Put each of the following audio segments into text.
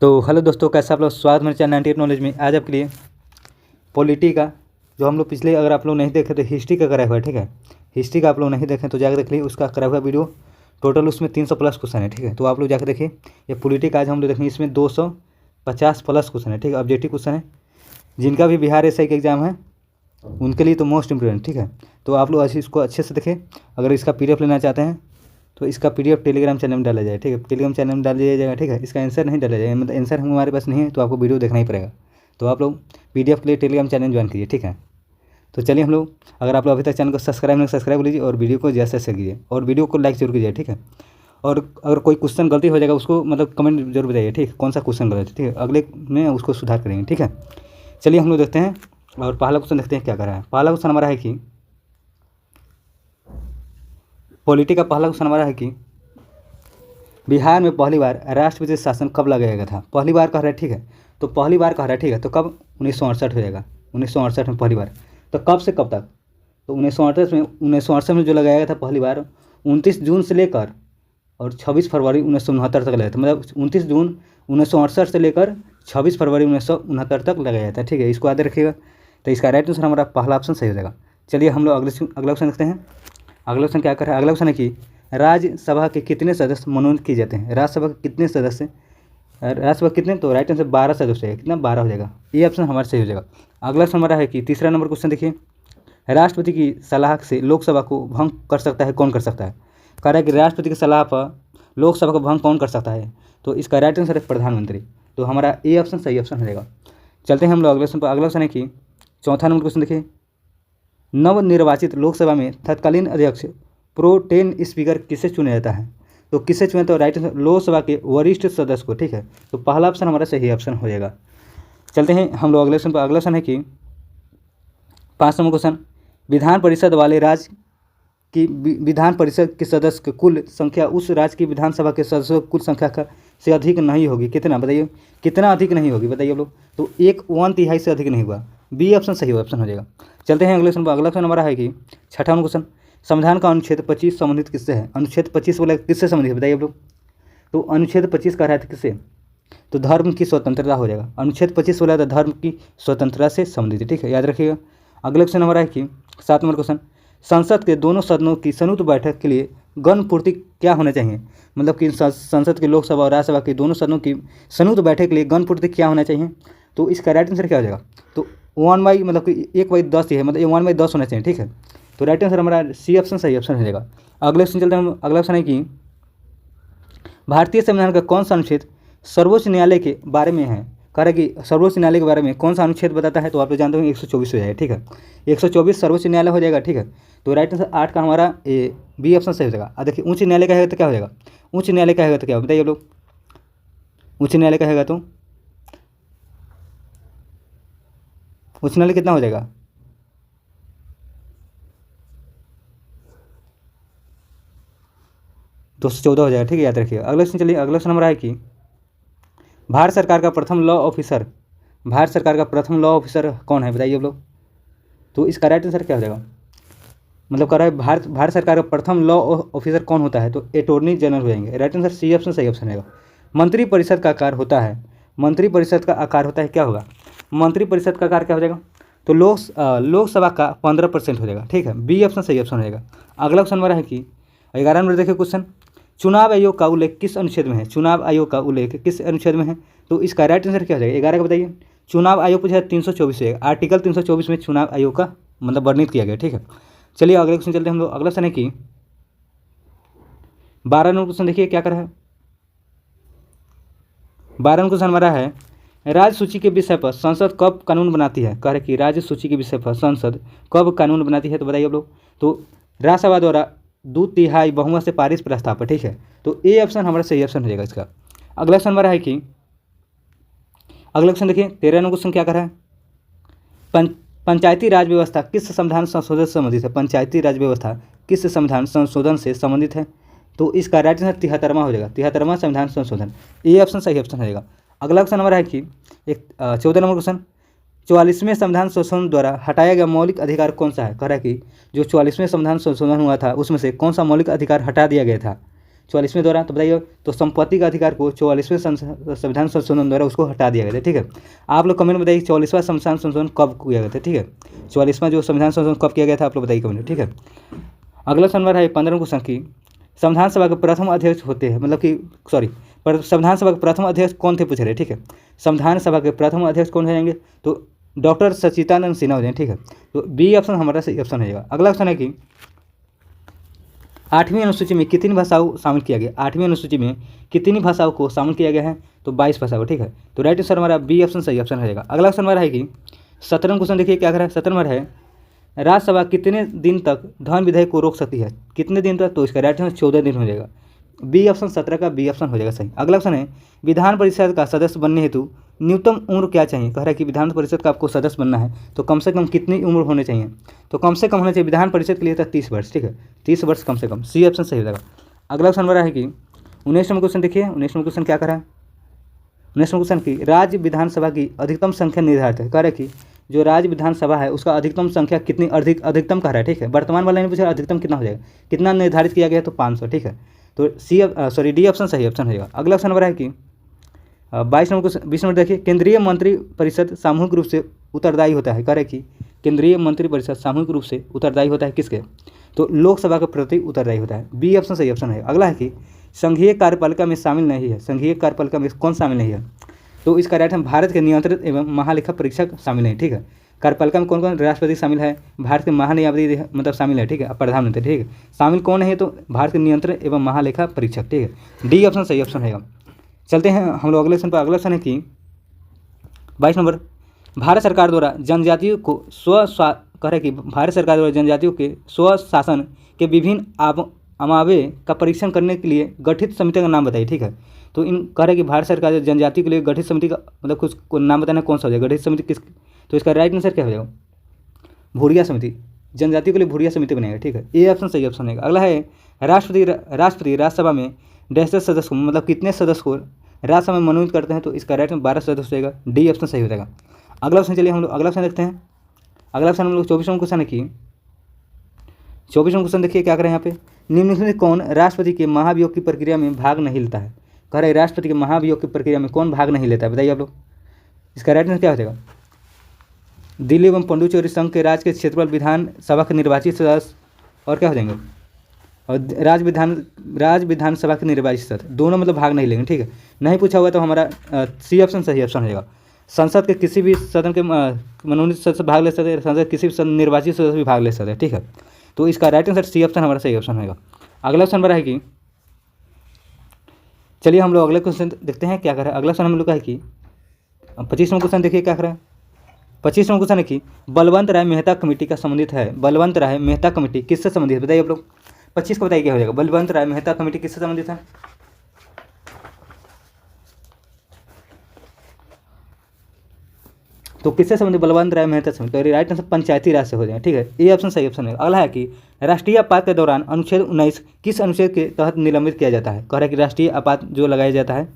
तो हेलो दोस्तों, कैसे आप लोग। स्वागत मेरे चैनल 98 नॉलेज में। आज आपके लिए पॉलिटी का जो हम लोग पिछले, अगर आप लोग नहीं देखे तो हिस्ट्री का कराया हुआ है, ठीक है। हिस्ट्री का आप लोग नहीं देखें तो जाकर देख लीजिए, उसका कराया हुआ वीडियो। टोटल उसमें 300 प्लस क्वेश्चन है, ठीक है। तो आप लोग जाकर देखिए। ये पॉलिटी का आज हम लोग देखेंगे, इसमें 250 प्लस क्वेश्चन है, ठीक है। ऑब्जेक्टिव क्वेश्चन है, जिनका भी बिहार एसआई का एग्जाम है उनके लिए तो मोस्ट इम्पोर्टेंट, ठीक है। तो आप लोग इसको अच्छे से देखें। अगर इसका पीडीएफ लेना चाहते हैं तो इसका पीडीएफ टेलीग्राम चैनल में डाला जाए, ठीक है। टेलीग्राम चैनल में डाल दिया जाएगा, ठीक है। इसका आंसर नहीं डाला जाएगा, मतलब आंसर हमारे पास नहीं है तो आपको वीडियो देखना ही पड़ेगा। तो आप लोग पीडीएफ के लिए टेलीग्राम चैनल ज्वाइन कीजिए, ठीक है। तो चलिए हम लोग, अगर आप लोग अभी तक चैनल को सब्सक्राइब नहीं सब्सक्राइब लीजिए और वीडियो को ज़्यादा से शेयर कीजिए और वीडियो को लाइक जरूर कीजिए, ठीक है। और अगर कोई क्वेश्चन गलती हो जाएगा उसको मतलब कमेंट जरूर बताइए, ठीक है। कौन सा क्वेश्चन गलत है, ठीक है। अगले में उसको सुधार करेंगे, ठीक है। चलिए हम लोग देखते हैं और पहला क्वेश्चन देखते हैं क्या कर रहा है। पहला क्वेश्चन हमारा है कि पॉलिटी का पहला क्वेश्चन हमारा है कि बिहार में पहली बार राष्ट्रपति शासन कब लगाया गया था। पहली बार कह रहा है, ठीक है। तो पहली बार कह रहा है, ठीक है। तो कब? 1968 हो जाएगा। 1968 में पहली बार। तो कब से कब तक? तो 1968 में जो लगाया गया था पहली बार 29 जून से लेकर और 26 फरवरी 1969 तक लगाया था। मतलब 29 जून 1968 से लेकर 26 फरवरी 1969 तक लगाया था, ठीक है। इसको याद रखिएगा। तो इसका राइट आंसर हमारा पहला ऑप्शन सही हो जाएगा। चलिए हम लोग अगला ऑप्शन देखते हैं। अगला ऑप्शन क्या कर रहा है? अगला ऑप्शन है कि राज्यसभा के कितने सदस्य मनोनीत किए जाते हैं। राज्यसभा के कितने सदस्य, राज्यसभा कितने? तो राइट आंसर 12 सदस्य है। कितना? 12 हो जाएगा। ये ऑप्शन हमारा सही हो जाएगा। अगला ऑप्शन हमारा है कि तीसरा नंबर क्वेश्चन देखिए, राष्ट्रपति की सलाह से लोकसभा को भंग कर सकता है, कौन कर सकता है? कह रहा है कि राष्ट्रपति की सलाह पर लोकसभा को भंग कौन कर सकता है? तो इसका राइट आंसर है प्रधानमंत्री। तो हमारा ए ऑप्शन सही ऑप्शन हो जाएगा। चलते हैं हम लोग अगले ऑप्शन पर। अगला ऑप्शन है कि चौथा नंबर क्वेश्चन देखिए, नवनिर्वाचित लोकसभा में तत्कालीन अध्यक्ष प्रोटेन स्पीकर किसे चुना जाता है? तो किसे चुने? तो राइट आंसर लोकसभा के वरिष्ठ सदस्य को, ठीक है। तो पहला ऑप्शन हमारा सही ऑप्शन हो जाएगा। चलते हैं हम लोग अगले ऑप्शन पर। अगला ऑप्शन है कि 5 नंबर क्वेश्चन, विधान परिषद वाले राज्य की विधान परिषद के सदस्य की कुल संख्या उस राज्य की विधानसभा के सदस्यों की कुल संख्या का से अधिक नहीं होगी। कितना? बताइए कितना अधिक नहीं होगी, बताइए आप लोग। तो 1/3 से अधिक नहीं हुआ। बी ऑप्शन सही ऑप्शन हो जाएगा। चलते हैं अगले क्वेश्चन पर। अगला क्वेश्चन हमारा है कि छठा क्वेश्चन, संविधान का अनुच्छेद 25 संबंधित किससे है? अनुच्छेद 25 बोला किससे संबंधित है, बताइए आप लोग। तो अनुच्छेद 25 कह रहा था किससे? तो धर्म की स्वतंत्रता हो जाएगा। अनुच्छेद 25 बोला था धर्म की स्वतंत्रता से संबंधित है, ठीक है, याद रखिएगा। अगला क्वेश्चन हमारा है कि 7 नंबर क्वेश्चन, संसद के दोनों सदनों की संयुक्त बैठक के लिए गण पूर्ति क्या होना चाहिए? मतलब कि संसद के लोकसभा और राज्यसभा के दोनों सदनों की संयुक्त बैठक के लिए गण पूर्ति क्या होना चाहिए? तो इसका राइट आंसर क्या हो जाएगा? तो 1/, मतलब कि 1/10 ही है, मतलब 1/10 होना चाहिए, ठीक है। तो राइट आंसर हमारा सी ऑप्शन सही ऑप्शन हो जाएगा। अगले क्वेश्चन चलते हैं। अगला क्वेश्चन है कि भारतीय संविधान का कौन सा अनुच्छेद सर्वोच्च न्यायालय के बारे में है? कह रहा है कि सर्वोच्च न्यायालय के बारे में कौन सा अनुच्छेद बताता है? तो आप लोग जानते हो 124 हो जाएगा, ठीक है। 124 सर्वोच्च न्यायालय हो जाएगा, ठीक है। तो राइट आंसर 8 का हमारा बी ऑप्शन सही हो जाएगा। अब देखिए उच्च न्यायालय का है तो क्या हो जाएगा? उच्च न्यायालय का है तो क्या, बताइए आप लोग। उच्च न्यायालय का है तो उच्च न्यायालय कितना हो जाएगा? 214 हो जाएगा, ठीक है, याद रखिए। अगला क्वेश्चन चलिए। अगला क्वेश्चन हमारा है कि भारत सरकार का प्रथम लॉ ऑफिसर, भारत सरकार का प्रथम लॉ ऑफिसर कौन है, बताइए आप लोग। तो इसका राइट आंसर क्या हो जाएगा? मतलब कह रहा है भारत सरकार का प्रथम लॉ ऑफिसर कौन होता है? तो अटॉर्नी जनरल हो जाएंगे। राइट आंसर सी ऑप्शन सही ऑप्शन रहेगा। मंत्री परिषद का आकार होता है, मंत्री परिषद का आकार होता है, क्या होगा? मंत्री परिषद का आकार क्या हो जाएगा? तो लोकसभा का 15% हो जाएगा, ठीक है। बी ऑप्शन सही ऑप्शन रहेगा। अगला क्वेश्चन हमारा है कि 11 नंबर देखिए क्वेश्चन, चुनाव आयोग का उल्लेख किस अनुच्छेद में है? चुनाव आयोग का उल्लेख किस अनुच्छेद में है? तो इसका राइट आंसर क्या हो जाएगा? 11 का बताइए। चुनाव आयोग पूछा 324 है, आर्टिकल 324 में चुनाव आयोग का मतलब वर्णित किया गया, ठीक है। चलिए अगले क्वेश्चन चलते हैं हम लोग। अगला क्वेश्चन है कि 12 नंबर क्वेश्चन देखिए क्या कर रहा है। 12 नंबर क्वेश्चन हमारा है, राज्य सूची के विषय पर संसद कब कानून बनाती है? कह रहे कि राज्य सूची के विषय पर संसद कब कानून बनाती है? तो बताइए आप लोग। तो राज्यसभा द्वारा 2/3 बहुमत से पारित प्रस्ताव पर, ठीक है। तो ए ऑप्शन हमारा सही ऑप्शन हो जाएगा इसका। अगला क्वेश्चन हमारा है कि अगला क्वेश्चन देखिए 13 नंबर क्वेश्चन क्या कर रहा है, पंचायती राज व्यवस्था किस संविधान संशोधन से संबंधित है? पंचायती राज व्यवस्था किस संविधान संशोधन से संबंधित है? तो इसका राइट आंसर 73वां हो जाएगा, 73वां संविधान संशोधन। ये ऑप्शन सही ऑप्शन हो जाएगा। अगला क्वेश्चन हमारा है कि 14 नंबर क्वेश्चन, 44वें संविधान संशोधन द्वारा हटाया गया मौलिक अधिकार कौन सा है? कह रहा है कि जो 44वें संविधान संशोधन हुआ था उसमें से कौन सा मौलिक अधिकार हटा दिया गया था? 44वें द्वारा, तो बताइए तो संपत्ति का अधिकार को 44वें संविधान संशोधन द्वारा उसको हटा दिया गया था, ठीक है। आप लोग कमेंट में बताइए 44वां संविधान संशोधन कब किया गया था, ठीक है। 44वां जो संविधान संशोधन कब किया गया था आप लोग बताइए कमेंट में, ठीक है। अगला नंबर है 15 क्वेश्चन की, संविधान सभा के प्रथम अध्यक्ष होते हैं, मतलब कि सॉरी पर संविधान सभा के प्रथम अध्यक्ष कौन थे पूछ रहे, ठीक है। संविधान सभा के प्रथम अध्यक्ष कौन हो जाएंगे, तो डॉक्टर सच्चिदानंद सिन्हा हो जाएंगे, ठीक है। तो बी ऑप्शन हमारा सही ऑप्शन हो जाएगा। अगला ऑप्शन है कि 8वीं अनुसूची में कितनी भाषाओं शामिल किया गया, 8वीं अनुसूची में कितनी भाषाओं को शामिल किया गया है, तो 22 भाषाओं, ठीक है। तो राइट आंसर हमारा बी ऑप्शन सही ऑप्शन हो जाएगा। अगला ऑप्शन हमारा है कि 17वां क्वेश्चन देखिए क्या कर रहा है, 17वां नंबर है राज्यसभा कितने दिन तक धन विधेयक को रोक सकती है, कितने दिन तक, तो इसका राइट आंसर 14 दिन हो जाएगा। बी ऑप्शन 17 का बी ऑप्शन हो जाएगा सही। अगला ऑप्शन है विधान परिषद का सदस्य बनने हेतु न्यूनतम उम्र क्या चाहिए, कह रहा है कि विधान परिषद का आपको सदस्य बनना है तो कम से कम कितनी उम्र होनी चाहिए, तो कम से कम होना चाहिए विधान परिषद के लिए था 30 वर्ष, ठीक है, 30 वर्ष कम से कम, सी ऑप्शन सही हो जाएगा। अगला ऑप्शन हमारा है कि 19वां क्वेश्चन देखिए, 19वां क्वेश्चन क्या कर रहा है, 19वां क्वेश्चन की राज्य विधानसभा की अधिकतम संख्या निर्धारित है, कह रहा है कि जो राज्य विधानसभा है उसका अधिकतम संख्या कितनी, अधिकतम कह रहा है, ठीक है। वर्तमान वाला ने पूछा अधिकतम कितना हो जाएगा, कितना निर्धारित किया गया है, तो 500, ठीक है। तो डी ऑप्शन सही ऑप्शन हो जाएगा। अगला ऑप्शन नंबर है कि 22 नंबर को 20 नंबर देखिए, केंद्रीय मंत्री परिषद सामूहिक रूप से उत्तरदायी होता है, कह रहे कि केंद्रीय मंत्री परिषद सामूहिक रूप से उत्तरदायी होता है किसके, तो लोकसभा के प्रति उत्तरदायी होता है, बी ऑप्शन सही ऑप्शन है। अगला है कि संघीय कार्यपालिका में शामिल नहीं है, संघीय कार्यपालिका में कौन शामिल नहीं है, तो इसका राइट हम भारत के नियंत्रित एवं महालेखा परीक्षक शामिल नहीं, ठीक है। कार्यपालिका में कौन कौन, राष्ट्रपति शामिल है, भारत के महान्यायाधीश मतलब शामिल है, ठीक है, प्रधानमंत्री, ठीक है। शामिल कौन है, तो भारत के नियंत्रण एवं महालेखा परीक्षक, ठीक है, डी ऑप्शन सही ऑप्शन है। चलते हैं हम लोग अगले ऑप्शन पर। अगला ऑप्शन है कि 22 नंबर, भारत सरकार द्वारा जनजातियों को कह रहे कि भारत सरकार द्वारा जनजातियों के स्वशासन के विभिन्न अमावे का परीक्षण करने के लिए गठित समिति का नाम बताइए, ठीक है। तो इन कह रहे कि भारत सरकार जनजाति के लिए गठित समिति का मतलब कुछ नाम बताना कौन सा हो जाएगा, गठित समिति किस, तो इसका राइट आंसर क्या हो जाएगा, भूरिया समिति, जनजाति के लिए भूरिया समिति बनेगा, ठीक है, ए ऑप्शन सही ऑप्शन है। अगला है राष्ट्रपति राज्यसभा में डैश सदस्य को मतलब कितने सदस्य को राज्यसभा में मनोनीत करते हैं, तो इसका राइट में 12 सदस्य हो जाएगा, डी ऑप्शन सही हो जाएगा। अगला ऑप्शन चलिए हम लोग अगला ऑप्शन देखते हैं। अगला ऑप्शन हम लोग 24वां क्वेश्चन है कि 24वां क्वेश्चन देखिए क्या करें यहाँ पे, निम्नलिखित में कौन राष्ट्रपति के महाभियोग की प्रक्रिया में भाग नहीं लेता है, कह रहे राष्ट्रपति के महाभियोग की प्रक्रिया में कौन भाग नहीं लेता है, बताइए आप लोग, इसका राइट आंसर क्या हो जाएगा, दिल्ली एवं पुडुचेरी संघ के राज्य के क्षेत्रफल विधान सभा के निर्वाचित सदस्य और क्या हो जाएंगे, और राज्य विधानसभा के निर्वाचित सदस्य, दोनों मतलब भाग नहीं लेंगे, ठीक है। नहीं पूछा हुआ तो हमारा सी ऑप्शन सही ऑप्शन हो जाएगा। संसद के किसी भी सदन के मनोनीत सदस्य भाग ले सकते हैं, संसद किसी भी निर्वाचित सदस्य भी भाग ले सकते हैं, ठीक है। तो इसका राइट आंसर सी ऑप्शन हमारा सही ऑप्शन होगा। अगला ऑप्शन बड़ा है कि चलिए हम लोग अगले क्वेश्चन देखते हैं क्या कर रहा है। अगला क्वेश्चन हम लोग का है कि 25वां क्वेश्चन देखिए क्या कर रहा है। 25वां क्वेश्चन है कि बलवंत राय मेहता कमेटी का संबंधित है, बलवंत राय मेहता कमेटी किससे संबंधित है, बताइए आप लोग, 25 को बताइए क्या हो जाएगा, बलवंत राय मेहता कमेटी किससे संबंधित है, तो किससे संबंधित, बलवंत राय मेहता समिति, तो राइट आंसर पंचायती राज से हो जाएगा, ठीक है, ये ऑप्शन सही ऑप्शन है। अगला है कि राष्ट्रीय आपात के दौरान अनुच्छेद 19 किस अनुच्छेद के तहत निलंबित किया जाता है, कह रहा है कि राष्ट्रीय आपात जो लगाया जाता है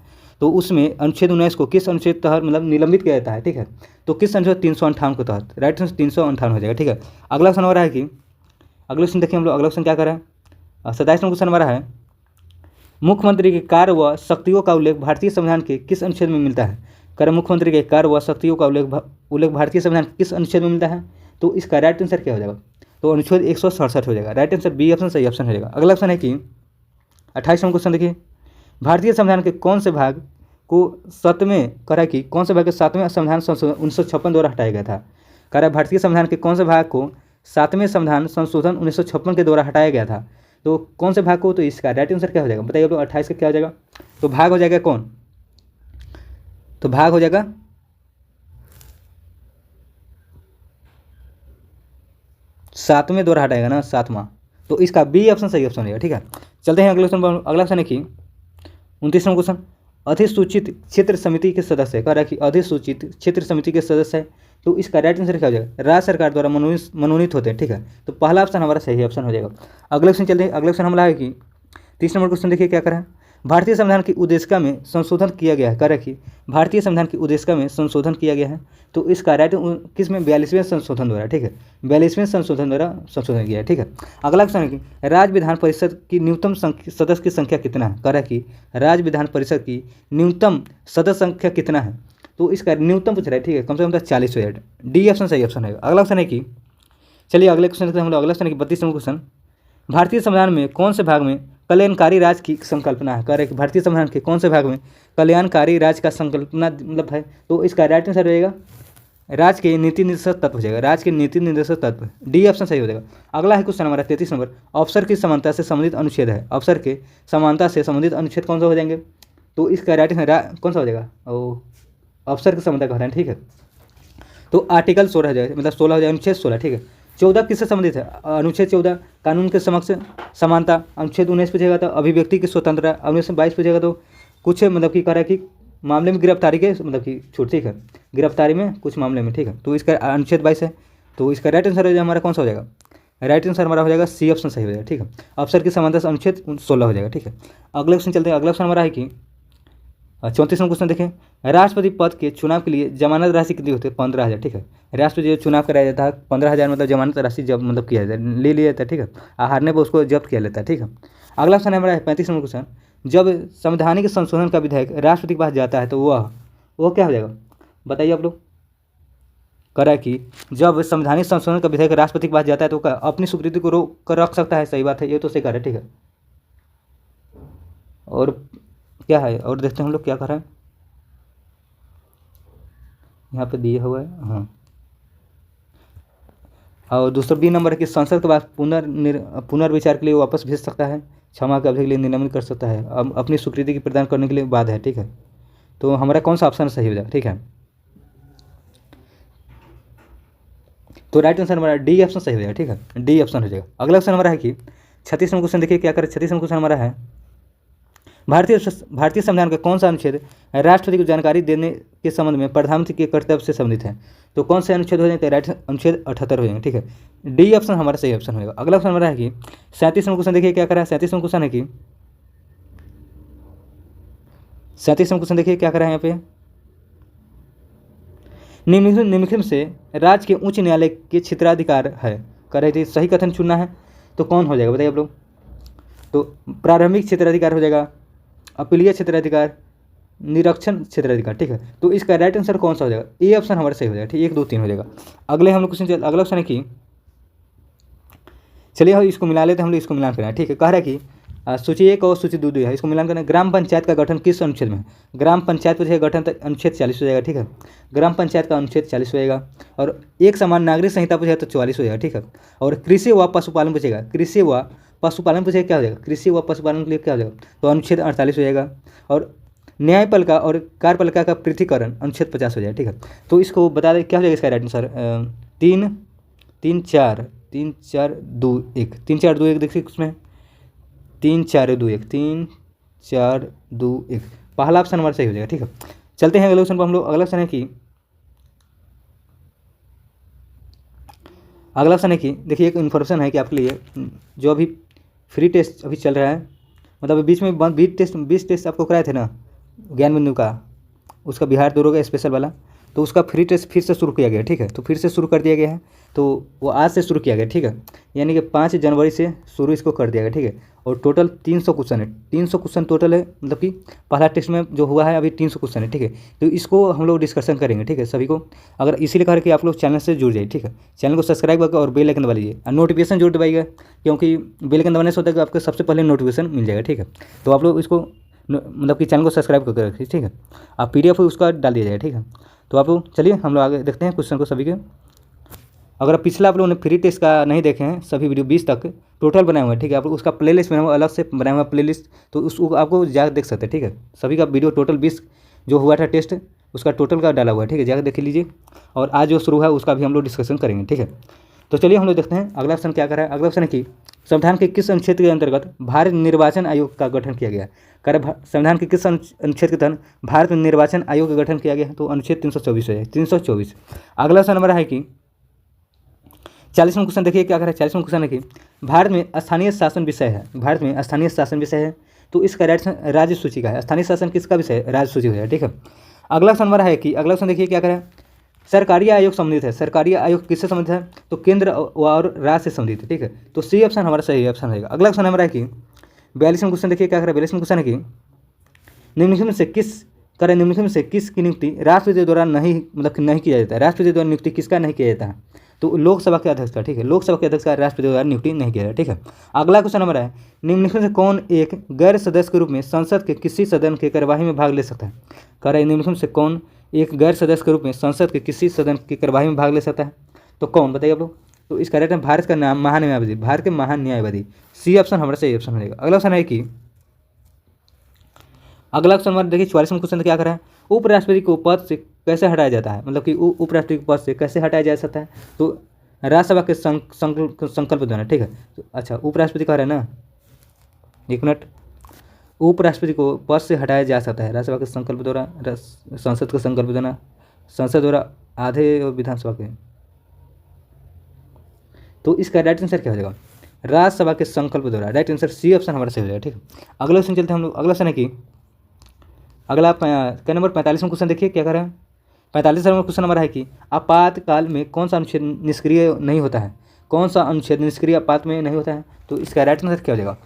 तो उसमें अनुच्छेद 19 को किस अनुच्छेद के तहत मतलब निलंबित किया जाता है, ठीक है, तो किस अनुच्छेद 358 के तहत, राइट आंसर 358 हो जाएगा, ठीक है। अगला क्वेश्चन हो रहा है कि अगला क्वेश्चन देखिए हम लोग, अगला क्वेश्चन क्या कर रहा है, 27वां क्वेश्चन हमारा है मुख्यमंत्री के कार्य व शक्तियों का उल्लेख भारतीय संविधान के किस अनुच्छेद में मिलता है, कर मुख्यमंत्री के कार्य व शक्तियों का उल्लेख भारतीय संविधान किस अनुच्छेद में मिलता है, तो इसका राइट आंसर क्या हो जाएगा, तो अनुच्छेद 167 हो जाएगा, राइट आंसर बी ऑप्शन सही ऑप्शन हो जाएगा। अगला ऑप्शन है कि 28वां क्वेश्चन देखिए भारतीय संविधान के कौन से भाग को 7वें करा कि कौन से भाग के 7वें संविधान संशोधन 1956 द्वारा हटाया गया था, कह रहा है भारतीय संविधान के कौन से भाग को 7वें संविधान संशोधन 1956 के द्वारा हटाया गया था, तो कौन से भाग को, तो इसका राइट आंसर क्या हो जाएगा, बताइए 28 का क्या हो जाएगा, तो भाग हो जाएगा कौन, तो भाग हो जाएगा 7वें द्वारा हटाएगा ना, 7वां, तो इसका बी ऑप्शन सही ऑप्शन रहेगा, ठीक है। चलते हैं अगले क्वेश्चन पर। अगला क्वेश्चन है कि 29वां क्वेश्चन अधिसूचित क्षेत्र समिति के सदस्य, कह रहा है कि अधिसूचित क्षेत्र समिति के सदस्य है, तो इसका राइट आंसर क्या हो जाएगा, राज्य सरकार द्वारा मनोनीत होते हैं, ठीक है, तो पहला ऑप्शन हमारा सही ऑप्शन हो जाएगा। अगले क्वेश्चन चलते हैं। अगले क्वेश्चन हमारा है कि 30 नंबर क्वेश्चन देखिए क्या करें, भारतीय संविधान की उद्देशिका में संशोधन किया गया है, कर रखिए भारतीय संविधान की उद्देशिका में संशोधन किया गया है। तो इसका राइट किस में 42वें संशोधन द्वारा, ठीक है, 42वें संशोधन द्वारा संशोधन किया है, ठीक है। अगला क्वेश्चन है कि राज्य विधान परिषद की न्यूनतम सदस्य की संख्या कितना है, कर रखिए राज्य विधान परिषद की न्यूनतम सदस्य संख्या कितना है। तो इसका न्यूनतम पूछ रहा है, ठीक है, कम से कम 40 हो जाए। डी ऑप्शन सही ऑप्शन है। अगला क्वेश्चन है कि चलिए अगले क्वेश्चन देखते हैं हम लोग। अगला क्वेश्चन है कि 32वां क्वेश्चन, भारतीय संविधान में कौन से भाग में कल्याणकारी राज्य की संकल्पना है, कर भारतीय संविधान के कौन से भाग में कल्याणकारी राज्य का संकल्पना मतलब है। तो इसका राइट आंसर रहेगा राज्य के नीति निर्देशक तत्व हो जाएगा, राज्य के नीति निर्देशक तत्व, डी ऑप्शन सही हो जाएगा। अगला है क्वेश्चन हमारा 33 नंबर, अवसर की समानता से संबंधित अनुच्छेद है, अवसर के समानता से संबंधित अनुच्छेद कौन सा हो जाएंगे। तो इसका राइट आंसर कौन सा हो जाएगा, अवसर की समानता कह रहे हैं, ठीक है। तो आर्टिकल 16 हो जाएगा, मतलब 16 हो जाएगा, अनुच्छेद 16, ठीक है। 14 किससे संबंधित है, अनुच्छेद 14 कानून के समक्ष समानता, अनुच्छेद 19 पूछेगा तो अभिव्यक्ति की स्वतंत्रता, अनुच्छेद 22 पूछेगा तो कुछ मतलब कि कह रहा है कि मामले में गिरफ्तारी के मतलब कि छूट, ठीक है, गिरफ्तारी में कुछ मामले में, ठीक है। तो इसका अनुच्छेद 22 है। तो इसका राइट आंसर हमारा कौन सा हो जाएगा, राइट आंसर हमारा हो जाएगा सी ऑप्शन सही हो जाएगा, ठीक है। अवसर की समानता से अनुच्छेद 16 हो जाएगा, ठीक है। अगले क्वेश्चन चलते हैं। अगला क्वेश्चन हमारा है कि 34वां क्वेश्चन देखें, राष्ट्रपति पद के चुनाव के लिए जमानत राशि कितनी होती है, 15,000, ठीक है। राष्ट्रपति जो चुनाव कराया जाता है 15,000 मतलब जमानत राशि जब मतलब किया जाता है, ले लिया जाता है, ठीक है, हारने पर उसको जब्त किया लेता है, ठीक है। अगला क्वेश्चन हमारा है 35वां क्वेश्चन, जब संवैधानिक संशोधन का विधेयक राष्ट्रपति के पास जाता है तो वह क्या हो जाएगा, बताइए आप लोग। करा कि जब संवैधानिक संशोधन का विधेयक राष्ट्रपति के पास जाता है तो अपनी स्वीकृति को रोक कर रख सकता है, सही बात है, ये तो सही कह रहा है, ठीक है। और क्या है, और देखते हैं हम लोग क्या कर रहे हैं, यहाँ पे दिया हुआ है, हाँ। और दूसरा बी नंबर है कि संसद के बाद पुनर्विचार के लिए वापस भेज सकता है, क्षमा की अवधि के लिए निलंबित कर सकता है, अब अपनी स्वीकृति की प्रदान करने के लिए बात है, ठीक है। तो हमारा कौन सा ऑप्शन सही हो जाएगा, ठीक है। तो राइट आंसर हमारा डी ऑप्शन सही हो जाएगा, ठीक है, डी ऑप्शन हो जाएगा। अगला ऑप्शन हमारा है कि 36वां क्वेश्चन देखिए क्या करें। 36वां क्वेश्चन हमारा है, भारतीय संविधान का कौन सा अनुच्छेद राष्ट्रपति को जानकारी देने के संबंध में प्रधानमंत्री के कर्तव्य से संबंधित है। तो कौन से अनुच्छेद हो जाएंगे, राइट अनुच्छेद 78 हो जाएंगे, ठीक है। डी ऑप्शन हमारा सही ऑप्शन होगा। अगला ऑप्शन हमारा है कि 37वां क्वेश्चन देखिए क्या करा है। 37वां क्वेश्चन है कि 37वां क्वेश्चन देखिए क्या करा है यहाँ पे, निम्नलिखित से राज्य के उच्च न्यायालय के क्षेत्राधिकार है, कर रहे थे, सही कथन चुनना है तो कौन हो जाएगा बताइए आप लोग। तो प्रारंभिक क्षेत्राधिकार हो जाएगा, अपीलीय क्षेत्राधिकार, निरीक्षण क्षेत्राधिकार, ठीक है। तो इसका राइट आंसर कौन सा हो जाएगा, ए ऑप्शन हमारा सही हो जाएगा, ठीक, 1 2 3 हो जाएगा। अगले हम लोग क्वेश्चन, अगला क्वेश्चन है कि चलिए हम इसको मिला लेते हैं, हम लोग इसको मिलान करना है, ठीक है। कह रहा है कि सूची 1 और सूची 2 है, इसको मिलान करना है। ग्राम पंचायत का गठन किस अनुच्छेद में है, ग्राम पंचायत का गठन अनुच्छेद 40 हो जाएगा, ठीक है। ग्राम पंचायत का अनुच्छेद 40 हो जाएगा। और एक समान नागरिक संहिता पूछेगा तो 44 हो जाएगा, ठीक है। और कृषि व पशुपालन पूछेगा, कृषि व पशुपालन पूछेगा क्या हो जाएगा, कृषि व पशुपालन के लिए क्या हो जाएगा, तो अनुच्छेद 48 हो जाएगा। और न्यायपालिका और कार्यपालिका का पृथकीकरण अनुच्छेद 50 हो जाएगा, ठीक है। तो इसको बता दें क्या हो जाएगा इसका राइट आंसर, 3 3 4 3 4 2 1 3 4 2 1 देखिए उसमें 3 4 2 1 3 4 2 1 पहला ऑप्शन हमारा सही हो जाएगा, ठीक है। चलते हैं अगले ऑप्शन पर हम लोग। अगला ऑप्शन है कि देखिए एक इन्फॉर्मेशन है कि आपके लिए, जो अभी फ्री टेस्ट अभी चल रहा है, मतलब बीच में 20 टेस्ट आपको कराए थे ना ज्ञान बिंदु का, उसका बिहार दौरे का स्पेशल वाला, तो उसका फ्री टेस्ट फिर से शुरू किया गया, ठीक है। तो फिर से शुरू कर दिया गया है, तो वो आज से शुरू किया गया, ठीक है, यानी कि 5 जनवरी से शुरू इसको कर दिया गया, ठीक है। और टोटल 300 क्वेश्चन है, 300 क्वेश्चन टोटल है, मतलब कि पहला टेस्ट में जो हुआ है अभी 300 क्वेश्चन है, ठीक है। तो इसको हम लोग डिस्कशन करेंगे, ठीक है, सभी को। अगर इसीलिए कह रहे कि आप लोग चैनल से जुड़ जाइए, ठीक है, चैनल को सब्सक्राइब करके और बेल आइकन दबा लीजिए और नोटिफिकेशन जरूर दबाइएगा, क्योंकि बेल आइकन दबाने से होता है कि आपको सबसे पहले नोटिफिकेशन मिल जाएगा, ठीक है। तो आप लोग इसको मतलब कि चैनल को सब्सक्राइब करके रखिए, ठीक है। आप PDF उसका डाल दिया जाएगा, ठीक है। तो आप लोग चलिए हम लोग आगे देखते हैं क्वेश्चन को सभी के। अगर पिछला आप लोगों ने फ्री टेस्ट का नहीं देखे हैं, सभी वीडियो 20 तक टोटल बनाए हुए हैं, ठीक है। आप लोग उसका प्लेलिस्ट बनाया हुआ, अलग से बनाया हुआ प्लेलिस्ट, तो उसको आपको जाकर देख सकते हैं, ठीक है। सभी का वीडियो टोटल 20 जो हुआ था टेस्ट, उसका टोटल का डाला हुआ है, ठीक है, जाकर देख लीजिए। और आज जो शुरू है उसका भी हम लोग डिस्कशन करेंगे, ठीक है। तो चलिए हम लोग देखते हैं अगला ऑप्शन क्या कर रहा है। अगला ऑप्शन है कि संविधान के किस अनुच्छेद के अंतर्गत भारत निर्वाचन आयोग का गठन किया गया, संविधान के किस अनुच्छेद के तहत भारत में निर्वाचन आयोग का गठन किया गया, तो अनुच्छेद 324 है, 324। अगला ऑप्शन नंबर है कि 40वां क्वेश्चन देखिए क्या कर रहा है। 40वां क्वेश्चन है कि भारत में स्थानीय शासन विषय है, भारत में स्थानीय शासन विषय है, तो इसका राइट राज्य सूची का है। स्थानीय शासन किसका विषय है? राज्य सूची हो जाएगा, ठीक है। अगला क्वेश्चन हमारा है कि अगला क्वेश्चन देखिए क्या करें, सरकारी आयोग संबंधित है। सरकारी आयोग किससे संबंधित है? तो केंद्र और राज्य से संबंधित है, ठीक है। तो सी ऑप्शन हमारा सही ऑप्शन रहेगा। अगला क्वेश्चन हमारा है कि 42वां क्वेश्चन देखिए क्या करें, 42वां क्वेश्चन है कि निम्नलिखित में से किसकी नियुक्ति राष्ट्रपति द्वारा नहीं मतलब कि नहीं किया जाता है? राष्ट्रपति द्वारा नियुक्ति किसका नहीं किया जाता है? तो लोकसभा के अध्यक्ष का, ठीक है। लोकसभा के अध्यक्ष का राष्ट्रपति द्वारा नियुक्ति नहीं किया जाता, ठीक है। अगला क्वेश्चन हमारा है निम्नलिखित में से कौन एक गैर सदस्य के रूप में संसद के किसी सदन की कार्यवाही में भाग ले सकता है? कह रहा है निम्नलिखित में से कौन एक गैर सदस्य के रूप में संसद के किसी सदन की कार्यवाही में भाग ले सकता है? तो कौन बताइए आप लोग। तो इसका राइट है भारत का नाम महान्यायवादी, भारत के महान्यायवादी। सी ऑप्शन हमारा सही ऑप्शन रहेगा। अगला क्वेश्चन है कि अगला क्वेश्चन हमारा देखिए 44वां क्वेश्चन क्या कर रहा है, उपराष्ट्रपति को पद से कैसे हटाया जाता है? मतलब कि उपराष्ट्रपति को पद से कैसे हटाया जा सकता है? तो राज्यसभा के संकल्प द्वारा, ठीक है। तो अच्छा उपराष्ट्रपति कह रहे हैं ना, एक मिनट, उपराष्ट्रपति को पद से हटाया जा सकता है राज्यसभा के संकल्प द्वारा, संसद के संकल्प द्वारा, संसद द्वारा आधे और विधानसभा के। तो इसका राइट आंसर क्या हो जाएगा? राज्यसभा के संकल्प द्वारा। राइट आंसर सी ऑप्शन हमारा सही हो जाएगा, ठीक है। अगला क्वेश्चन चलते हैं हम लोग। अगला क्वेश्चन है कि अगला क्या नंबर 45वां क्वेश्चन देखिए क्या कर रहे हैं। 45वां क्वेश्चन हमारा है कि आपातकाल में कौन सा अनुच्छेद निष्क्रिय नहीं होता है? कौन सा अनुच्छेद निष्क्रिय आपात में नहीं होता है? तो इसका राइट आंसर क्या हो जाएगा?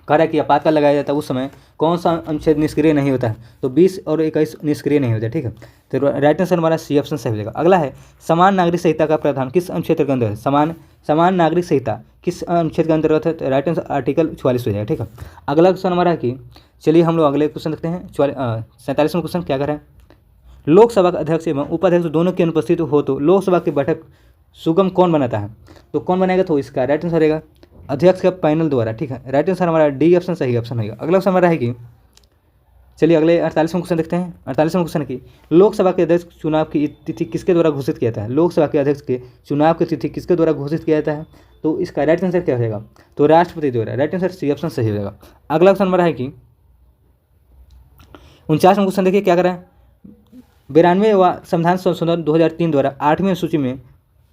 कह रहा है कि आपातकाल लगाया जाता है उस समय कौन सा अनुच्छेद निष्क्रिय नहीं होता है? तो 20 और 21 निष्क्रिय नहीं होता है, ठीक है। तो राइट आंसर हमारा सी ऑप्शन सही हो जाएगा। अगला है समान नागरिक संहिता का प्रावधान किस अनुच्छेद के अंदर है? समान नागरिक संहिता किस अनुच्छेद के अंतर्गत है? तो राइट आंसर आर्टिकल 44 हो जाएगा, ठीक है। अगला क्वेश्चन हमारा है कि चलिए हम लोग अगले क्वेश्चन देखते हैं। 47वां क्वेश्चन क्या कर रहे हैं, लोकसभा का अध्यक्ष एवं उपाध्यक्ष दोनों की अनुपस्थित हो तो लोकसभा की बैठक सुगम कौन बनाता है? तो कौन बनाएगा? तो इसका राइट आंसर रहेगा अध्यक्ष का पैनल द्वारा, ठीक है। राइट आंसर हमारा डी ऑप्शन सही ऑप्शन रहेगा। अगला क्वेश्चन हमारा है कि चलिए अगले 48वां क्वेश्चन देखते हैं। 48वां क्वेश्चन की लोकसभा के अध्यक्ष चुनाव की तिथि किसके द्वारा घोषित किया जाता है? लोकसभा के अध्यक्ष के चुनाव की तिथि किसके द्वारा घोषित किया जाता है? तो इसका राइट आंसर क्या हो जाएगा? तो राष्ट्रपति द्वारा। राइट आंसर सी ऑप्शन सही हो जाएगा। अगला क्वेश्चन हमारा है कि 49वां क्वेश्चन देखिए क्या कर रहा है, 92वां संविधान संशोधन 2003 द्वारा 8वीं सूची में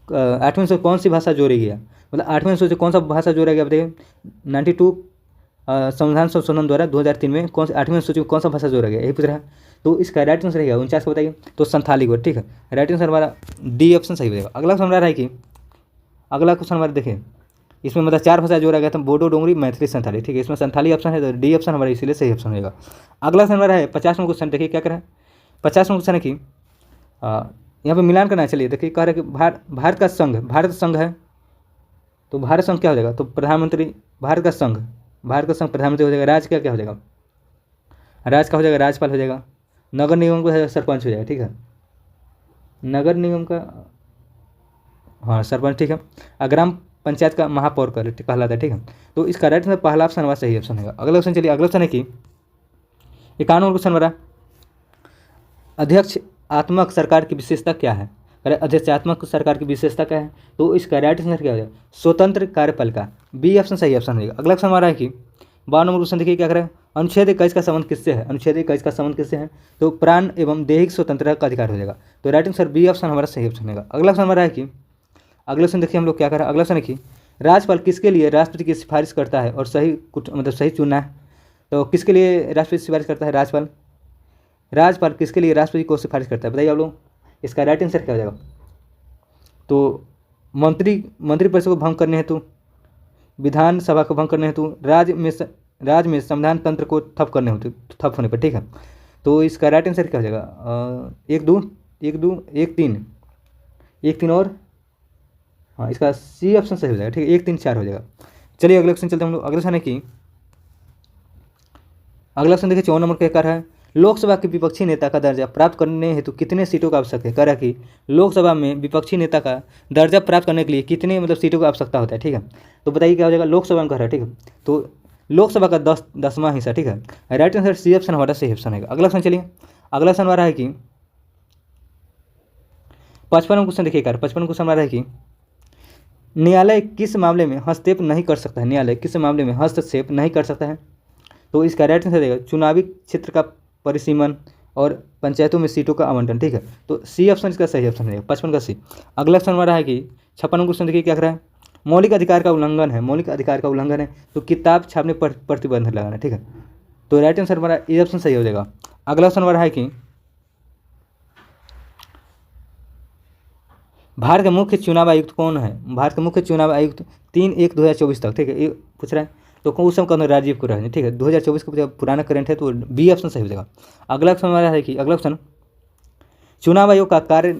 8वीं सूची कौन सी भाषा जोड़ी गया? मतलब 8वीं सूची कौन सा भाषा जोड़ा गया बताइए। 92 संविधान संशोधन द्वारा 2003 में कौन सी 8वीं सूची में कौन सा भाषा जोड़ा गया, यही पूछ रहा है। तो इसका राइट आंसर रहेगा 49 को बताइए। तो संथाली को, ठीक है। राइट आंसर हमारा डी ऑप्शन सही हो जाएगा। अगला क्वेश्चन हमारा है कि अगला क्वेश्चन हमारा देखिए इसमें मतलब 4 भाषा जोड़ा गया था, बोडो, डोंगरी, मैथिली, संथाली, ठीक है। इसमें संथाली ऑप्शन है तो डी ऑप्शन हमारा इसीलिए सही ऑप्शन रहेगा। अगला क्वेश्चन हमारा है 50वां क्वेश्चन देखिए क्या करें। 50वां क्वेश्चन है कि यहाँ पे मिलान करना है। चलिए देखिए कह रहे हैं कि भारत संघ है तो भारत संघ क्या हो जाएगा? तो प्रधानमंत्री, भारत का संघ प्रधानमंत्री हो जाएगा। राज्य क्या हो जाएगा? राज्य का हो जाएगा राज्यपाल हो जाएगा। नगर निगम का सरपंच हो जाएगा, ठीक है। नगर निगम का हाँ सरपंच, ठीक है। ग्राम पंचायत का महापौर कहलाता है, ठीक है। तो इसका राइट आंसर पहला ऑप्शन हमारा सही ऑप्शन है। अगला क्वेश्चन चलिए अगला क्वेश्चन है कि 51वां क्वेश्चन हमारा अध्यक्षात्मक सरकार की विशेषता क्या है? अरे अध्यक्षात्मक सरकार की विशेषता क्या है? तो इसका राइट आंसर क्या हो जाएगा? स्वतंत्र कार्यपालिका। बी ऑप्शन सही ऑप्शन रहेगा। अगला क्वेश्चन हमारा है कि 52वां क्वेश्चन देखिए क्या करें, अनुच्छेद 21 का संबंध किससे है? अनुच्छेद 21 का संबंध किससे है? तो प्राण एवं दैहिक स्वतंत्रता का अधिकार हो जाएगा। तो राइट आंसर बी ऑप्शन हमारा सही ऑप्शन रहेगा। अगला क्वेश्न हमारा है कि अगला क्वेश्चन देखिए हम लोग क्या करें। अगला क्वेश्चन है कि राज्यपाल किसके लिए राष्ट्रपति की सिफारिश करता है और सही चुनना है? तो किसके लिए राष्ट्रपति सिफारिश करता है? राज्यपाल किसके लिए राष्ट्रपति को सिफारिश करता है बताइए आप लोग। इसका राइट आंसर क्या हो जाएगा? तो मंत्रिपरिषद को भंग करने हेतु, विधानसभा को भंग करने हेतु, राज्य में संविधान तंत्र को ठप होने पर, ठीक है। तो इसका राइट आंसर क्या हो जाएगा? 1 3 और हाँ इसका सी ऑप्शन सही हो जाएगा, ठीक है। 1 3 4 हो जाएगा। चलिए अगले क्वेश्चन चलते हैं हम लोग। अगला क्वेश्चन है कि अगला क्वेश्चन देखिए 54 नंबर का कर है, लोकसभा के विपक्षी नेता का दर्जा प्राप्त करने हेतु कितने सीटों का आवश्यक है? कह रहा है कि लोकसभा में विपक्षी नेता का दर्जा प्राप्त करने के लिए कितने सीटों की आवश्यकता होता है, ठीक है। तो बताइए क्या हो जाएगा? लोकसभा में कह रहा है, ठीक है। तो लोकसभा का 10वां हिस्सा, ठीक है। राइट आंसर सी ऑप्शन हमारा सही ऑप्शन है। अगला क्वेश्चन चलिए अगला क्वेश्चन हमारा है कि 55वां क्वेश्चन देखिए 55वां क्वेश्चन हमारा है कि न्यायालय किस मामले में हस्तक्षेप नहीं कर सकता है? न्यायालय किस मामले में हस्तक्षेप नहीं कर सकता है? तो इसका राइट आंसर रहेगा चुनावी क्षेत्र का परिसीमन और पंचायतों में सीटों का आवंटन, ठीक है। तो सी ऑप्शन इसका सही ऑप्शन रहेगा 55 का सी। अगला क्वेश्चन हमारा है कि 56वां क्वेश्चन देखिए क्या कर रहा है। मौलिक अधिकार का उल्लंघन है, मौलिक अधिकार का उल्लंघन है तो किताब छापने पर प्रतिबंध लगाना, ठीक है। तो राइट आंसर हमारा ए ऑप्शन सही हो जाएगा। अगला ऑप्शन हमारा है कि भारत का मुख्य चुनाव आयुक्त कौन है। भारत का मुख्य चुनाव आयुक्त 3/1/2024 तक, ठीक है, ये पूछ रहा है। तो उस समय कौन, राजीव कुमार, ठीक है। 2024 का पुराना करंट है तो बी ऑप्शन सही हो जाएगा। अगला ऑप्शन हमारा है कि अगला ऑप्शन, चुनाव आयोग का कार्य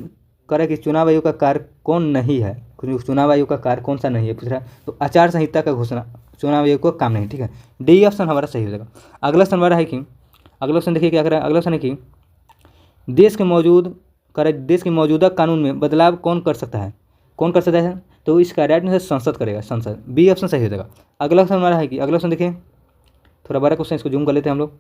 करे कि चुनाव आयोग का कार्य कौन नहीं है, चुनाव आयोग का कार्य कौन सा नहीं है पूछ रहा है। तो आचार संहिता का घोषणा चुनाव आयोग को काम नहीं, ठीक है। डी ऑप्शन हमारा सही हो जाएगा। अगला ऑप्शन हमारा है कि अगला ऑप्शन देखिए क्या कर रहा है। अगला ऑप्शन है कि देश के मौजूदा कानून में बदलाव कौन कर सकता है, कौन कर सकता है। तो इसका राइट आंसर संसद करेगा, संसद। बी ऑप्शन सही हो जाएगा। अगला ऑप्शन हमारा है कि अगला ऑप्शन देखिए, थोड़ा बड़ा क्वेश्चन, इसको जूम कर लेते हैं हम लोग।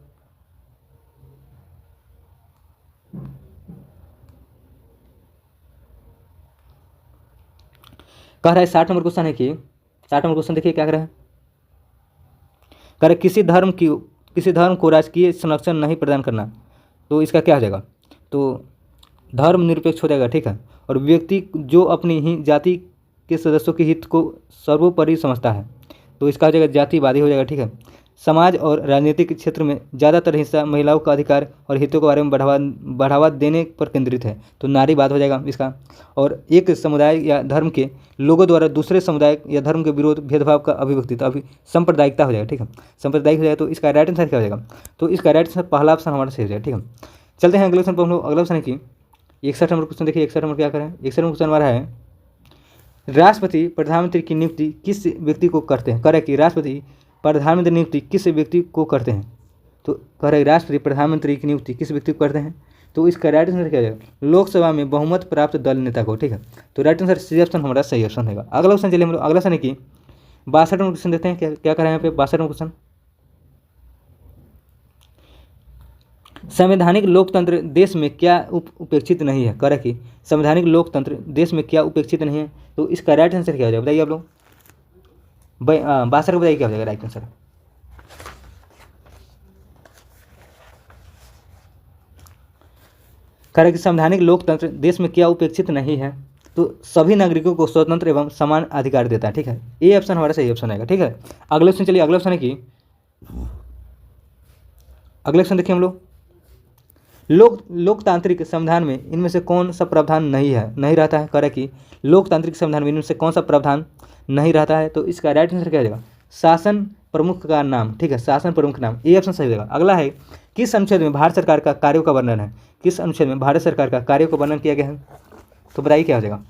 कह रहा है 60 नंबर क्वेश्चन है कि 60 नंबर क्वेश्चन देखिए क्या कर रहा है। कह रहा है किसी धर्म को राजकीय संरक्षण नहीं प्रदान करना। तो इसका क्या हो जाएगा। तो धर्मनिरपेक्ष हो जाएगा, ठीक है। और व्यक्ति जो अपनी ही जाति के सदस्यों के हित को सर्वोपरि समझता है। तो इसका हो जाएगा जातिवादी हो जाएगा, ठीक है। समाज और राजनीतिक क्षेत्र में ज़्यादातर हिस्सा महिलाओं का अधिकार और हितों के बारे में बढ़ावा देने पर केंद्रित है। तो नारीवाद हो जाएगा इसका। और एक समुदाय या धर्म के लोगों द्वारा दूसरे समुदाय या धर्म के विरोध भेदभाव का अभिव्यक्ति, तो अभी सांप्रदायिकता हो जाएगा, ठीक है। सांप्रदायिक हो जाएगा तो इसका राइट आंसर क्या हो जाएगा। तो इसका राइट आंसर पहला ऑप्शन हमारा सही हो जाएगा, ठीक है। चलते हैं अगले ऑप्शन पर हम लोग। अगला ऑप्शन है कि 61 नंबर क्वेश्चन देखिए। 61 नंबर क्या करें। 61 नंबर क्वेश्चन हमारा है, राष्ट्रपति प्रधानमंत्री की नियुक्ति किस व्यक्ति को करते हैं। करे कि राष्ट्रपति प्रधानमंत्री नियुक्ति किस व्यक्ति को करते हैं। तो कह रहे राष्ट्रपति प्रधानमंत्री की नियुक्ति किस व्यक्ति को करते हैं। तो इसका राइट आंसर क्या जाएगा, लोकसभा में बहुमत प्राप्त दल नेता को, ठीक है। तो राइट आंसर सी ऑप्शन हमारा सही ऑप्शन होगा। अगला ऑप्शन चलिए हम लोग। अगला ऑप्शन है कि 62 नंबर क्वेश्चन देखते हैं क्या क्या कर रहे हैं यहाँ पे। 62 नंबर क्वेश्चन, संवैधानिक लोकतंत्र देश में क्या उपेक्षित नहीं है। कह कि संवैधानिक लोकतंत्र देश में क्या उपेक्षित नहीं है। तो इसका राइट आंसर क्या हो जाएगा बताइए आप लोग। 62 बताइए क्या हो जाएगा राइट आंसर। कह कि संवैधानिक लोकतंत्र देश में क्या उपेक्षित नहीं है। तो सभी नागरिकों को स्वतंत्र एवं समान अधिकार देता है, ठीक है। ए ऑप्शन हमारा सही ऑप्शन आएगा, ठीक है। अगले ऑप्शन चलिए। अगला ऑप्शन है कि अगले ऑप्शन देखिए हम लोग, लोकतांत्रिक संविधान में इनमें से कौन सा प्रावधान नहीं रहता है। कह रहा है कि लोकतांत्रिक संविधान में इनमें से कौन सा प्रावधान नहीं रहता है। तो इसका राइट आंसर क्या हो जाएगा, शासन प्रमुख का नाम, ठीक है। शासन प्रमुख नाम, ए ऑप्शन सही हो जाएगा। अगला है, किस अनुच्छेद में भारत सरकार का कार्यों का वर्णन है। किस अनुच्छेद में भारत सरकार का कार्यों का वर्णन किया गया है। तो बताइए क्या हो जाएगा।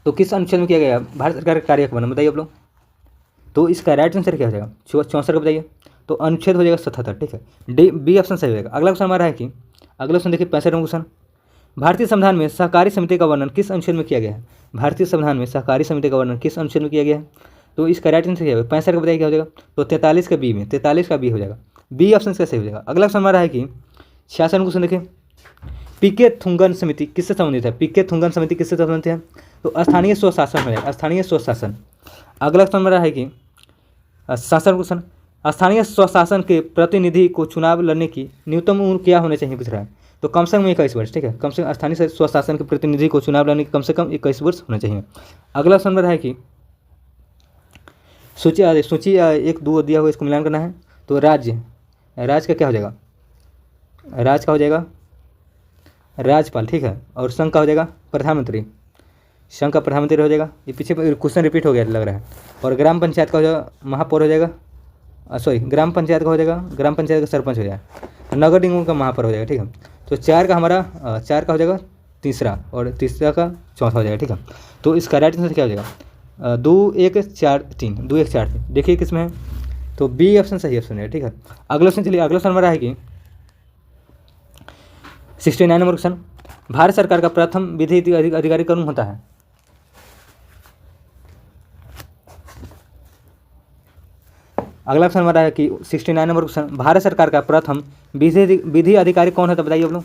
तो किस अनुच्छेद में किया गया भारत सरकार का कार्य का वर्णन, बताइए आप लोग। तो इसका राइट आंसर क्या हो जाएगा, 64 का बताइए। तो अनुच्छेद हो जाएगा 77, ठीक है। डी बी ऑप्शन सही हो जाएगा। अगला क्वेश्चन हमारा है कि अगला क्वेश्चन देखिए 65 क्वेश्चन, भारतीय संविधान में सहकारी समिति का वर्णन किस अनुच्छेद में किया गया है। भारतीय संविधान में सहकारी समिति का वर्णन किस अनुच्छेद में किया गया है। तो इसका राइट आंसर क्या होगा, 65 का बताइए क्या हो जाएगा। तो 43 का बी में, 43 का बी हो जाएगा। बी ऑप्शन का सही हो जाएगा। अगला क्वेश्चन हमारा है कि 66 क्वेश्चन देखिए, पीके थुंगन समिति किससे संबंधित है। पीके थुंगन समिति किससे संबंधित है। तो स्थानीय स्वशासन हो जाएगा, स्थानीय स्वशासन। अगला क्वेश्चन हमारा है कि 67 क्वेश्चन, स्थानीय स्वशासन के प्रतिनिधि को चुनाव लड़ने की न्यूनतम उम्र क्या होनी चाहिए पूछ रहा है। तो कम से कम 21 वर्ष, ठीक है। कम से कम स्थानीय स्वशासन के प्रतिनिधि को चुनाव लड़ने की कम से कम 21 वर्ष होना चाहिए। अगला क्वेश्चन नंबर है कि सूची 1 2 दिया हुआ, इसको मिलान करना है। तो राज्य का क्या हो जाएगा, राज्य का हो जाएगा राज्यपाल, ठीक है। और संघ का हो जाएगा प्रधानमंत्री, संघ का प्रधानमंत्री हो जाएगा। ये पीछे क्वेश्चन रिपीट हो गया लग रहा है। और ग्राम पंचायत का हो जाएगा महापौर हो जाएगा, सॉरी ग्राम पंचायत का हो जाएगा, ग्राम पंचायत का सरपंच हो जाएगा। नगर निगम का महापौर हो जाएगा, ठीक है। तो 4 का हमारा 4 का हो जाएगा तीसरा, और तीसरा का चौथा हो जाएगा, ठीक है। तो इसका राइट आंसर क्या हो जाएगा, 2 1 4 3, 2 1 4 3। देखिए किसमें है, तो बी ऑप्शन सही ऑप्शन है, ठीक है। अगला ऑप्शन चलिए। अगला ऑप्शन हमारा है कि 69 नंबर क्वेश्चन, भारत सरकार का प्रथम विधि अधिकारी कौन होता है। अगला ऑप्शन हमारा है कि 69 नंबर क्वेश्चन, भारत सरकार का प्रथम विधि अधिकारी कौन होता है बताइए आप लोग।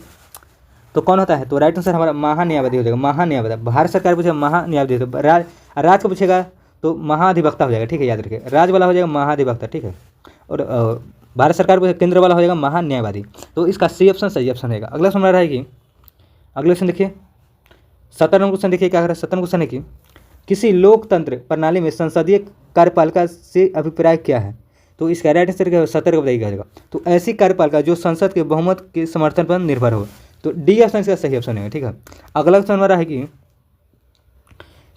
तो कौन होता है। तो राइट आंसर हमारा महान्यायवादी हो जाएगा, महान्यायवादी। भारत सरकार पूछेगा महान्यायवादी, तो राज को पूछेगा तो महाधिवक्ता हो जाएगा, ठीक है। याद रखिए, राज वाला हो जाएगा महाधिवक्ता, ठीक है। और भारत सरकार को केंद्र वाला हो जाएगा महान्यायवादी। तो इसका सी ऑप्शन सही ऑप्शन रहेगा। अगला हमारा है कि अगले क्वेश्चन देखिए 17 क्वेश्चन देखिए क्या कर रहा है। 17 क्वेश्चन है कि किसी लोकतंत्र प्रणाली में संसदीय कार्यपालिका से अभिप्राय क्या है? तो इसका राइट आंसर क्या है? 70 का बताइए क्या होगा। तो ऐसी कार्यपालिका जो संसद के बहुमत के समर्थन पर निर्भर हो। तो डी ऑप्शन इसका सही ऑप्शन है, ठीक है। अगला क्वेश्चन हमारा है कि,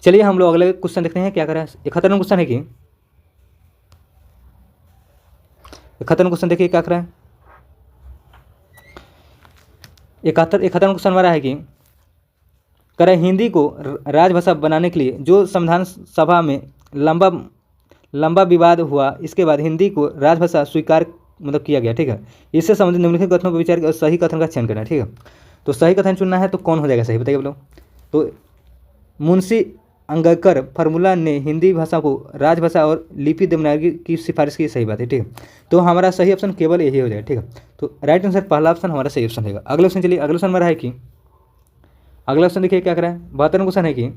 चलिए हम लोग अगले क्वेश्चन देखते हैं क्या करें। 71 क्वेश्चन है कि, 71 क्वेश्चन देखिए क्या करें। 71 क्वेश्चन हमारा है कि, करें हिंदी को राजभाषा बनाने के लिए जो संविधान सभा में लंबा विवाद हुआ, इसके बाद हिंदी को राजभाषा स्वीकार मतलब किया गया, ठीक है। इससे संबंधित निम्नलिखित कथनों पर विचार कर सही कथन का चयन करना है, ठीक है। तो सही कथन चुनना है तो कौन हो जाएगा सही, बताइए आप लोग। तो मुंशी अंगकर फार्मूला ने हिंदी भाषा को राजभाषा और लिपि देवनागरी की सिफारिश की, सही बात है, ठीक है। तो हमारा सही ऑप्शन केवल यही हो जाएगा, ठीक है। तो राइट आंसर पहला ऑप्शन हमारा सही ऑप्शन रहेगा। अगले ऑप्शन चलिए, अगला ऑप्शन हमारा है कि, अगला ऑप्शन देखिए क्या करा है। 72 क्वेश्चन है कि,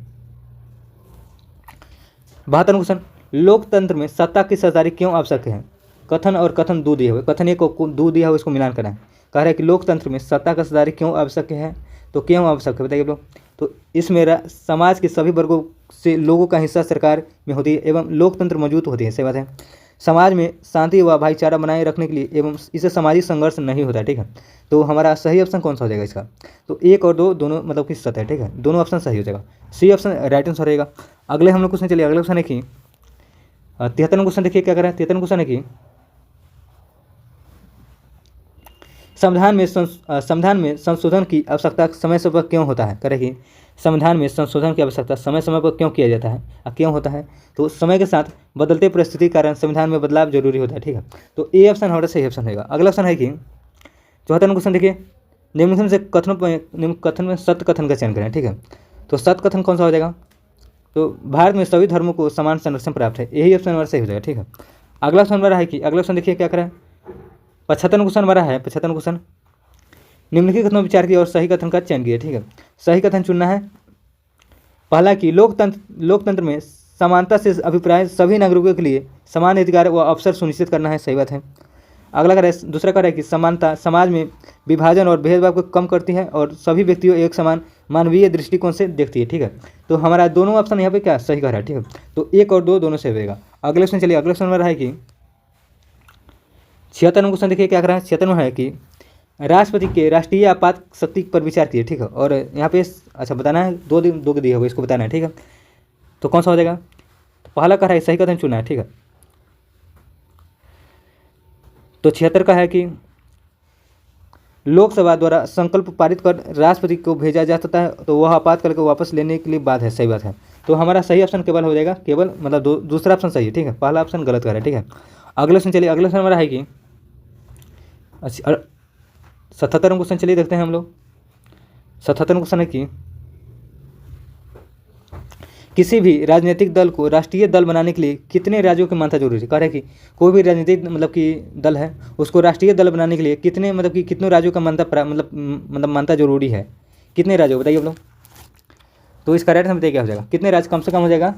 72 क्वेश्चन, लोकतंत्र में सत्ता की सरदारी क्यों आवश्यक है? कथन और कथन दो दिए हुए, कथन एक को दो दिया हुआ, इसको मिलान करना है। कह रहा है कि लोकतंत्र में सत्ता का सरदारी क्यों आवश्यक है, तो क्यों आवश्यक है बताइए लोग। तो इसमें समाज के सभी वर्गों से लोगों का हिस्सा सरकार में होती है एवं लोकतंत्र मौजूद होती है, सही बात है। समाज में शांति व भाईचारा बनाए रखने के लिए एवं इससे सामाजिक संघर्ष नहीं होता, ठीक है। तो हमारा सही ऑप्शन कौन सा हो जाएगा इसका? तो 1 और 2 दोनों मतलब कि सत्य है, ठीक है। दोनों ऑप्शन सही हो जाएगा, सी ऑप्शन राइट आंसर रहेगा। अगले हम लोग क्वेश्चन चलिए, अगले क्वेश्चन है कि 73 क्वेश्चन देखिए क्या करें। 73 क्वेश्चन है कि, संविधान में संशोधन की आवश्यकता समय समय पर क्यों होता है? करें कि संविधान में संशोधन की आवश्यकता समय समय पर क्यों किया जाता है, क्यों होता है? तो समय के साथ बदलते परिस्थिति के कारण संविधान में बदलाव जरूरी होता है, ठीक है। तो ए ऑप्शन हमारा सही ऑप्शन रहेगा। अगला ऑप्शन है कि 74 क्वेश्चन देखिए, निम्नलिखित से कथन में सत्य कथन का चयन करें, ठीक है। तो सत्य कथन कौन सा हो जाएगा? तो भारत में सभी धर्मों को समान संरक्षण प्राप्त है, यही ऑप्शन हमारा सही हो जाएगा, ठीक है। अगला ऑप्शन हमारा है कि, अगला ऑप्शन देखिए क्या करें। 75 क्वेश्चन हमारा है। 75 क्वेश्चन, निम्नलिखित कथनों विचार किया और सही कथन का चयन किया, ठीक है। सही कथन चुनना है पहला कि लोकतंत्र में समानता से अभिप्राय सभी नागरिकों के लिए समान अधिकार व अवसर सुनिश्चित करना है, सही बात है। अगला का दूसरा का है कि समानता समाज में विभाजन और भेदभाव को कम करती है और सभी व्यक्तियों एक समान मानवीय दृष्टिकोण से देखती है, ठीक है। तो हमारा दोनों ऑप्शन यहाँ पे क्या सही कह रहा है, ठीक है। तो 1 और 2 दोनों सही रहेगा। अगले क्वेश्चन चलिए, अगले क्वेश्चन में रहा है कि 76 क्वेश्चन देखिए क्या कर रहा है। 76 है कि राष्ट्रपति के राष्ट्रीय आपात शक्ति पर विचार कीजिए, ठीक है। और यहाँ पे अच्छा बताना है, दो के दिए हुए, इसको बताना है, ठीक है। तो कौन सा हो जाएगा? तो पहला कह रहा है सही कथन चुना है, ठीक है। तो 76 का है कि लोकसभा द्वारा संकल्प पारित कर राष्ट्रपति को भेजा जा सकता है, तो वह आपातकाल को वापस लेने के लिए बात है, सही बात है। तो हमारा सही ऑप्शन केवल हो जाएगा, केवल मतलब दूसरा ऑप्शन सही है, ठीक है। पहला ऑप्शन गलत कर रहा है, ठीक है। अगले ऑप्शन चलिए, अगले ऑप्शन हमारा है कि 77 क्वेश्चन चलिए देखते हैं हम लोग। 77 क्वेश्चन है कि किसी भी राजनीतिक दल को राष्ट्रीय दल बनाने के लिए कितने राज्यों की मान्यता जरूरी है? कह रहे हैं कि कोई भी राजनीतिक मतलब कि दल है, उसको राष्ट्रीय दल बनाने के लिए कितने मतलब कि कितनों राज्यों का मान्यता मतलब मान्यता जरूरी है? कितने राज्यों बताइए आप लोग। तो इसका राइट बताइए क्या हो जाएगा? कितने राज्य कम से कम हो जाएगा?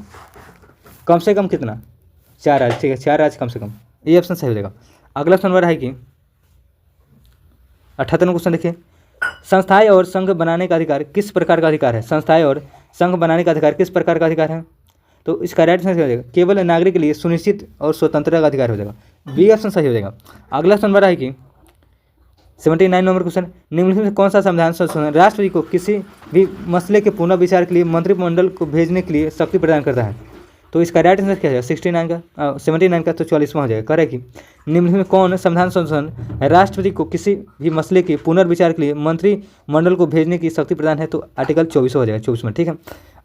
कम से कम कितना? 4 राज्य, ठीक है। 4 राज्य कम से कम, ये ऑप्शन सही हो जाएगा। अगला ऑप्शन नंबर है कि 78 क्वेश्चन देखिए, संस्थाएं और संघ बनाने का अधिकार किस प्रकार का अधिकार है? संस्थाएं और संघ बनाने का अधिकार किस प्रकार का अधिकार है? तो इसका राइट आंसर हो जाएगा केवल नागरिक के लिए सुनिश्चित और स्वतंत्रता का अधिकार हो जाएगा, बी ऑप्शन सही हो जाएगा। अगला ऑप्शन नंबर है कि 79 नंबर क्वेश्चन, निम्नलिखित में कौन सा संविधान संशोधन राष्ट्रपति को किसी भी मसले के पुनः विचार के लिए मंत्रिमंडल को भेजने के लिए शक्ति प्रदान करता है? तो इसका राइट आंसर क्या है? 79 का तो 44वां हो जाएगा। कह रहे कि निम्नलिखित में कौन संविधान संशोधन राष्ट्रपति को किसी भी मसले के पुनर्विचार के लिए मंत्रिमंडल को भेजने की शक्ति प्रदान है? तो आर्टिकल 24 हो जाएगा, 24 में, ठीक है।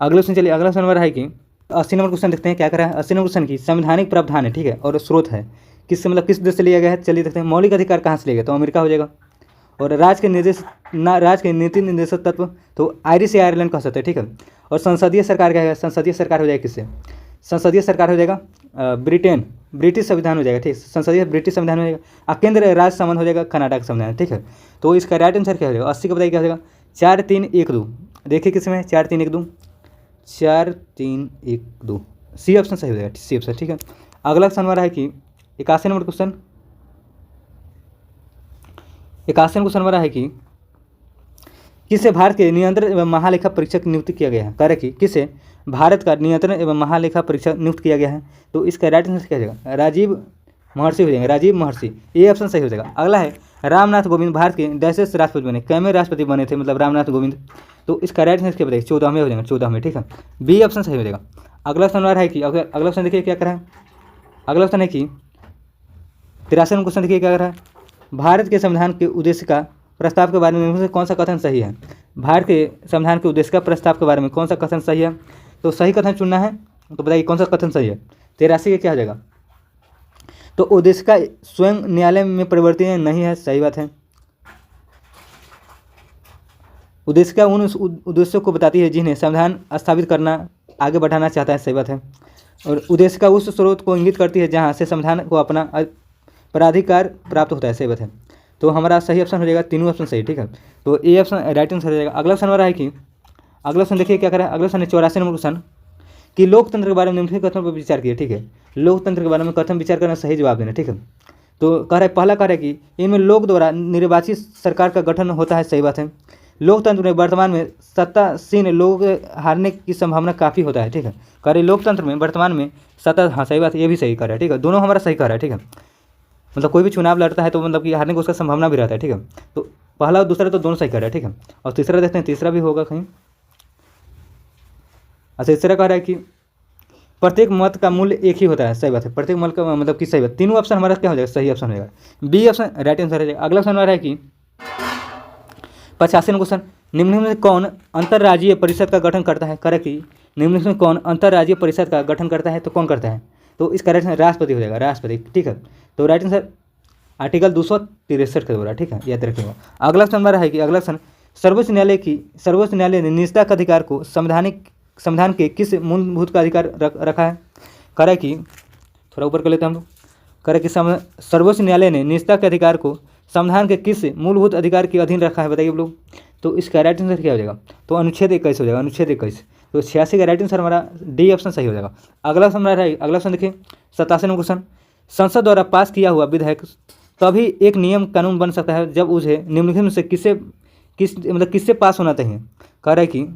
अगले क्वेश्चन चलिए, अगला नंबर है कि 80 नंबर क्वेश्चन देखते हैं क्या करा है। 80 नंबर क्वेश्चन की संवैधानिक प्रावधान है, ठीक है, और स्रोत है किस देश से लिया गया है? चलिए देखते हैं। मौलिक अधिकार कहाँ से लिया गया? तो अमेरिका हो जाएगा। और राज के नीति निर्देशक तत्व तो आयरिश या आयरलैंड कह सकते हैं, ठीक है। और संसदीय सरकार क्या है? संसदीय सरकार हो जाएगा किससे? संसदीय सरकार हो जाएगा ब्रिटिश संविधान हो जाएगा, ठीक है। संसदीय ब्रिटिश संविधान हो जाएगा। और केंद्र राज्य संबंध हो जाएगा कनाडा का संविधान, ठीक है। तो इसका राइट आंसर क्या हो जाएगा? 80 का बताइए क्या हो जाएगा? 4 3 1 2। देखिए किसमें 4 3 1 2, 4 3 1 2, सी ऑप्शन सही हो जाएगा, सी ऑप्शन, ठीक है। अगला क्वेश्चन हमारा है कि 81 नंबर क्वेश्चन, 81 क्वेश्चन हमारा है कि किसे भारत के नियंत्रण एवं महालेखा परीक्षक नियुक्त किया गया है? करें कि किसे भारत का नियंत्रण एवं महालेखा परीक्षक नियुक्त किया गया है? तो इसका राइट आंसर क्या हो जाएगा? राजीव महर्षि हो जाएंगे, राजीव महर्षि, ये ऑप्शन सही हो जाएगा। अगला है रामनाथ कोविंद भारत के डैशेस राष्ट्रपति बने, कैमे राष्ट्रपति बने थे मतलब रामनाथ कोविंद? तो इसका राइट आंसर क्या बताइए? 14वें हो जाएंगे, 14वें, ठीक है, बी ऑप्शन सही हो जाएगा। अगला ऑप्शन है कि अगला ऑप्शन देखिए क्या करा है, अगला ऑप्शन है कि 83 क्वेश्चन देखिए क्या करा है, भारत के संविधान के उद्देश्य का प्रस्ताव के बारे में इनमें से कौन सा कथन सही है? भारत के संविधान के उद्देश्य का प्रस्ताव के बारे में कौन सा कथन सही है? तो सही कथन चुनना है, तो बताइए कौन सा कथन सही है? 83 का क्या हो जाएगा? तो उद्देश्य का स्वयं न्यायालय में परिवर्तन नहीं है, सही बात है। उद्देश्य का उन उद्देश्यों को बताती है जिन्हें संविधान स्थापित करना आगे बढ़ाना चाहता है, सही बात है। और उद्देश्य का उस स्रोत को इंगित करती है जहाँ से संविधान को अपना पराधिकार प्राप्त होता है, सही बात है। तो हमारा सही ऑप्शन हो जाएगा, तीनों ऑप्शन सही, ठीक है। तो ए ऑप्शन राइट आंसर हो जाएगा। अगला ऑप्शन हमारा है कि अगला ऑप्शन देखिए क्या करें, अगला ऑप्शन है 84 नंबर क्वेश्चन कि लोकतंत्र के बारे में निम्नलिखित कथनों पर विचार किए, ठीक है। लोकतंत्र के बारे में कथन विचार करना, सही जवाब देना, ठीक है। तो कह रहा है पहला कह रहा है कि इनमें लोक द्वारा निर्वाचित सरकार का गठन होता है, सही बात है। लोकतंत्र में वर्तमान में सत्तासीन लोग हारने की संभावना काफ़ी होता है, ठीक है। कह रहे लोकतंत्र में वर्तमान में सत्ता, हाँ सही बात है, ये भी सही कर रहा है, ठीक है। दोनों हमारा सही कर रहा है, ठीक है। मतलब कोई भी चुनाव लड़ता है तो मतलब कि हारने की उसका संभावना भी रहता है, ठीक है। तो पहला और दूसरा तो दोनों सही कर रहा है, ठीक है। और तीसरा देखते हैं, तीसरा भी होगा कहीं। अच्छा, तीसरा कह रहा है कि प्रत्येक मत का मूल्य एक ही होता है, सही बात है। प्रत्येक मत का मतलब कि सही बात, तीनों ऑप्शन हमारा क्या हो जाएगा? सही ऑप्शन हो जाएगा, बी ऑप्शन राइट आंसर हो जाएगा। अगला ऑप्शन हमारा है कि 85 क्वेश्चन निम्नलिखित में कौन अंतर्राज्यीय परिषद का गठन करता है? करे कि निम्नलिखित में कौन अंतर्राज्यीय परिषद का गठन करता है? तो कौन करता है? तो इसका राइट आंसर राष्ट्रपति हो जाएगा, राष्ट्रपति, ठीक है। तो राइट आंसर आर्टिकल 263 के द्वारा, ठीक है, याद रखिएगा। अगला ऑप्शन हमारा है कि अगला ऑप्शन सर्वोच्च न्यायालय ने निजता का अधिकार को संविधान के किस मूलभूत का अधिकार रखा है? करे कि थोड़ा ऊपर कर लेते हैं हम लोग, करे कि सर्वोच्च न्यायालय ने निजता के अधिकार को संविधान के किस मूलभूत अधिकार के अधीन रखा है, बताइए आप लोग। तो इसका राइट आंसर क्या हो जाएगा? तो अनुच्छेद 21 हो जाएगा, अनुच्छेद 21। तो 86 का राइट आंसर हमारा डी ऑप्शन सही हो जाएगा। अगला ऑप्शन हमारा है, अगला ऑप्शन देखिए 87 नंबर क्वेश्चन संसद द्वारा पास किया हुआ विधेयक तभी एक नियम कानून बन सकता है जब उसे निम्नलिखित में से किससे पास होना चाहिए? कह रहा है कि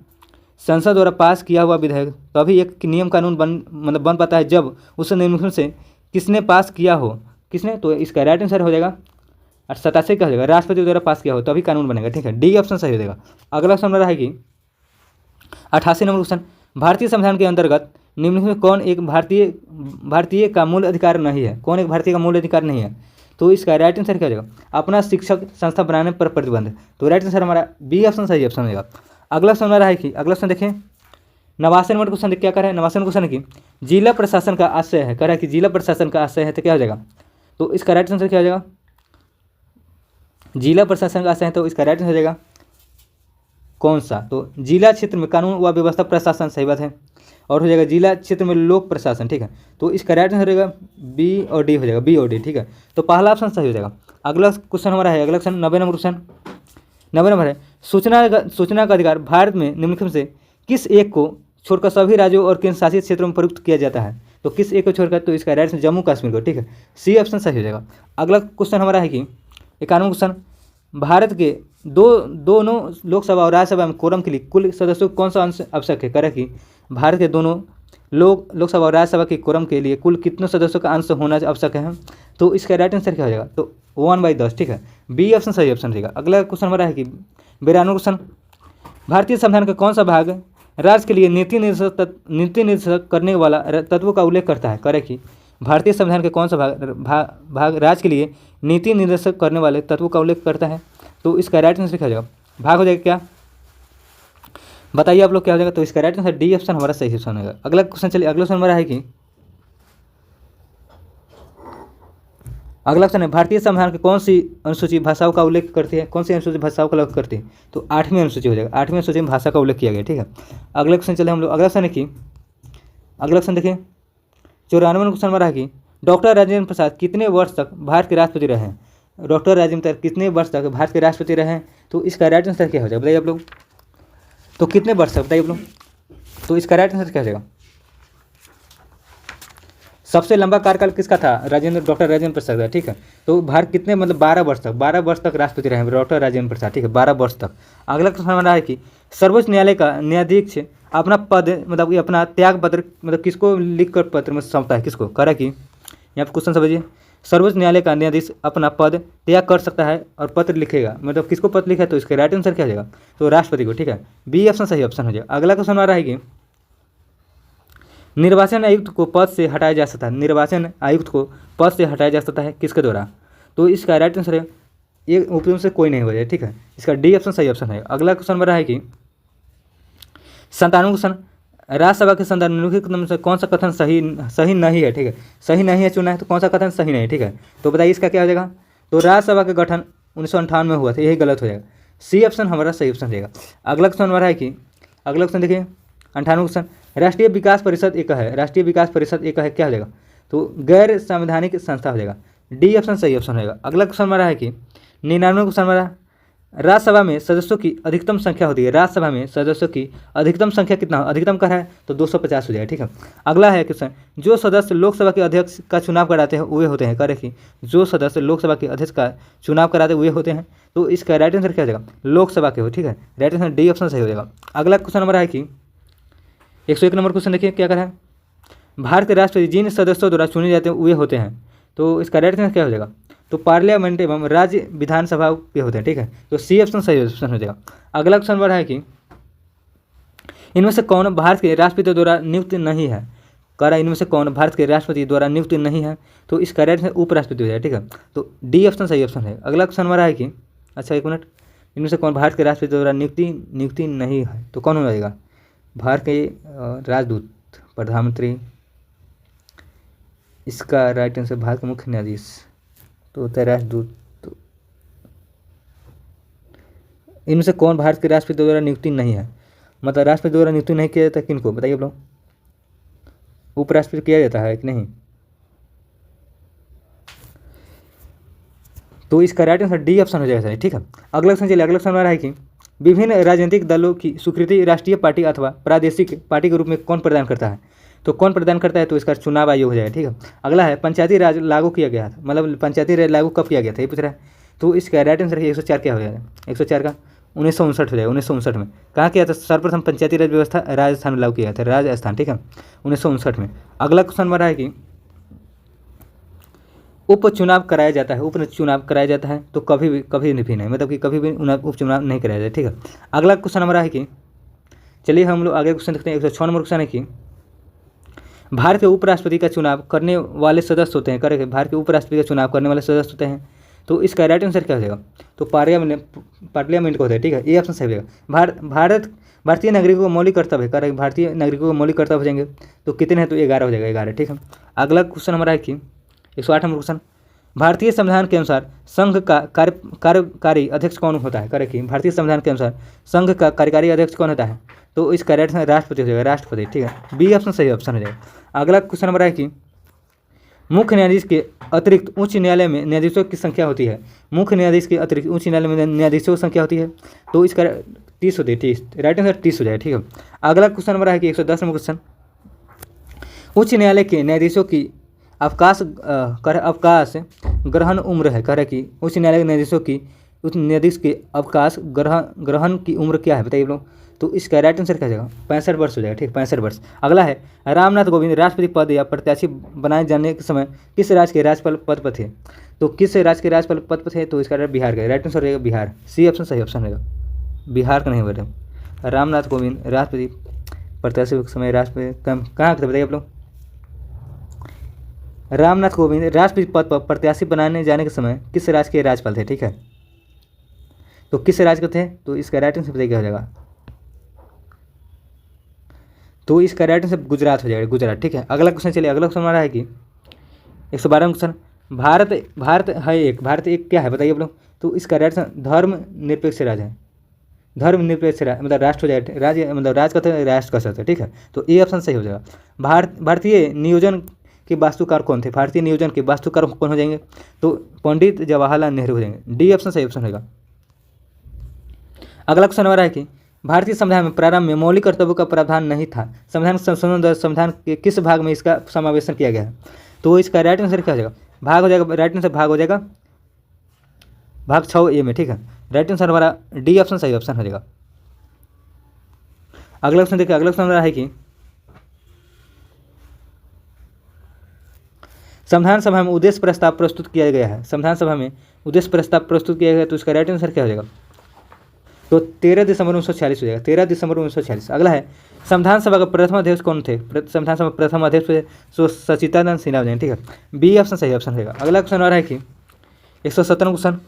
संसद द्वारा पास किया हुआ विधेयक तभी एक नियम कानून बन पाता है जब उसे निम्नलिखित से किसने पास किया हो, किसने? तो इसका राइट आंसर हो जाएगा 87 का हो जाएगा, राष्ट्रपति द्वारा पास किया हो तभी कानून बनेगा, ठीक है, डी ऑप्शन सही हो जाएगा। अगला ऑप्शन हमारा है कि 88 नंबर क्वेश्चन भारतीय संविधान के अंतर्गत निम्नलिखित में कौन एक भारतीय का मूल अधिकार नहीं है? कौन एक भारतीय का मूल अधिकार नहीं है? तो इसका राइट आंसर क्या हो जाएगा? अपना शिक्षक संस्था बनाने पर प्रतिबंध। तो राइट आंसर हमारा बी ऑप्शन सही ऑप्शन हो जाएगा। अगला ऑप्शन हमारा है कि अगला ऑप्शन देखें 89 नंबर क्वेश्चन क्या कर रहा है, 89 क्वेश्चन है कि जिला प्रशासन का आशय है, कह रहा है कि जिला प्रशासन का आशय है, तो क्या हो जाएगा? तो इसका राइट आंसर क्या हो जाएगा? जिला प्रशासन का आशय है, तो इसका राइट आंसर हो जाएगा कौन सा? तो जिला क्षेत्र में कानून व व्यवस्था प्रशासन, सही बात है। और हो जाएगा जिला क्षेत्र में लोक प्रशासन, ठीक है। तो इसका राइट आंसर हो जाएगा बी और डी हो जाएगा, बी और डी, ठीक है। तो पहला ऑप्शन सही हो जाएगा। अगला क्वेश्चन हमारा है, अगला क्वेश्चन 90 नंबर क्वेश्चन, 90 नंबर है सूचना का अधिकार भारत में निम्नलिखित में से किस एक को छोड़कर सभी राज्यों और केंद्र शासित क्षेत्रों में प्रयुक्त किया जाता है? तो किस एक को छोड़कर? तो इसका राइट आंसर जम्मू कश्मीर को, ठीक है, सी ऑप्शन सही हो जाएगा। अगला क्वेश्चन हमारा है कि 91 क्वेश्चन भारत के दोनों लोकसभा और राज्यसभा में कोरम के लिए कुल सदस्यों को कौन सा अंश आवश्यक है? करें कि भारत के दोनों लोकसभा और राज्यसभा के कोरम के लिए कुल कितने सदस्यों का अंश होना आवश्यक है? तो इसका राइट आंसर क्या हो जाएगा? तो 1/10, ठीक है, बी ऑप्शन सही ऑप्शन रहेगा। अगला क्वेश्चन हमारा है कि 92 क्वेश्चन भारतीय संविधान का कौन सा भाग राज्य के लिए नीति निर्देशक करने वाला तत्वों का उल्लेख करता है? करें कि भारतीय संविधान के कौन सा भाग राज्य के लिए नीति निर्देशक करने वाले तत्वों का उल्लेख करता है? तो इसका राइट आंसर क्या हो जाएगा? भाग हो जाएगा क्या, बताइए आप लोग क्या हो जाएगा? तो इसका राइट आंसर डी ऑप्शन हमारा सही ऑप्शन होगा। अगला क्वेश्चन चलिए, अगला क्वेश्चन हमारा है कि अगला क्वेश्चन है भारतीय संविधान की कौन सी अनुसूची भाषाओं का उल्लेख करती है? कौन सी अनुसूची भाषाओं का उल्लेख करती है? तो 8वीं अनुसूची हो जाएगा, 8वीं अनुसूची में भाषा का उल्लेख किया गया, ठीक है। अगला क्वेश्चन चले हम लोग, अगला क्वेश्चन है कि अगला क्वेश्चन देखिए 94 क्वेश्चन हमारा है कि डॉक्टर राजेंद्र प्रसाद कितने वर्ष तक भारत के राष्ट्रपति रहे हैं? डॉक्टर राजेंद्र प्रसाद कितने वर्ष तक भारत के राष्ट्रपति रहे हैं? तो इसका राइट आंसर क्या हो जाएगा, बताइए आप लोग। तो कितने वर्ष तक, बताइए आप लोग। तो इसका राइट आंसर क्या हो जाएगा? सबसे लंबा कार्यकाल किसका था? डॉक्टर राजेंद्र प्रसाद का, ठीक है। तो भारत कितने मतलब 12 वर्ष तक राष्ट्रपति रहे डॉक्टर राजेंद्र प्रसाद, ठीक है, 12 वर्ष तक। अगला क्वेश्चन हमारा है कि सर्वोच्च न्यायालय का न्यायाधीश अपना पद मतलब ये अपना त्याग पत्र मतलब किसको लिख कर पत्र में सौंपता है, किसको? करा कि यहाँ पर क्वेश्चन समझिए, सर्वोच्च न्यायालय का न्यायाधीश अपना पद त्याग कर सकता है और पत्र लिखेगा, मतलब किसको पत्र लिखा है? तो इसका राइट आंसर क्या हो जाएगा? तो राष्ट्रपति को, ठीक है। बी ऑप्शन सही ऑप्शन हो जाएगा। अगला क्वेश्चन हमारा है कि निर्वाचन आयुक्त को पद से हटाया जा सकता है, निर्वाचन आयुक्त को पद से हटाया जा सकता है किसके द्वारा? तो इसका राइट आंसर है ये उपयों से कोई नहीं हो जाए, ठीक है। इसका डी ऑप्शन सही ऑप्शन है। अगला क्वेश्चन हमारा है कि 97 क्वेश्चन, राज्यसभा के संदर्भ निम्नलिखित में से कौन सा कथन सही नहीं है, ठीक है। सही नहीं है चुना है, तो कौन सा कथन सही नहीं है, ठीक है। तो बताइए इसका क्या हो जाएगा? तो राज्यसभा का गठन 1958 में हुआ था, यही गलत हो जाएगा। सी ऑप्शन हमारा सही ऑप्शन रहेगा। अगला क्वेश्चन हमारा है कि अगला क्वेश्चन देखिए 98 क्वेश्चन, राष्ट्रीय विकास परिषद एक है, राष्ट्रीय विकास परिषद एक है, क्या हो जाएगा? तो गैर संवैधानिक संस्था हो जाएगा। डी ऑप्शन सही ऑप्शन रहेगा। अगला क्वेश्चन हमारा है कि 99 क्वेश्चन हमारा, राज्यसभा में सदस्यों की अधिकतम संख्या होती है, राज्यसभा में सदस्यों की अधिकतम संख्या कितना अधिकतम का है? तो 250 हो जाएगा, ठीक है। अगला है क्वेश्चन, जो सदस्य लोकसभा के अध्यक्ष का चुनाव कराते हैं वे होते हैं, करे कि जो सदस्य लोकसभा के अध्यक्ष का चुनाव कराते वे होते हैं, तो इसका राइट आंसर क्या हो जाएगा? लोकसभा के हो, ठीक है। राइट आंसर डी ऑप्शन सही हो जाएगा। अगला क्वेश्चन हमारा है कि 101 नंबर क्वेश्चन देखिए क्या करा है, भारत के राष्ट्रपति जिन सदस्यों द्वारा चुने जाते हैं वे होते हैं, तो इसका राइट आंसर क्या हो जाएगा? तो पार्लियामेंट एवं राज्य विधानसभा के होते हैं, ठीक है। तो सी ऑप्शन सही ऑप्शन हो जाएगा। अगला क्वेश्चन नंबर है कि इनमें से कौन भारत के राष्ट्रपति द्वारा नियुक्त नहीं है, करा इनमें से कौन भारत के राष्ट्रपति द्वारा नियुक्त नहीं है, तो इसका राइट आंसर उपराष्ट्रपति हो जाएगा, ठीक है। तो डी ऑप्शन सही ऑप्शन है। अगला क्वेश्चन हमारा है कि अच्छा एक मिनट, इनमें से कौन भारत के राष्ट्रपति द्वारा नियुक्ति नहीं है, तो कौन हो जाएगा? भारत के राजदूत, प्रधानमंत्री, इसका राइट आंसर भारत के मुख्य न्यायाधीश तो होता है राजदूत। तो इनमें से कौन भारत के राष्ट्रपति द्वारा नियुक्ति नहीं है, मतलब राष्ट्रपति द्वारा नियुक्ति नहीं किया जाता किनको बताइए आप लोग? उपराष्ट्रपति किया जाता है कि नहीं? तो इसका राइट आंसर डी ऑप्शन हो जाएगा, ठीक है। अगला क्वेश्चन चलिए, अगला क्वेश्चन हमारा है कि विभिन्न राजनीतिक दलों की स्वीकृति राष्ट्रीय पार्टी अथवा प्रादेशिक पार्टी के रूप में कौन प्रदान करता है? तो कौन प्रदान करता है? तो इसका चुनाव आयोग हो जाएगा, ठीक है। अगला है पंचायती राज लागू किया गया था, मतलब पंचायती राज लागू कब किया गया था ये पूछ रहा है। तो इसका राइट आंसर 104 क्या हो जाएगा? 104 का 1959 हो जाएगा। 1959 में कहाँ किया था? सर्वप्रथम पंचायती राज व्यवस्था राजस्थान में लागू किया था, राजस्थान, ठीक है, 1959 में। अगला क्वेश्चन हमारा है कि उपचुनाव कराया जाता है, उपचुनाव कराया जाता है तो कभी भी नहीं, मतलब कि कभी भी उपचुनाव नहीं कराया जाता, ठीक है। अगला क्वेश्चन हमारा है कि चलिए हम लोग आगे क्वेश्चन देखते हैं। 106 नंबर क्वेश्चन है कि भारत के उपराष्ट्रपति का चुनाव करने वाले सदस्य होते हैं, करेक्ट, भारत के उपराष्ट्रपति का चुनाव करने वाले सदस्य होते हैं, तो इसका राइट आंसर क्या हो जाएगा? तो पार्लियामेंट को होता है, ठीक है, ये ऑप्शन सही हो जाएगा। भारतीय नागरिकों को मौलिक कर्तव्य है, करेक्ट, भारतीय नागरिकों को मौलिक कर्तव्य हो जाएंगे, तो कितने हैं? तो 11 हो जाएगा, 11, ठीक है। अगला क्वेश्चन हमारा है कि 108 नंबर क्वेश्चन, भारतीय संविधान के अनुसार संघ का कार्यकारी अध्यक्ष कौन होता है, करेक्ट, भारतीय संविधान के अनुसार संघ का कार्यकारी अध्यक्ष कौन होता है? तो इसका राइट आंसर राष्ट्रपति हो जाएगा, राष्ट्रपति, ठीक है, बी ऑप्शन सही ऑप्शन हो जाएगा। अगला क्वेश्चन नंबर है कि मुख्य न्यायाधीश के अतिरिक्त उच्च न्यायालय में न्यायाधीशों की संख्या होती है, मुख्य न्यायाधीश के अतिरिक्त उच्च न्यायालय में न्यायाधीशों की संख्या होती है, तो इसका 30 होती है, 30, राइट आंसर 30 हो जाएगा, ठीक है। अगला क्वेश्चन नंबर है कि 110 नंबर क्वेश्चन, उच्च न्यायालय के न्यायाधीशों की अवकाश ग्रहण उम्र है, कह रहा है कि उच्च न्यायालय के न्यायाधीशों की उस न्यायाधीश के अवकाश ग्रहण की उम्र क्या है बताइए लोग? तो इसका राइट आंसर क्या हो जाएगा? 65 वर्ष हो जाएगा, ठीक, 65 वर्ष। अगला है रामनाथ कोविंद राष्ट्रपति पद या प्रत्याशी बनाए जाने के समय किस राज्य के राज्यपाल पद पर थे? तो किस राज्य के राज्यपाल पद पर थे? तो इसका बिहार का राइट आंसर रहेगा बिहार, सी ऑप्शन सही ऑप्शन रहेगा, बिहार का नहीं बोल रहे। रामनाथ कोविंद राष्ट्रपति प्रत्याशी के समय राष्ट्रपति कहाँ थे बताइए आप लोग? रामनाथ कोविंद राष्ट्रपति पद पर प्रत्याशी बनाने जाने के समय किस राज्य के राज्यपाल थे, ठीक है, तो किस राज्य के थे? तो इसका राइट आंसर बताइए क्या हो जाएगा? तो इसका राइट आंसर गुजरात हो जाएगा, गुजरात, ठीक है। अगला क्वेश्चन चलिए, अगला क्वेश्चन हमारा है कि 112 क्वेश्चन, भारत एक क्या है बताइए आप लोग? तो इसका राइट आंसर धर्म निरपेक्ष राज्य है, धर्म निरपेक्ष राज्य मतलब राष्ट्र हो जाएगा, राज्य मतलब राज्य का राष्ट्र कर सकते हैं, ठीक है, तो ए ऑप्शन सही हो जाएगा। भारतीय नियोजन के वास्तुकार कौन थे? भारतीय नियोजन के वास्तुकार कौन हो जाएंगे? तो पंडित जवाहरलाल नेहरू हो जाएंगे, डी ऑप्शन सही ऑप्शन होगा। अगला क्वेश्चन हमारा है कि भारतीय संविधान में प्रारंभ में मौलिक कर्तव्यों का प्रावधान नहीं था। संविधान संशोधन द्वारा संविधान के किस भाग में इसका समावेशन किया गया है? तो इसका राइट आंसर क्या हो जाएगा? भाग हो जाएगा, राइट आंसर भाग हो जाएगा भाग 6A में, ठीक है। राइट आंसर हमारा डी ऑप्शन सही ऑप्शन हो जाएगा। अगला क्वेश्चन देखिए, अगला क्वेश्चन हमारा है कि संविधान सभा में उद्देश्य प्रस्ताव प्रस्तुत किया गया है। संविधान सभा में उद्देश्य प्रस्ताव प्रस्तुत किया गया है, तो इसका राइट आंसर क्या हो जाएगा? तो 13 दिसंबर 1946 हो जाएगा, 13 दिसंबर 1946। अगला है संविधान सभा का प्रथम अध्यक्ष कौन थे? संविधान सभा प्रथम अध्यक्ष सचिदानंद सिन्हा जी, ठीक है। बी ऑप्शन सही ऑप्शन रहेगा। अगला क्वेश्चन आ रहा है कि 117 क्वेश्चन,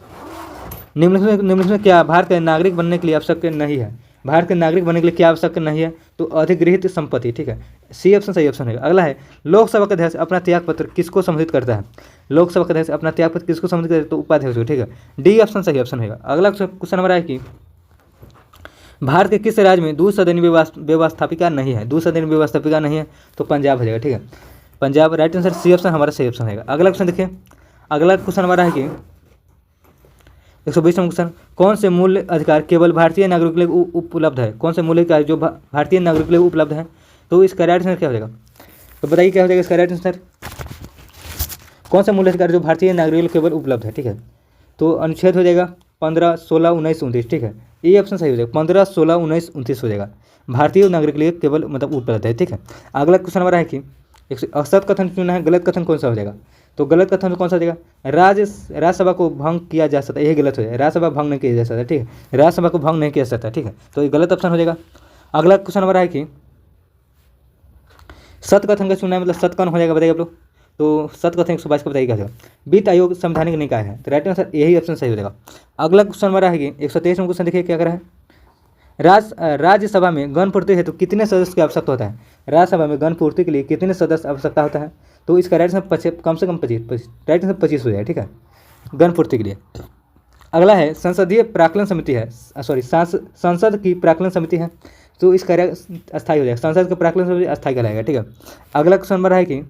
निम्नलिखित में क्या भारत के नागरिक बनने के लिए आवश्यक नहीं है? भारत के नागरिक बनने के लिए क्या आवश्यक नहीं है? तो अधिगृहित संपत्ति, ठीक है। सी ऑप्शन सही ऑप्शन रहेगा। अगला है लोकसभा का अध्यक्ष अपना त्यागपत्र किसको संबोधित करता है? लोकसभा का अध्यक्ष अपना त्यागपत्र किसको संबोधित करता है? तो उपाध्यक्ष को, ठीक है। डी ऑप्शन सही ऑप्शन रहेगा। अगला क्वेश्चन हमारा है कि भारत के किस राज्य में द्विसदनीय व्यवस्थापिका नहीं है? द्विसदनीय व्यवस्थापिका नहीं है, तो पंजाब हो जाएगा, ठीक है। Punjab, right answer C option हमारा सही ऑप्शन रहेगा। अगला क्वेश्चन देखिए, अगला क्वेश्चन हमारा है कि 120वां क्वेश्चन, कौन से मूल अधिकार केवल भारतीय नागरिक के लिए उपलब्ध है? कौन से मूल अधिकार जो भारतीय नागरिक के लिए उपलब्ध है? तो इसका राइट आंसर क्या हो जाएगा? तो बताइए क्या हो जाएगा इसका राइट आंसर? कौन सा मूल अधिकार जो भारतीय नागरिक के लिए केवल उपलब्ध है, ठीक है। तो अनुच्छेद हो जाएगा 15, 16, 19, 29, ठीक है। ये ऑप्शन सही हो जाएगा, 15, 16, 19, 29 हो जाएगा। भारतीय नागरिक के लिए केवल मतलब उपलब्ध है, ठीक है। अगला क्वेश्चन हमारा है कि सत कथन चुना है, गलत कथन कौन सा हो जाएगा? तो गलत कथन कौन सा हो जाएगा? राज्यसभा को भंग किया जा सकता है, यही गलत हो जाएगा। राज्यसभा भंग नहीं किया जा सकता, ठीक है। राज्यसभा को भंग नहीं किया जा सकता, ठीक है। तो ये गलत ऑप्शन हो जाएगा। अगला क्वेश्चन हमारा है कि सत कथन का चुना है, मतलब सत कौन हो जाएगा बताइए आप लोग? तो सत कथन 122 का बताइए क्या हो जाएगा? वित्त आयोग संवैधानिक निकाय है, तो राइट आंसर यही ऑप्शन सही हो जाएगा। अगला क्वेश्चन हमारा है कि 123वां क्वेश्चन देखिए क्या करा है, राज्यसभा में गणपूर्ति हेतु कितने सदस्य की आवश्यकता होता है? राज्यसभा में गणपूर्ति के लिए कितने सदस्य आवश्यकता होता है? तो इसका राइट आंसर कम से कम 25, राइट आंसर 25 हो जाए, ठीक है, गणपूर्ति के लिए। अगला है संसदीय प्राक्कलन समिति है, सॉरी संसद की प्राक्कलन समिति है, तो इसका अस्थायी हो जाएगा। संसद का प्राक्कलन समिति अस्थायी कहलाएगा, ठीक है। अगला क्वेश्चन नंबर है कि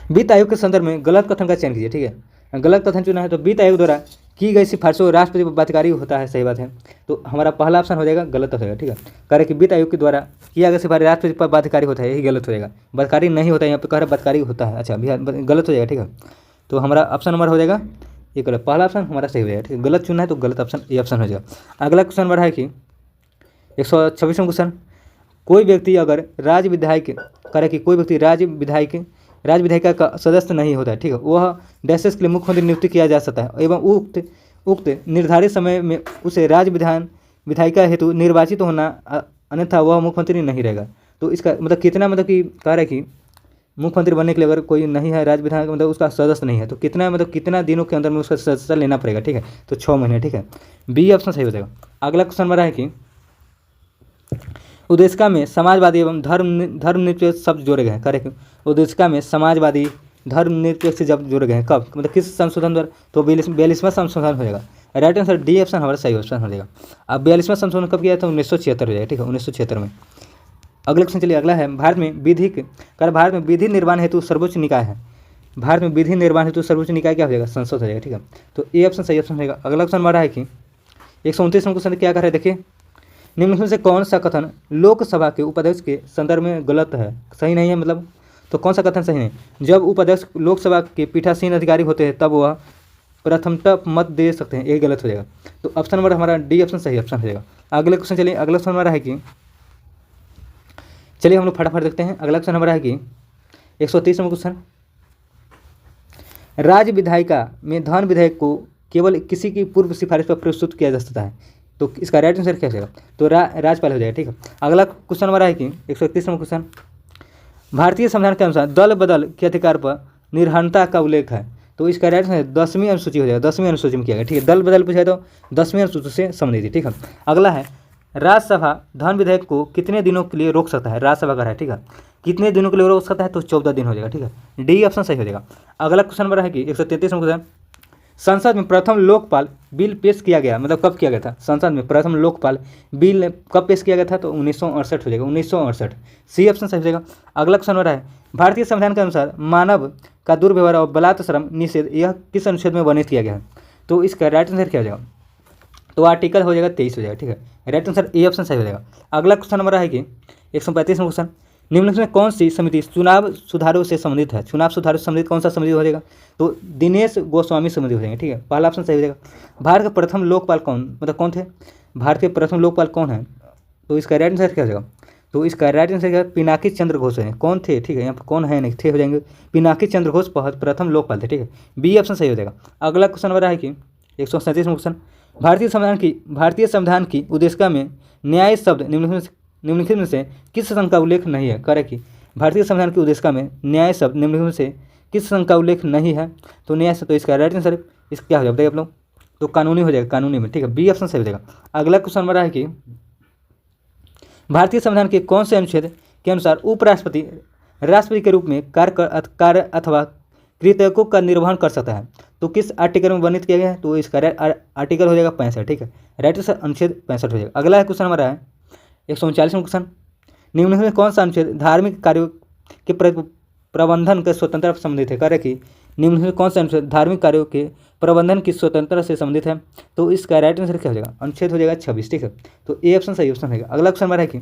वित्त आयोग के संदर्भ में गलत कथन का चयन कीजिए, ठीक है। गलत कथन चुना है, तो वित्त आयोग द्वारा की गई सिफारिशों राष्ट्रपति पर बाध्यकारी होता है, सही बात है। तो हमारा पहला ऑप्शन हो जाएगा, गलत हो जाएगा, ठीक है। कह रहे कि वित्त आयोग के द्वारा किया गया सिफारिश राष्ट्रपति पर बाध्यकारी होता है, यही गलत हो जाएगा। बाध्यकारी नहीं होता है, यहाँ पे कह रहे बाध्यकारी होता है, अच्छा बिहार गलत हो जाएगा, ठीक है। तो हमारा ऑप्शन नंबर हो जाएगा ये गलत, पहला ऑप्शन हमारा सही हो जाएगा, ठीक है। गलत चुना है तो गलत ऑप्शन ये ऑप्शन हो जाएगा। अगला क्वेश्चन नंबर है कि 126वां क्वेश्चन, कोई व्यक्ति अगर राज्य विधायक करे कि कोई व्यक्ति राज्य विधायिका का सदस्य नहीं होता है, ठीक है, वह डैशेस के लिए मुख्यमंत्री नियुक्त किया जा सकता है एवं उक्त निर्धारित समय में उसे राज्य विधायिका हेतु निर्वाचित होना, अन्यथा वह मुख्यमंत्री नहीं रहेगा। तो इसका मतलब कितना, मतलब कि कह रहा है कि मुख्यमंत्री बनने के लिए अगर कोई नहीं है राज्य विधायक, मतलब उसका सदस्य नहीं है, तो कितना मतलब कितना दिनों के अंदर में उसका सदस्य लेना पड़ेगा, ठीक है। तो 6 महीने, ठीक है। बी ऑप्शन सही हो जाएगा। अगला क्वेश्चन हमारा है कि उद्देशिका में समाजवादी एवं धर्मनिरपेक्ष शब्द जोड़े गए हैं, करेक्ट। उद्देशिका में समाजवादी धर्मनिरपेक्ष शब्द जोड़े गए हैं, कब, मतलब किस संशोधन द्वारा? तो 42वां संशोधन हो जाएगा। राइट आंसर डी ऑप्शन हमारा सही ऑप्शन हो जाएगा। अब 42वां संशोधन कब किया था? 1976 हो जाएगा, ठीक है, 1976 में। अगले क्वेश्चन चलिए, अगला है भारत में विधि निर्माण हेतु सर्वोच्च निकाय है। भारत में विधि निर्माण हेतु सर्वोच्च निकाय क्या हो जाएगा? संसद हो जाएगा, ठीक है। तो ए ऑप्शन सही ऑप्शन रहेगा। अगला क्वेश्चन हमारा है कि 129वां क्वेश्चन क्या कर रहा है, देखिए, निम्नलिखित से कौन सा कथन लोकसभा के उपाध्यक्ष के संदर्भ में गलत है, सही नहीं है, मतलब तो कौन सा कथन सही नहीं? जब उपाध्यक्ष लोकसभा के पीठासीन अधिकारी होते हैं तब वह प्रथमतः मत दे सकते हैं, ये गलत हो जाएगा। तो ऑप्शन नंबर हमारा डी ऑप्शन सही ऑप्शन हो जाएगा। अगले क्वेश्चन चलिए, अगला क्वेश्चन हमारा है कि चलिए हम लोग फटाफट देखते हैं। अगला क्वेश्चन हमारा है कि 130वां क्वेश्चन, राज्य विधायिका में धन विधेयक को केवल किसी की पूर्व सिफारिश पर प्रस्तुत किया जा सकता है, तो इसका राइट आंसर क्या हो जाएगा? तो राज्यपाल हो जाएगा, ठीक है। अगला क्वेश्चन हमारा है कि 131वां क्वेश्चन, भारतीय संविधान के अनुसार दल बदल के अधिकार पर निर्भरता का उल्लेख है, तो इसका राइट आंसर 10वीं अनुसूची हो जाएगा, 10वीं अनुसूची में किया गया, ठीक है। दल बदल पूछा तो 10वीं अनुसूची से संबंधित, ठीक है। अगला है राज्यसभा धन विधेयक को कितने दिनों के लिए रोक सकता है? राज्यसभा का है, ठीक है, कितने दिनों के लिए रोक सकता है? तो 14 दिन हो जाएगा, ठीक है। डी ऑप्शन सही हो जाएगा। अगला क्वेश्चन नंबर है कि 133वां क्वेश्चन, संसद में प्रथम लोकपाल बिल पेश किया गया, मतलब कब किया गया था? संसद में प्रथम लोकपाल बिल कब पेश किया गया था? तो 1968 हो जाएगा, 1968, सी ऑप्शन सही हो जाएगा। अगला क्वेश्चन हो रहा है, भारतीय संविधान के अनुसार मानव का दुर्व्यवहार और बलात्कार निषेध यह किस अनुच्छेद में वर्णित किया गया है? तो इसका राइट आंसर क्या हो जाएगा? तो आर्टिकल हो जाएगा 23 हो जाएगा, ठीक है। राइट आंसर ए ऑप्शन सही हो जाएगा। अगला क्वेश्चन नंबर है कि 135 क्वेश्चन, निम्नलिखित में कौन सी समिति चुनाव सुधारों से संबंधित है? चुनाव सुधारों से संबंधित कौन सा समिति हो जाएगा? तो दिनेश गोस्वामी समिति हो जाएगा, ठीक है। पहला ऑप्शन सही हो जाएगा। भारत के प्रथम लोकपाल कौन, मतलब कौन थे? भारत के प्रथम लोकपाल कौन है? तो इसका राइट आंसर क्या हो जाएगा? तो इसका राइट आंसर क्या है? पिनाकी चंद्र घोष है। कौन थे, ठीक है, यहाँ पर कौन है नहीं थे हो जाएंगे। पिनाकी चंद्र घोष प्रथम लोकपाल थे, ठीक है। बी ऑप्शन सही हो जाएगा। अगला क्वेश्चन नंबर है कि 137 क्वेश्चन, भारतीय संविधान की उद्देशिका में न्याय शब्द निम्नलिखित में से किस संघ का उल्लेख नहीं है? करें कि भारतीय संविधान की उद्देशिका में न्याय शब्द निम्नलिखित में से किस संघ का उल्लेख नहीं है? तो न्याय शब्द, तो इसका राइट आंसर इसका क्या हो जाएगा बताइए आप लोग? तो कानूनी हो जाएगा, कानूनी में, ठीक है। बी ऑप्शन सही हो जाएगा। अगला क्वेश्चन नंबर है कि भारतीय संविधान के कौन से अनुच्छेद के अनुसार उपराष्ट्रपति राष्ट्रपति के रूप में कार्य अथवा कृतज्ञों का निर्वहन कर सकता है? तो किस आर्टिकल में वर्णित किया गया है? तो इसका आर्टिकल हो जाएगा 65, ठीक है। राइट आंसर अनुच्छेद 65 हो जाएगा। अगला क्वेश्चन हमारा है 139 क्वेश्चन, निम्नलिखित में कौन सा अनुच्छेद धार्मिक कार्यों के प्रबंधन के स्वतंत्रता से संबंधित है? कार्य की निम्नलिखित में कौन सा अनुच्छेद धार्मिक कार्यों के प्रबंधन की स्वतंत्रता से संबंधित है? तो इसका राइट आंसर क्या हो जाएगा? अनुच्छेद हो जाएगा 26, ठीक है। तो ए ऑप्शन सही ऑप्शन रहेगा। अगला क्वेश्चन हमारा है कि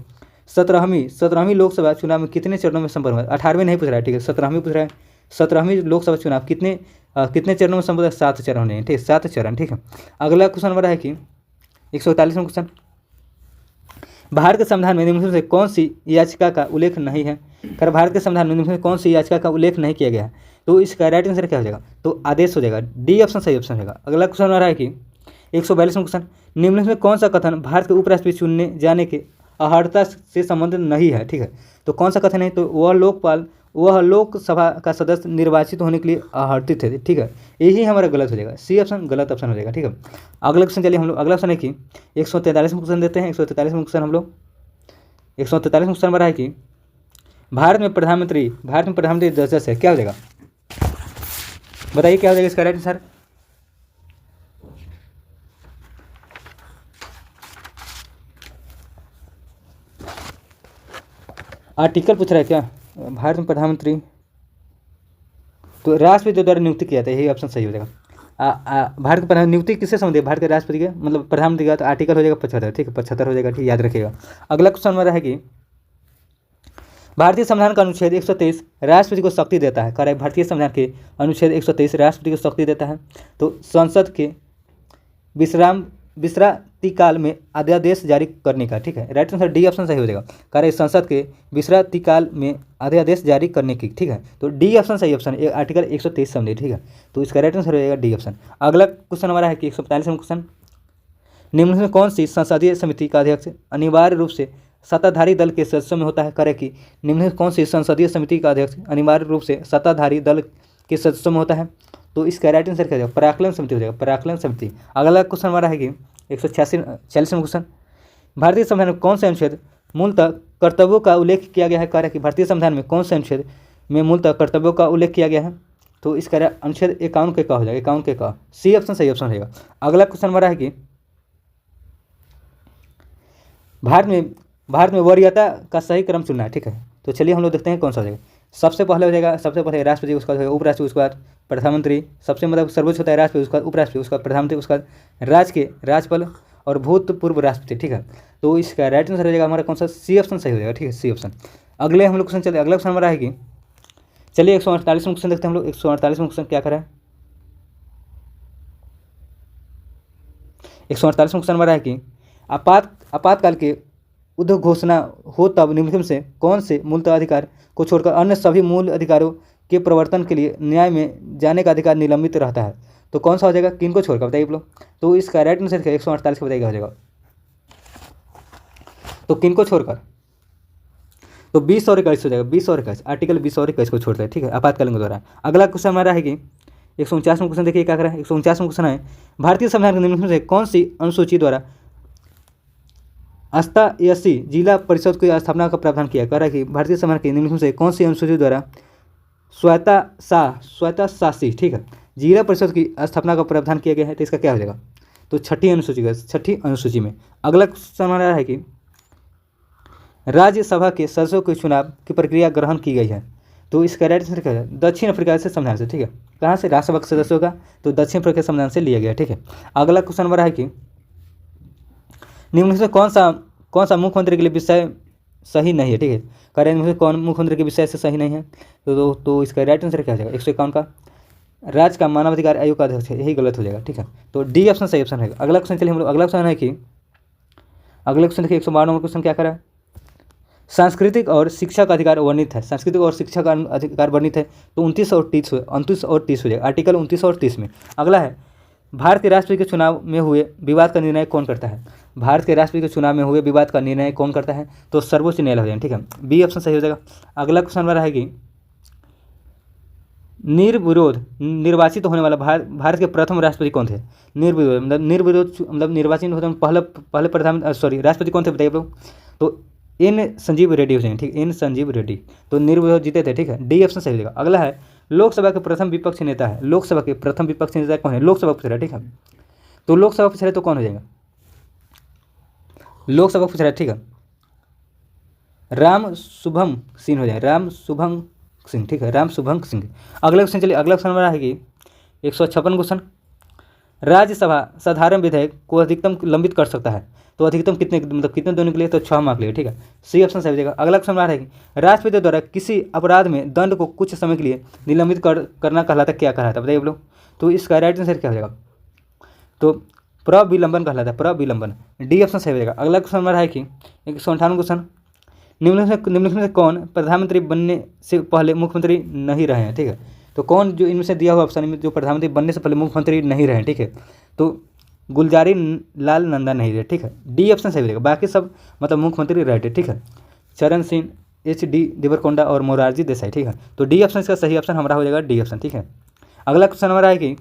17वीं लोकसभा चुनाव में कितने चरणों में संपन्न हुआ? 18वीं नहीं पूछ रहा है, ठीक है, 17वीं पूछ रहा है। 17वीं लोकसभा चुनाव कितने चरणों में संपन्न? 7 चरण होने हैं, ठीक है, 7 चरण, ठीक है। अगला क्वेश्चन नंबर है कि 141वां क्वेश्चन, भारत के संविधान में निम्नलिखित में से कौन सी याचिका का उल्लेख नहीं है? कर भारत के संविधान में निम्नलिखित में कौन सी याचिका का उल्लेख नहीं किया गया है? तो इसका राइट आंसर क्या हो जाएगा? तो आदेश हो जाएगा। डी ऑप्शन सही ऑप्शन रहेगा। अगला क्वेश्चन आ रहा है कि 142वां क्वेश्चन, निम्नलिखित में कौन सा कथन भारत के उपराष्ट्रपति चुनने जाने के अर्हता से संबंधित नहीं है? ठीक है, तो कौन सा कथन है? तो वह लोकसभा का सदस्य निर्वाचित होने के लिए अर्हतित है, ठीक है। यही हमारा गलत हो जाएगा, सी ऑप्शन गलत ऑप्शन हो जाएगा, ठीक है। अगला क्वेश्चन चलिए हम लोग, अगला क्वेश्चन है कि 143वां क्वेश्चन देते हैं। 143वां क्वेश्चन हम लोग 143वां क्वेश्चन नंबर है कि भारत में प्रधानमंत्री दस है, क्या हो जाएगा बताइए, क्या हो जाएगा इसका राइट आंसर? आर्टिकल पूछ रहा है क्या? भारत में प्रधानमंत्री तो राष्ट्रपति द्वारा नियुक्ति किया था, यही ऑप्शन सही हो जाएगा। भारत के प्रधान नियुक्ति किससे संबंधित है? भारत के राष्ट्रपति के, मतलब प्रधानमंत्री का, तो आर्टिकल हो जाएगा 75, ठीक है, 75 हो जाएगा, ठीक, याद रखिएगा। अगला क्वेश्चन हमारा है कि भारतीय संविधान का अनुच्छेद 123 राष्ट्रपति को शक्ति देता है। करें, भारतीय संविधान के अनुच्छेद 123 राष्ट्रपति को शक्ति देता है। तो संसद के विश्रांति काल में अध्यादेश जारी करने का, ठीक है, राइट आंसर डी ऑप्शन सही हो जाएगा। करें, संसद के विश्रांति काल में अध्यादेश जारी करने की, ठीक है, तो डी ऑप्शन सही ऑप्शन, आर्टिकल 123 समझे, ठीक है, तो इसका राइट आंसर हो जाएगा डी ऑप्शन। अगला क्वेश्चन हमारा है कि 145वां क्वेश्चन, निम्नलिखित में कौन सी संसदीय समिति का अध्यक्ष अनिवार्य रूप से सत्ताधारी दल के सदस्यों में होता है? करें कि निम्नलिखित कौन सी संसदीय समिति का अध्यक्ष अनिवार्य रूप से सत्ताधारी दल के सदस्यों में होता है? तो इसका राइट आंसर क्या हो जाएगा? प्राक्कलन समिति हो जाएगा, प्राक्कलन समिति। अगला क्वेश्चन हमारा है कि 146वां क्वेश्चन, भारतीय संविधान में कौन से अनुच्छेद मूलतः कर्तव्यों का उल्लेख किया गया है? करें कि भारतीय संविधान में कौन से अनुच्छेद में मूलतः कर्तव्यों का उल्लेख किया गया है? तो इसका अनुच्छेद 51 के का हो जाएगा, 51 के का, सी ऑप्शन सही ऑप्शन रहेगा। अगला क्वेश्चन हमारा है कि भारत में वरीयता का सही क्रम चुनना है, ठीक है, तो चलिए हम लोग देखते हैं कौन सा हो जाएगा। सबसे पहले हो जाएगा, सबसे पहले राष्ट्रपति, उसके बाद उपराष्ट्रपति, उसके बाद प्रधानमंत्री, सबसे मतलब सर्वोच्च होता है राष्ट्रपति, उसके बाद उपराष्ट्रपति, उसके बाद प्रधानमंत्री, उसके बाद राज्यपाल और भूतपूर्व राष्ट्रपति, ठीक है, तो इसका राइट आंसर हो जाएगा हमारा कौन सा? सी ऑप्शन सही हो जाएगा, ठीक है, सी ऑप्शन। अगले हम लोग क्वेश्चन चलिए, अगला क्वेश्चन हमारा है कि चलिए 148वां क्वेश्चन देखते हैं हम लोग। 148वां क्वेश्चन क्या करा है? 148वां क्वेश्चन हमारा है कि आपातकाल के उद्घोषणा हो तब निम्नलिखित से कौन से मूलतः अधिकार को छोड़कर अन्य सभी मूल अधिकारों के प्रवर्तन के लिए न्याय में जाने का अधिकार निलंबित रहता है? तो कौन सा हो जाएगा, किन को छोड़कर बताइए आप लोग? तो इसका राइट आंसर 148 का बताइएगा हो जाएगा, तो किन को छोड़कर? तो 20 और 21 हो जाएगा, 20 और 21, आर्टिकल 20 और 21 को छोड़ता है, ठीक है, आपातकालीन के दौरान। अगला क्वेश्चन हमारा है कि 149वां क्वेश्चन देखिए क्या करा है। 149वां क्वेश्चन है, भारतीय संविधान के निम्नलिखित से कौन सी अनुसूची द्वारा अष्टादशी जिला परिषद की स्थापना का प्रावधान किया? कह रहा है कि भारतीय संविधान के निम्नलिखित से कौन सी अनुसूची द्वारा स्वायत्तशासी, ठीक है, जिला परिषद की स्थापना का प्रावधान किया गया है? तो इसका क्या हो जाएगा? तो छठी अनुसूची में। अगला क्वेश्चन हमारा है कि राज्यसभा के सदस्यों के चुनाव की प्रक्रिया ग्रहण की गई है? तो इसका राइट आंसर क्या है? दक्षिण अफ्रीका से संविधान से, ठीक है, कहाँ से? राज्यसभा के सदस्यों का, तो दक्षिण अफ्रीका संविधान से लिया गया, ठीक है। अगला क्वेश्चन हमारा है कि निम्नलिखित में कौन सा मुख्यमंत्री के लिए विषय सही नहीं है, ठीक है। कह रहे हैं मुझे कौन मुख्यमंत्री के विषय से सही नहीं है, तो इसका राइट आंसर क्या हो जाएगा 151 का राज्य का मानवाधिकार आयोग का अध्यक्ष है, यही गलत हो जाएगा, ठीक है। तो डी ऑप्शन सही ऑप्शन है। अगला क्वेश्चन चलिए हम लोग, अगला क्वेश्चन है कि अगला क्वेश्चन देखिए 152 नंबर क्वेश्चन क्या करा है, सांस्कृतिक और शिक्षा का अधिकार वर्णित है, सांस्कृतिक और शिक्षा का अधिकार वर्णित है, तो 29 और 30 हो जाएगा, आर्टिकल 29 और 30 में। अगला है भारत के राष्ट्रपति के चुनाव में हुए विवाद का निर्णय कौन करता है, भारत के राष्ट्रपति के चुनाव में हुए विवाद का निर्णय कौन करता है, तो सर्वोच्च न्यायालय हो जाएगा, ठीक है। बी ऑप्शन सही हो जाएगा। अगला क्वेश्चन हमारा है कि निर्विरोध निर्वाचित होने वाला भारत के प्रथम राष्ट्रपति कौन थे, निर्विरोध मतलब निर्वाचित होते पहले प्रधान राष्ट्रपति कौन थे बताइए आप लोग, तो एन संजीव रेड्डी हो जाएंगे, ठीक, एन संजीव रेड्डी, तो निर्विरोध जीते थे, ठीक है। डी ऑप्शन सही हो जाएगा। अगला है लोकसभा के प्रथम विपक्षी नेता है, लोकसभा के प्रथम विपक्षी नेता कौन है, लोकसभा पूछ रहा है, ठीक है। तो लोकसभा पूछ रहा है तो कौन हो जाएगा, लोकसभा पूछ रहा है, ठीक है, राम शुभम सिंह हो जाएगा, राम शुभम सिंह, ठीक है, राम शुभम सिंह। अगला क्वेश्चन चलिए, अगला क्वेश्चन हमारा है कि 156 क्वेश्चन, राज्यसभा साधारण विधेयक को अधिकतम लंबित कर सकता है, तो अधिकतम कितने मतलब कितने देने के लिए, तो 6 माह के लिए, ठीक है। सी ऑप्शन सही हो जाएगा। अगला क्वेश्चन हमारा है कि राष्ट्रपति द्वारा किसी अपराध में दंड को कुछ समय के लिए निलंबित करना कहलाता क्या कहलाता है बताइए आप लोग, तो इसका राइट आंसर क्या हो जाएगा, तो प्रविलंबन कहलाता है, प्रविलंबन। डी ऑप्शन सही हो जाएगा। अगला क्वेश्चन हमारा है कि 158 क्वेश्चन, निम्नलिखित में कौन प्रधानमंत्री बनने से पहले मुख्यमंत्री नहीं रहे हैं, ठीक है। तो कौन जो इनमें से दिया हुआ ऑप्शन में जो प्रधानमंत्री बनने से पहले मुख्यमंत्री नहीं रहे, ठीक है, तो गुलजारी लाल नंदा नहीं रहे, ठीक है। डी ऑप्शन सही हो जाएगा। बाकी सब मतलब मुख्यमंत्री रहे थे, ठीक है, चरण सिंह, HD देवरकोंडा और मोरारजी देसाई, ठीक है। तो डी ऑप्शन इसका सही ऑप्शन हमारा हो जाएगा डी ऑप्शन, ठीक है। अगला क्वेश्चन हमारा है कि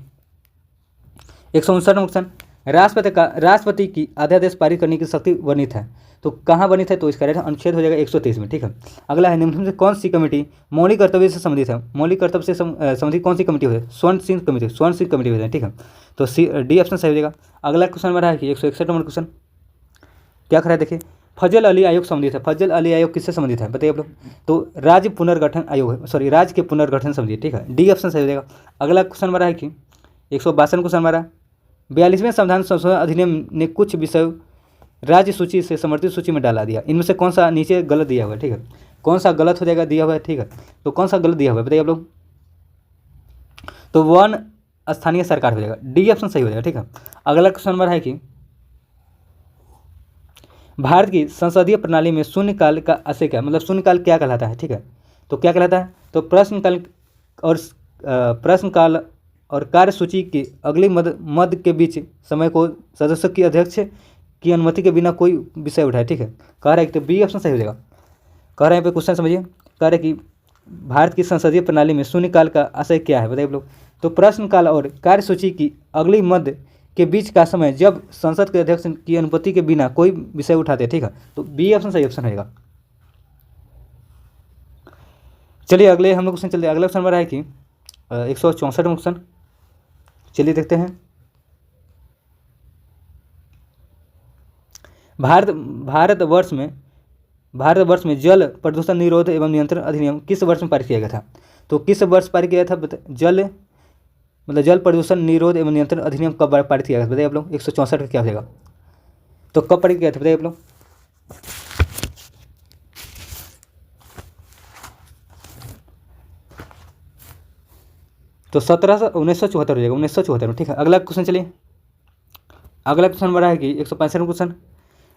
159 क्वेश्चन, राष्ट्रपति की अध्यादेश पारित करने की शक्ति वर्णित है, तो कहाँ वर्णित है, तो इसका अनुच्छेद हो जाएगा 123 में, ठीक है। अगला है निम्नलिखित में कौन सी कमेटी मौलिक कर्तव्य से संबंधित है, मौलिक कर्तव्य से संबंधित कौन सी कमेटी है, स्वर्ण सिंह कमेटी हो जाए, ठीक है। तो डी ऑप्शन सही हो जाएगा। अगला क्वेश्चन हमारा है कि 161 नंबर क्वेश्चन क्या करा है, देखिए फजल अली आयोग संबंधित है, फजल अली आयोग किससे संबंधित है बताइए आप लोग, तो राज्य पुनर्गठन आयोग है, राज्य के पुनर्गठन संबंधित, ठीक है। डी ऑप्शन सही हो जाएगा। अगला क्वेश्चन हमारा है कि 162 क्वेश्चन हमारा, 42वें संविधान संशोधन अधिनियम ने कुछ विषय राज्य सूची से समर्थित सूची में डाला दिया, इनमें से कौन सा नीचे गलत दिया हुआ है, ठीक है, कौन सा गलत हो जाएगा दिया हुआ है, ठीक है, तो कौन सा गलत दिया हुआ है बताइए आप लोग, तो वन स्थानीय सरकार हो जाएगा, डी ऑप्शन सही हो जाएगा, ठीक है। अगला क्वेश्चन नंबर है कि भारत की संसदीय प्रणाली में शून्यकाल का आशय क्या, मतलब शून्यकाल क्या कहलाता है, ठीक है, तो क्या कहलाता है, तो प्रश्नकाल और कार्यसूची के अगले मद के बीच समय को सदस्यों की अध्यक्ष की अनुमति के बिना कोई विषय उठाए, ठीक है, कह रहा है कि तो बी ऑप्शन सही हो जाएगा। कह रहे हैं पे क्वेश्चन समझिए, कह रहे हैं कि भारत की संसदीय प्रणाली में शून्यकाल का आशय क्या है बताइए आप लोग, तो प्रश्नकाल और कार्यसूची की अगली मद के बीच का समय जब संसद के अध्यक्ष की अनुमति के बिना कोई विषय उठाते, ठीक है, तो बी ऑप्शन सही ऑप्शन रहेगा। चलिए अगले हम लोग क्वेश्चन चलते, अगला क्वेश्चन हमारा है कि 164 क्वेश्चन, चलिए देखते हैं। भारतवर्ष में जल प्रदूषण निरोध एवं नियंत्रण अधिनियम किस वर्ष में पारित किया गया था, तो किस वर्ष पारित किया था, जल प्रदूषण निरोध एवं नियंत्रण अधिनियम कब पारित किया गया बताइए आप लोग, 164 का क्या हो जाएगा, तो कब पारित किया था बताइए आप लोग, तो 1974 हो जाएगा, 1974 में, ठीक है। अगला क्वेश्चन चलिए, अगला क्वेश्चन हमारा है कि 165 क्वेश्चन,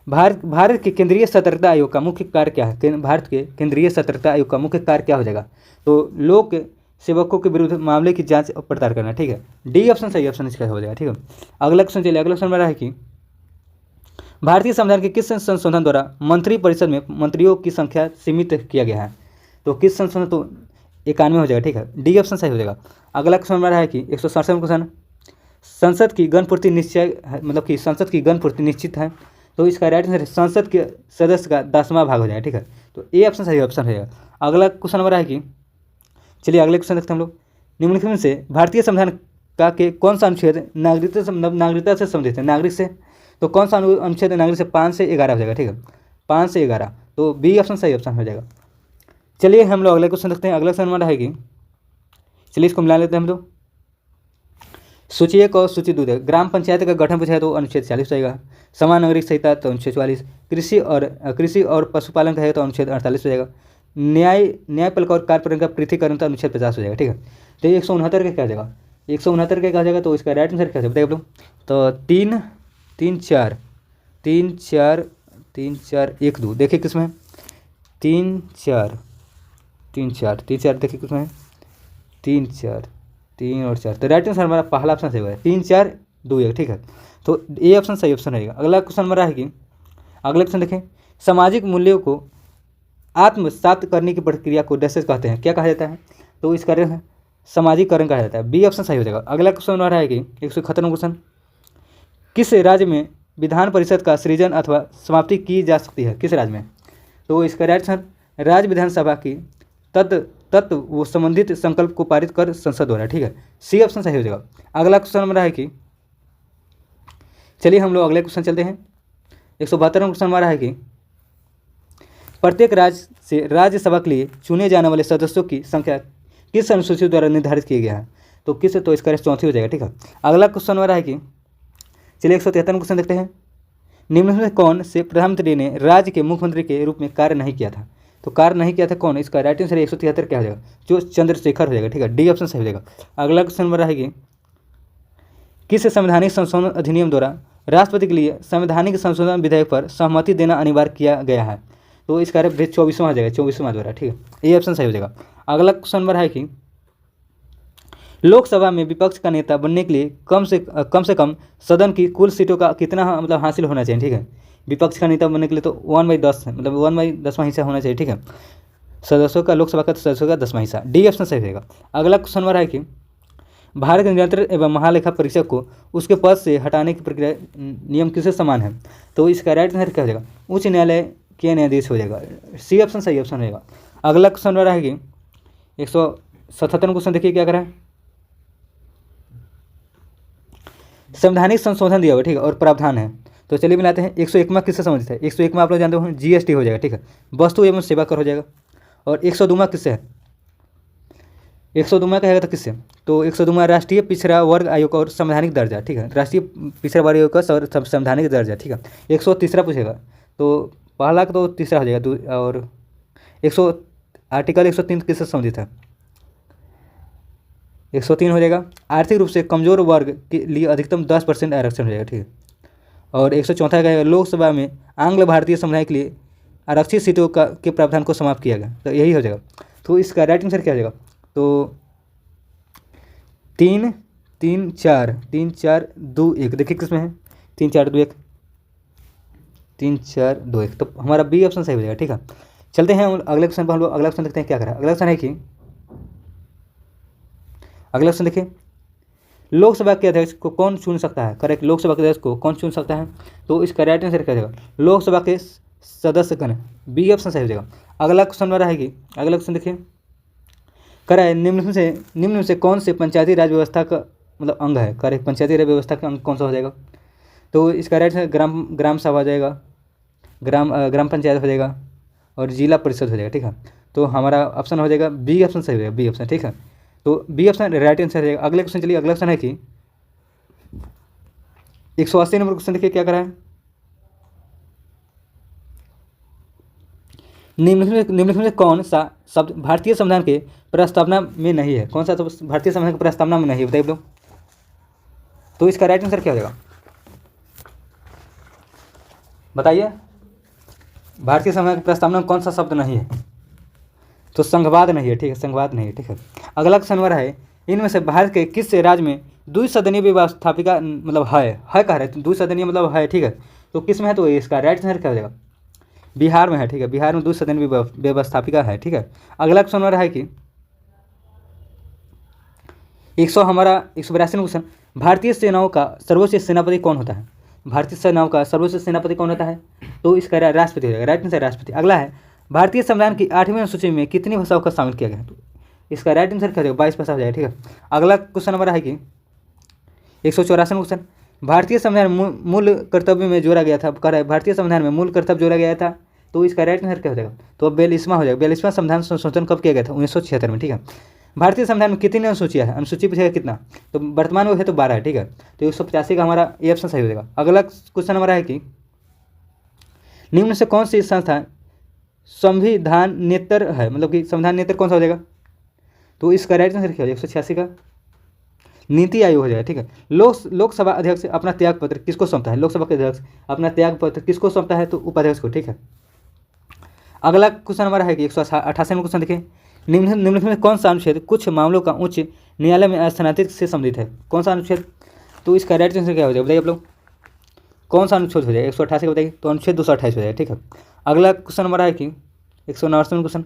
भारत के केंद्रीय सतर्कता आयोग का मुख्य कार्य क्या है, भारत के केंद्रीय सतर्कता आयोग का मुख्य कार्य क्या हो जाएगा, तो लोक सेवकों के विरुद्ध मामले की जांच और पड़ताल करना, ठीक है, डी ऑप्शन सही ऑप्शन इसका हो जाएगा, ठीक है। अगला क्वेश्चन चलिए, अगला क्वेश्चन हमारा है कि भारतीय संविधान के किस संशोधन द्वारा मंत्री परिषद में मंत्रियों की संख्या सीमित किया गया है, तो किस संशोधन, तो 91 हो जाएगा, ठीक है, डी ऑप्शन सही हो जाएगा। अगला क्वेश्चन हमारा है कि 167 क्वेश्चन, संसद की गणपूर्ति निश्चय है, मतलब कि संसद की गणपूर्ति निश्चित है, तो इसका राइट आंसर संसद के सदस्य का 10वां भाग हो जाएगा, ठीक है, तो ए ऑप्शन सही ऑप्शन रहेगा। अगला क्वेश्चन हमारा है कि चलिए अगले क्वेश्चन देखते हैं हम लोग, निम्नलिखित में से भारतीय संविधान का के कौन सा अनुच्छेद नागरिकता से संबंधित है, नागरिक से, तो कौन सा अनुच्छेद नागरिक से 5 से 11 हो जाएगा, ठीक है, 5 से 11, तो बी ऑप्शन सही ऑप्शन हो जाएगा। चलिए हम लोग अगले क्वेश्चन देखते हैं। अगला क्वेश्चन हमारा है कि चलिए इसको मिला लेते हैं हम लोग, सूची 1 और सूची 2 ग्राम पंचायत का गठन पूछा है तो अनुच्छेद 40 रहेगा। समान नागरिक संहिता तो अनुच्छेद 44। कृषि और पशुपालन का है तो अनुच्छेद 48 हो जाएगा। न्यायपालिका और कार्यपालिका का पृथकीकरण तो अनुच्छेद 50 हो जाएगा। ठीक है, तो 169 का क्या हो जाएगा, 169 का क्या हो जाएगा, तो इसका राइट आंसर क्या हो जाएगा बताइए आप लोग। तो 3 3 4 3 4 3 4 1 2 देखिए किसमें है, 3 4 3 4 3 4 देखिए किसमें है, 3 4 3 और 4। तो राइट आंसर हमारा पहला ऑप्शन सही है, 3 4 2 1। ठीक है, तो ए ऑप्शन सही ऑप्शन रहेगा। अगला क्वेश्चन हमारा है कि अगला क्वेश्चन देखें, सामाजिक मूल्यों को आत्मसात करने की प्रक्रिया को डैशेज कहते हैं, क्या कहा जाता है, तो इसका सामाजिकरण कहा जाता है। बी ऑप्शन सही हो जाएगा। अगला क्वेश्चन आ रहा है कि 171 क्वेश्चन, किस राज्य में विधान परिषद का सृजन अथवा समाप्ति की जा सकती है, किस राज्य में, तो इसका राइट आंसर राज्य विधानसभा की तत्व वो संबंधित संकल्प को पारित कर संसद द्वारा। ठीक है, सी ऑप्शन सही हो जाएगा। अगला क्वेश्चन हमारा है कि चलिए हम लोग अगले क्वेश्चन चलते हैं। 172 क्वेश्चन हमारा है कि प्रत्येक राज्य से राज्यसभा के लिए चुने जाने वाले सदस्यों की संख्या किस अनुसूची द्वारा निर्धारित किया गया है, तो किस, तो इसका चौथी हो जाएगा। ठीक है, अगला क्वेश्चन हमारा है कि चलिए 173 क्वेश्चन देखते हैं, निम्न में कौन से प्रधानमंत्री ने राज्य के मुख्यमंत्री के रूप में कार्य नहीं किया था, तो कार्य नहीं किया था कौन, इसका राइट आंसर 173 क्या हो जाएगा, जो चंद्रशेखर हो जाएगा। ठीक है, डी ऑप्शन सही हो जाएगा। अगला क्वेश्चन हमारा है कि किस संवैधानिक संशोधन अधिनियम द्वारा राष्ट्रपति के लिए संवैधानिक संशोधन विधेयक पर सहमति देना अनिवार्य किया गया है, तो इसका 24वां हो जाएगा, 24वां द्वारा। ठीक है, ये ऑप्शन सही हो जाएगा। अगला क्वेश्चन नंबर है कि लोकसभा में विपक्ष का नेता बनने के लिए कम से कम सदन की कुल सीटों का कितना मतलब हासिल होना चाहिए। ठीक है, विपक्ष का नेता बनने के लिए तो 1/10 मतलब 1/10वां हिस्सा होना चाहिए। ठीक है, सदस्यों का, लोकसभा का सदस्यों का 10वां हिस्सा, डी ऑप्शन सही रहेगा। अगला क्वेश्चन नंबर है कि भारत के नियंत्रक एवं महालेखा परीक्षक को उसके पद से हटाने की प्रक्रिया नियम किससे समान है, तो इसका राइट आंसर क्या हो जाएगा, उच्च न्यायालय के न्यायाधीश हो जाएगा। सी ऑप्शन सही ऑप्शन रहेगा। अगला क्वेश्चन नंबर है कि 177 क्वेश्चन देखिए क्या करा है, संवैधानिक संशोधन दिया हुआ। ठीक है, और प्रावधान है, तो चलिए मिलाते हैं। 101वां किससे संबंधित है, 101वां आप लोग जानते हो जीएसटी हो जाएगा। ठीक है, वस्तु एवं सेवा कर हो जाएगा। और 102वां किससे है, 102वां कहेगा तो किससे, तो 102वां राष्ट्रीय पिछड़ा वर्ग आयोग और संवैधानिक दर्जा। ठीक है, राष्ट्रीय पिछड़ा वर्ग आयोग का संवैधानिक दर्जा। ठीक है, 103 पूछेगा तो पहला तो तीसरा हो जाएगा। और 100 आर्टिकल 103 किससे संबंधित है, 103 हो जाएगा, आर्थिक रूप से कमजोर वर्ग के लिए अधिकतम 10% आरक्षण हो जाएगा। ठीक है, और 104 कहेगा लोकसभा में आंग्ल भारतीय समुदाय के लिए आरक्षित सीटों के प्रावधान को समाप्त किया गया, तो यही हो जाएगा। तो इसका राइट आंसर क्या हो जाएगा, तो 3 3 4 3 4 2 1 देखिए किसमें है, 3 4 2 1 3 4 2 1, तो हमारा बी ऑप्शन सही हो जाएगा। ठीक है, चलते हैं अगले क्वेश्चन पर। हम लोग अगला क्वेश्चन देखते हैं क्या करा। अगला क्वेश्चन है कि अगला क्वेश्चन देखिए, लोकसभा के अध्यक्ष को कौन चुन सकता है, करेक्ट, लोकसभा के अध्यक्ष को कौन चुन सकता है, तो इसका राइट आंसर क्या हो जाएगा, लोकसभा के सदस्यगण, बी ऑप्शन सही हो जाएगा। अगला क्वेश्चन हमारा है कि अगला क्वेश्चन देखिए करा है, निम्न में से कौन से पंचायती राज व्यवस्था का मतलब अंग है, करेक्ट, पंचायती राज व्यवस्था का अंग कौन सा हो जाएगा, तो इसका राइट आंसर ग्राम सभा हो जाएगा, ग्राम पंचायत हो जाएगा और जिला परिषद हो जाएगा। ठीक है, तो हमारा ऑप्शन हो जाएगा बी ऑप्शन सही हो जाएगा, बी ऑप्शन। ठीक है, तो बी ऑप्शन राइट आंसर रहेगा। अगले क्वेश्चन चलिए, अगला क्वेश्चन है कि 180 नंबर क्वेश्चन देखिए क्या करा है, निम्नलिखित में कौन सा शब्द भारतीय संविधान के प्रस्तावना में नहीं है, कौन सा तो भारतीय संविधान की प्रस्तावना में नहीं है, बताइए लोग, तो इसका राइट आंसर क्या हो जाएगा, बताइए, भारतीय संविधान की प्रस्तावना में कौन सा शब्द नहीं है, तो संघवाद नहीं है। ठीक है, संघवाद नहीं है। ठीक है, अगला क्वेश्चन हमारा है, इनमें से भारत के किस राज्य में द्विसदनीय व्यवस्थापिका मतलब है कह रहे हैं, द्विसदनीय मतलब है। ठीक है, तो किस में है, तो इसका राइट आंसर क्या हो जाएगा, बिहार में है। ठीक है, बिहार में द्विसदनीय व्यवस्थापिका है। ठीक है, अगला क्वेश्चन हमारा है कि 182 क्वेश्चन, भारतीय सेनाओं का सर्वोच्च सेनापति कौन होता है, भारतीय सेनाओं का सर्वोच्च सेनापति कौन होता है, तो इसका राष्ट्रपति हो जाएगा, राइट आंसर राष्ट्रपति। अगला है, भारतीय संविधान की 8वीं अनुसूची में कितनी भाषाओं का शामिल किया गया है, तो इसका राइट आंसर क्या हो जाएगा, 22 भाषा हो जाएगा। ठीक है, अगला क्वेश्चन हमारा है कि 184 क्वेश्चन, भारतीय संविधान मूल कर्तव्य में जोड़ा गया था, कह रहा है भारतीय संविधान में मूल कर्तव्य जोड़ा गया था, तो इसका राइट आंसर क्या हो जाएगा, तो 42वां हो जाएगा। 42वां संविधान संशोधन कब किया गया था, 1976 में। ठीक है, भारतीय संविधान में कितनी अनुसूचियाँ है, अनुसूची पूछेगा कितना, तो वर्तमान में है तो 12 है, ठीक है। तो 185 का हमारा ये ऑप्शन सही हो जाएगा। अगला क्वेश्चन हमारा है कि निम्न में से कौन सी संस्था संविधानेतर है, मतलब कि संविधानेतर कौन सा हो जाएगा, तो इसका राइट आंसर क्या हो जाएगा 186 का नीति आयोग हो जाएगा, ठीक है। लोकसभा अध्यक्ष अपना त्याग पत्र किसको सौंपता है, लोकसभा के अध्यक्ष अपना त्याग पत्र किसको सौंपता है, तो उपाध्यक्ष को, ठीक है। अगला क्वेश्चन हमारा है कि 188 में क्वेश्चन देखिए, निम्नलिखित में कौन सा अनुच्छेद कुछ मामलों का उच्च न्यायालय में स्थानांतरित से संबंधित है, कौन सा अनुच्छेद, तो इसका राइट आंसर क्या हो जाएगा बताइए आप लोग, कौन सा अनुच्छेद हो जाएगा 188 का बताइए, तो अनुच्छेद 228 हो जाएगा, ठीक है। अगला क्वेश्चन हमारा है कि 189 क्वेश्चन,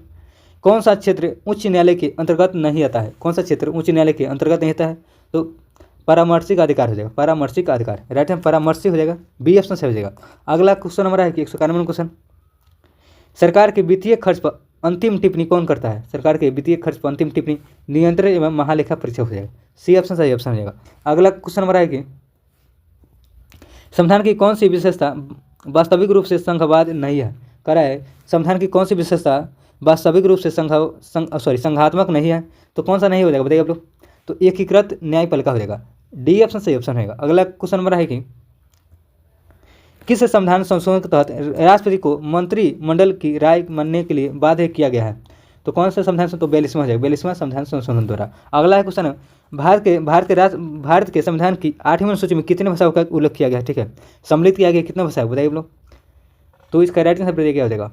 कौन सा क्षेत्र उच्च न्यायालय के अंतर्गत नहीं आता है, कौन सा क्षेत्र उच्च न्यायालय के अंतर्गत नहीं आता है, तो परामर्शिक अधिकार हो जाएगा, परामर्शिक अधिकार, राइट है परामर्शी हो जाएगा, बी ऑप्शन सही हो जाएगा। अगला क्वेश्चन हमारा है कि 191 क्वेश्चन, सरकार के वित्तीय खर्च पर अंतिम टिप्पणी कौन करता है, सरकार के वित्तीय खर्च पर अंतिम टिप्पणी नियंत्रण एवं महालेखा परीक्षक हो जाएगा, सी ऑप्शन सही ऑप्शन हो जाएगा। अगला क्वेश्चन हमारा है कि संविधान की कौन सी विशेषता वास्तविक रूप से संघवाद नहीं है, करा है संविधान की कौन सी विशेषता वास्तविक रूप से संघात्मक नहीं है, तो कौन सा नहीं हो जाएगा बताइए आप लोग, तो एकीकृत न्यायपालिका हो जाएगा, डी ऑप्शन सही ऑप्शन रहेगा। अगला क्वेश्चन हमारा है कि किस संविधान संशोधन के तहत राष्ट्रपति को मंत्रिमंडल की राय मानने के लिए बाध्य किया गया है, तो कौन सा संविधान, तो 42वां हो जाएगा, 42वां संविधान संशोधन द्वारा। अगला है क्वेश्चन, भारत के संविधान की 8वीं अनुसूची में कितने भाषाओं का उल्लेख किया गया है, ठीक है, सम्मिलित किया गया कितना भाषा है बताइए आप लोग, तो इसका राइट आंसर क्या हो जाएगा,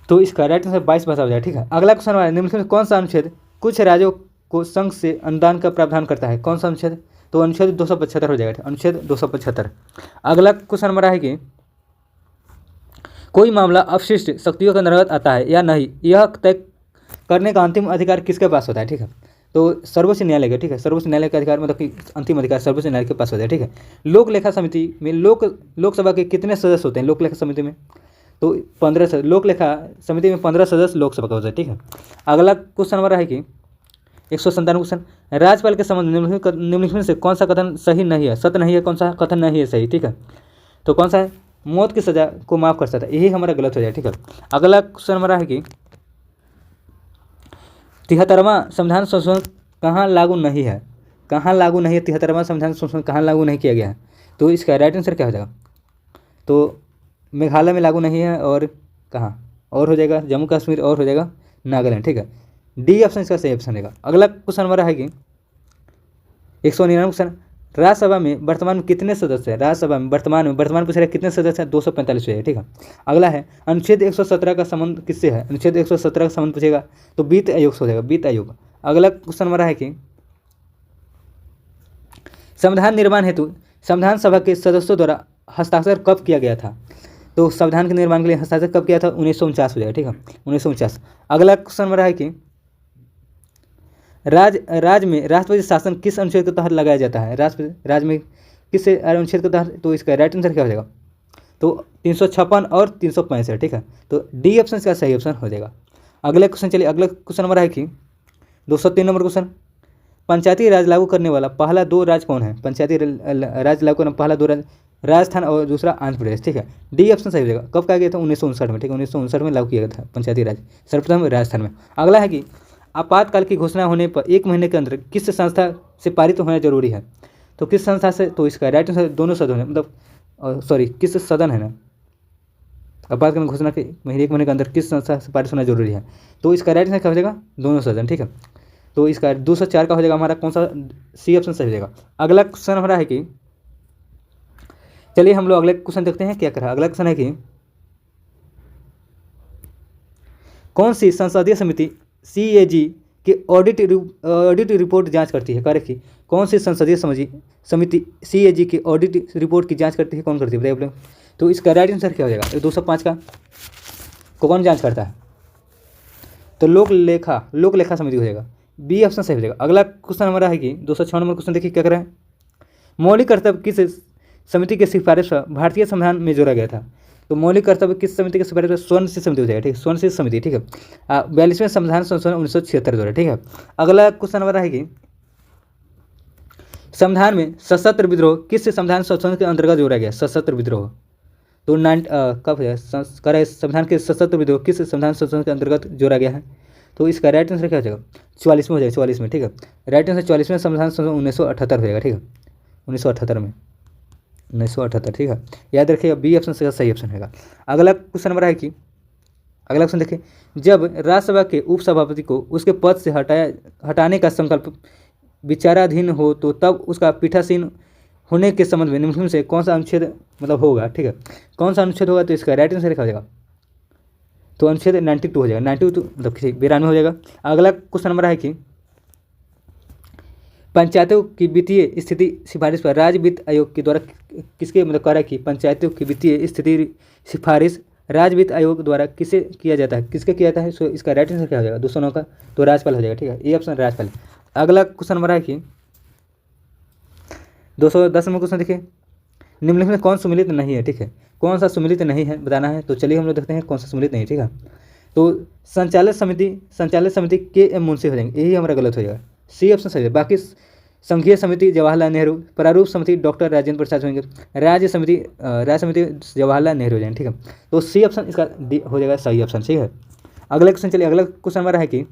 तो इसका राइट आंसर 22 भाषा हो जाएगा, ठीक है। अगला क्वेश्चन हमारा निम्नलिखित में कौन सा अनुच्छेद कुछ राज्यों को संघ से अनुदान का प्रावधान करता है, कौन सा अनुच्छेद, तो अनुच्छेद 275 हो जाएगा, अनुच्छेद 275। अगला क्वेश्चन हमारा है कि कोई मामला अपशिष्ट शक्तियों के अंतर्गत आता है या नहीं, यह तय करने का अंतिम अधिकार किसके पास होता है, ठीक है, तो सर्वोच्च न्यायालय का, ठीक है, सर्वोच्च न्यायालय का अधिकार मतलब कि अंतिम अधिकार सर्वोच्च न्यायालय के पास होता है, ठीक है। लोक लेखा समिति में लोकसभा के कितने सदस्य होते हैं, लोक लेखा समिति में, तो 15 सदस्य, लोक लेखा समिति में 15 सदस्य लोकसभा का होता है, ठीक है। अगला क्वेश्चन हमारा है कि 197 क्वेश्चन, राज्यपाल के संबंध निम्नलिखित में से कौन सा कथन सही नहीं है, सत्य नहीं है, कौन सा कथन नहीं है सही, ठीक है, तो कौन सा है, मौत की सजा को माफ कर सकता है, यही हमारा गलत हो जाए, ठीक है। अगला क्वेश्चन हमारा है कि 73वां संविधान संशोधन कहाँ लागू नहीं है, कहाँ लागू नहीं है, 73वां संविधान संशोधन कहाँ लागू नहीं किया गया है, तो इसका राइट आंसर क्या हो जाएगा, तो मेघालय में लागू नहीं है, और कहाँ और हो जाएगा, जम्मू कश्मीर और हो जाएगा नागालैंड, ठीक है, डी ऑप्शन इसका सही ऑप्शन रहेगा। अगला क्वेश्चन हमारा है कि 199 क्वेश्चन, राज्यसभा में वर्तमान में कितने सदस्य हैं, राज्यसभा में वर्तमान पूछ रहे कितने सदस्य हैं, 245 है, ठीक है। अगला है अनुच्छेद 117 का संबंध किससे है, अनुच्छेद 117 का संबंध पूछेगा तो वित्त आयोग से हो जाएगा, वित्त आयोग। अगला क्वेश्चन हमारा है कि संविधान निर्माण हेतु संविधान सभा के सदस्यों द्वारा हस्ताक्षर कब किया गया था, तो संविधान के निर्माण के लिए हस्ताक्षर कब किया था, 1949 हो जाएगा, ठीक है, 1949। अगला क्वेश्चन हमारा है कि राज्य में राष्ट्रपति शासन किस अनुच्छेद के तहत लगाया जाता है, राज्य में किस अनुच्छेद के तहत, तो इसका राइट आंसर क्या हो जाएगा, तो 356 और 365, ठीक है, तो डी ऑप्शन का सही ऑप्शन हो जाएगा। अगले क्वेश्चन चलिए, अगला क्वेश्चन हमारा है कि 203 नंबर क्वेश्चन, पंचायती राज लागू करने वाला पहला 2 राज्य कौन है, पंचायती राज लागू करने पहला 2 राज्य राजस्थान और दूसरा आंध्र प्रदेश, ठीक है, डी ऑप्शन सही हो जाएगा। कब कहा गया था, 1959 में, ठीक है, 1959 में लागू किया गया था पंचायती राज, सर्वप्रथम राजस्थान में। अगला है कि आपातकाल की घोषणा होने पर 1 महीने के अंदर किस संस्था से पारित होना जरूरी है, तो किस संस्था से, तो इसका राइट आंसर दोनों सदन है, मतलब सॉरी किस सदन है ना, आपातकाल घोषणा के 1 महीने के अंदर किस संस्था से पारित होना जरूरी है, तो इसका राइट आंसर क्या हो जाएगा, दोनों सदन, ठीक है, तो इसका 204 का हो जाएगा हमारा कौन सा, सी ऑप्शन सही हो जाएगा। अगला क्वेश्चन हमारा है कि चलिए हम लोग अगले क्वेश्चन देखते हैं क्या कर रहा है। अगला क्वेश्चन है कि कौन सी संसदीय समिति CAG की ऑडिट रिपोर्ट जांच करती है, करेक्ट की, कौन सी संसदीय समिति CAG की ऑडिट रिपोर्ट की जांच करती है, कौन करती है बताइए, तो इसका राइट आंसर क्या हो जाएगा, 205 का कौन जांच करता है, तो लोक लेखा समिति हो जाएगा, बी ऑप्शन सही हो जाएगा। अगला क्वेश्चन हमारा है कि 206 नंबर क्वेश्चन देखिए क्या कर रहा है, मौलिक कर्तव्य किस समिति के सिफारिश पर भारतीय संविधान में जोड़ा गया था, तो मौलिक कर्तव्य किस समिति के सिफारिश पर, स्वर्ण समिति हो जाएगा, ठीक है, स्वर्ण समिति, ठीक है, 42वें संविधान संशोधन 1976 द्वारा, ठीक है। अगला क्वेश्चन हमारा है कि संविधान में सशस्त्र विद्रोह किस संविधान संशोधन के अंतर्गत जोड़ा गया, सशस्त्र विद्रोह, तो कब है करे संविधान के सशस्त्र विधेयक किस संविधान संशोधन के अंतर्गत जोड़ा गया है? तो इसका राइट आंसर क्या हो जाएगा? 44 में हो जाएगा, 44 में, ठीक है। राइट आंसर 44 में संविधान संशोधन 1978 हो जाएगा, ठीक है, 1978 में, 1978, ठीक है। याद रखिएगा बी ऑप्शन से सही ऑप्शन है। अगला क्वेश्चन नंबर है कि अगला क्वेश्चन देखिए, जब राज्यसभा के उपसभापति को उसके पद से हटाने का संकल्प विचाराधीन हो तो तब उसका पीठासीन होने के संबंध में निम्नलिखित में से कौन सा अनुच्छेद मतलब होगा, ठीक है, कौन सा अनुच्छेद होगा? तो इसका राइट आंसर लिखा हो जाएगा, तो अनुच्छेद 92 हो जाएगा, 92 मतलब 92 हो जाएगा। अगला क्वेश्चन नंबर है कि पंचायतों की वित्तीय स्थिति सिफारिश पर राज्य वित्त आयोग के द्वारा किसके मतलब करा कि पंचायतों की वित्तीय स्थिति सिफारिश राज्य वित्त आयोग द्वारा किसे किया जाता है, किसके किया जाता है? सो इसका राइट आंसर क्या हो जाएगा? 209 का, तो राज्यपाल हो जाएगा, ठीक है, ये ऑप्शन राज्यपाल। अगला क्वेश्चन नंबर है कि 210 नंबर क्वेश्चन देखिए, निम्नलिखित में कौन सुमिलित नहीं है, ठीक है, कौन सा सुमिलित नहीं है बताना है। तो चलिए हम लोग देखते हैं कौन सा सुमिलित नहीं है, ठीक है। तो संचालक समिति के एम मुंशी हो जाएंगे, यही हमारा गलत हो जाएगा, सी ऑप्शन सही है। बाकी संघीय समिति जवाहरलाल नेहरू, प्रारूप समिति डॉक्टर राजेंद्र प्रसाद होंगे, राज्य समिति जवाहरलाल नेहरू हो जाएंगे, ठीक है। तो सी ऑप्शन इसका डी हो जाएगा सही ऑप्शन, ठीक है। अगला क्वेश्चन चलिए, अगला क्वेश्चन हमारा है कि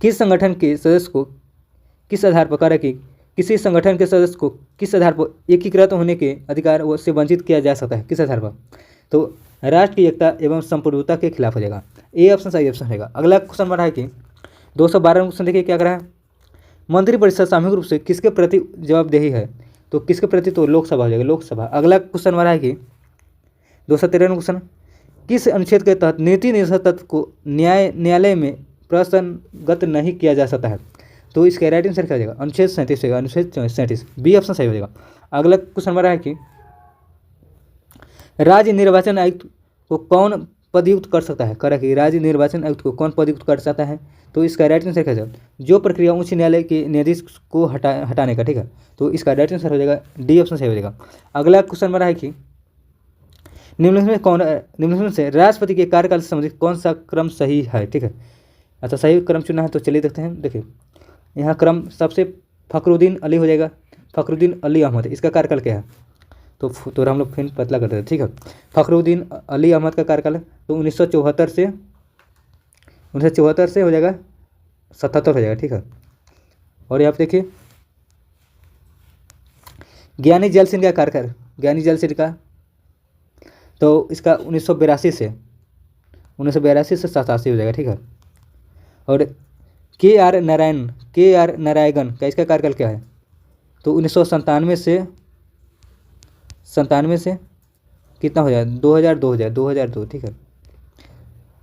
किस संगठन के सदस्य को किस आधार पर करें कि किसी संगठन के सदस्य को किस आधार पर एकीकृत होने के अधिकार से वंचित किया जा सकता है, किस आधार पर? तो राष्ट्र की एकता एवं संप्रभुता के खिलाफ हो जाएगा, ए ऑप्शन सही ऑप्शन रहेगा। अगला क्वेश्चन हमारा है कि 212 क्वेश्चन देखिए क्या करा है, मंत्रिपरिषद सामूहिक रूप से किसके प्रति जवाबदेही है? तो किसके प्रति? तो लोकसभा हो जाएगा, लोकसभा। अगला क्वेश्चन हमारा है कि 213 क्वेश्चन, किस अनुच्छेद के तहत नीति निर्देशक तत्व को न्यायालय में प्रसन्नगत नहीं किया जा सकता है? तो इसका राइट आंसर क्या हो जाएगा? अनुच्छेद 37 होगा, अनुच्छेद 37, बी ऑप्शन सही हो जाएगा। अगला क्वेश्चन हमारा है कि राज्य निर्वाचन आयुक्त को कौन पदयुक्त कर सकता है? करा कि राज्य निर्वाचन आयुक्त को कौन पदयुक्त कर सकता है? तो इसका राइट आंसर क्या हो जाएगा? जो प्रक्रिया उच्च न्यायालय के न्यायाधीश को हटाने का, ठीक है, तो इसका राइट आंसर हो जाएगा डी ऑप्शन सही हो जाएगा। अगला क्वेश्चन हमारा है कि निम्नलिखित में से राष्ट्रपति के कार्यकाल से संबंधित कौन सा क्रम सही है, ठीक है। अच्छा, सही क्रम चुना है, तो चलिए देखते हैं। देखिए यहाँ क्रम सबसे फखरुद्दीन अली हो जाएगा, फखरुद्दीन अली अहमद, इसका कार्यकाल क्या है? तो हम लोग फिर पतला करते हैं, ठीक है। फखरुद्दीन अली अहमद का कार्यकाल है तो 1974 से हो जाएगा 77 हो जाएगा, ठीक है। और यहाँ पे देखिए ज्ञानी जैल सिंह का कार्यकाल, ज्ञानी जैल सिंह का तो इसका 1982 से 87 हो जाएगा, ठीक है। और के आर नारायणन का इसका कार्यकाल क्या है? तो 1997 से कितना हो जाए? 2002, ठीक है।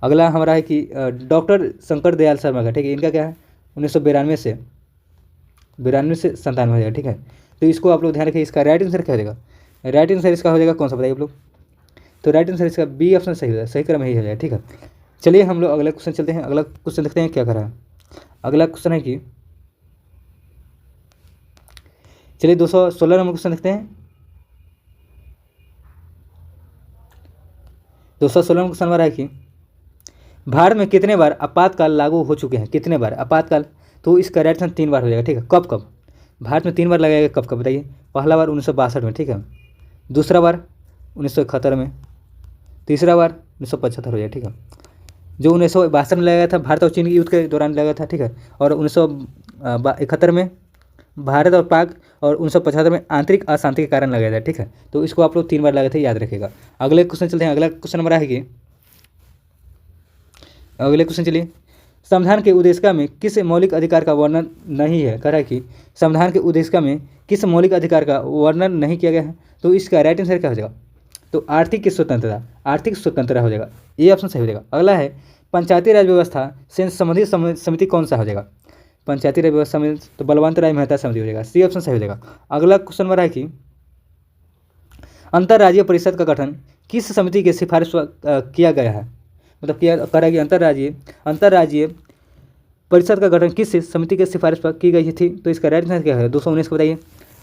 अगला हमारा है कि डॉक्टर शंकर दयाल शर्मा का, ठीक है, इनका क्या है? 1992 से 97 हो जाएगा, ठीक है। तो इसको आप लोग ध्यान रखिए, इसका राइट आंसर क्या हो जाएगा? राइट आंसर इसका हो जाएगा कौन सा बताइए आप लोग? तो राइट आंसर इसका बी ऑप्शन सही हो जाएगा, सही क्रम यही हो जाएगा, ठीक है। चलिए हम लोग अगला क्वेश्चन चलते हैं, अगला क्वेश्चन देखते हैं क्या करा है। अगला क्वेश्चन है कि चलिए 216 नंबर क्वेश्चन देखते हैं। 216 नंबर क्वेश्चन हमारा है कि भारत में कितने बार आपातकाल लागू हो चुके हैं? कितने बार आपातकाल? तो इसका राइट आंसर 3 बार हो जाएगा, ठीक है। कब कब भारत में 3 बार लगाएगा? कब कब बताइए? पहला बार 1962 में, ठीक है, दूसरा बार 1971 में, तीसरा बार 1975 हो जाएगा, ठीक है। जो 1962 में लगाया था भारत और चीन के युद्ध के दौरान लगाया था, ठीक है, और 1971 में भारत और पाक, और 1975 में आंतरिक अशांति के कारण लगाया था, ठीक है। तो इसको आप लोग 3 बार लगाए थे, याद रखिएगा। अगले क्वेश्चन चलते हैं। अगला क्वेश्चन नंबर है कि अगले क्वेश्चन चलिए, संविधान के उद्देशिका में किस मौलिक अधिकार का वर्णन नहीं है? कह रहा है कि संविधान के उद्देशिका में किस मौलिक अधिकार का वर्णन नहीं किया गया है? तो इसका राइट आंसर क्या हो जाएगा? तो आर्थिक स्वतंत्रता हो जाएगा, ये ऑप्शन सही हो जाएगा। अगला है पंचायती राज व्यवस्था से संबंधित समिति कौन सा हो जाएगा? पंचायती राज व्यवस्था में तो बलवंत राय मेहता समिति हो जाएगा, सी ऑप्शन सही हो जाएगा। अगला क्वेश्चन नंबर है कि अंतर्राज्यीय परिषद का गठन किस समिति के सिफारिश पर किया गया है? मतलब किया करा कि अंतर्राज्यीय परिषद का गठन किस समिति के सिफारिश पर की गई थी? तो इसका राइट आंसर क्या है? 219 को बताइए।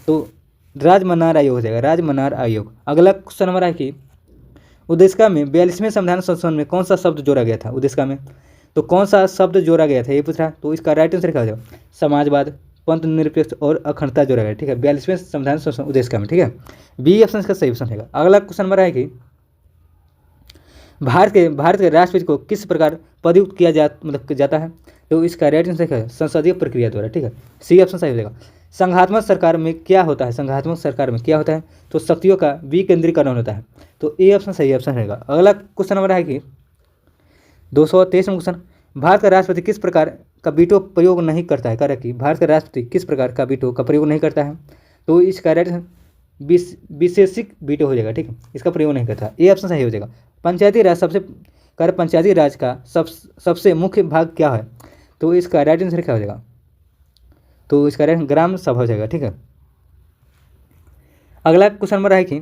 तो राजमनार आयोग हो जाएगा, राजमनार आयोग। अगला क्वेश्चन नंबर है कि उद्देशिका में 42वें संविधान संशोधन में कौन सा शब्द जोड़ा गया था? उद्देशिका में तो कौन सा शब्द जोड़ा गया था ये पूछ रहा है। तो इसका राइट आंसर क्या हो जाएगा? समाजवाद, पंथ निरपेक्ष और अखंडता जो रहेगा, ठीक है। 42वें संविधान संशोधन उद्देश्य क्या है, ठीक है। बी ऑप्शन इसका सही ऑप्शन रहेगा। अगला क्वेश्चन नंबर है कि भारत के राष्ट्रपति को किस प्रकार पदयुक्त किया जाता है, तो इसका राइट आंसर है संसदीय प्रक्रिया द्वारा, ठीक है। सी ऑप्शन सही हो जाएगा। संघात्मक सरकार में क्या होता है, संघात्मक सरकार में क्या होता है, तो शक्तियों का विकेंद्रीकरण होता है, तो ए ऑप्शन सही ऑप्शन रहेगा। अगला क्वेश्चन नंबर है कि 223 क्वेश्चन, भारत का राष्ट्रपति किस प्रकार का वीटो प्रयोग नहीं करता है, करेक्ट कि भारत का राष्ट्रपति किस प्रकार का वीटो का प्रयोग नहीं करता है, तो इसका राइट विशेषिक वीटो हो जाएगा, ठीक है। इसका प्रयोग नहीं करता, ए ऑप्शन सही हो जाएगा। पंचायती राज का सबसे मुख्य भाग क्या है, तो इसका राइट आंसर क्या हो जाएगा, तो इसका राइट ग्राम सभा हो जाएगा, ठीक है। अगला क्वेश्चन नंबर है कि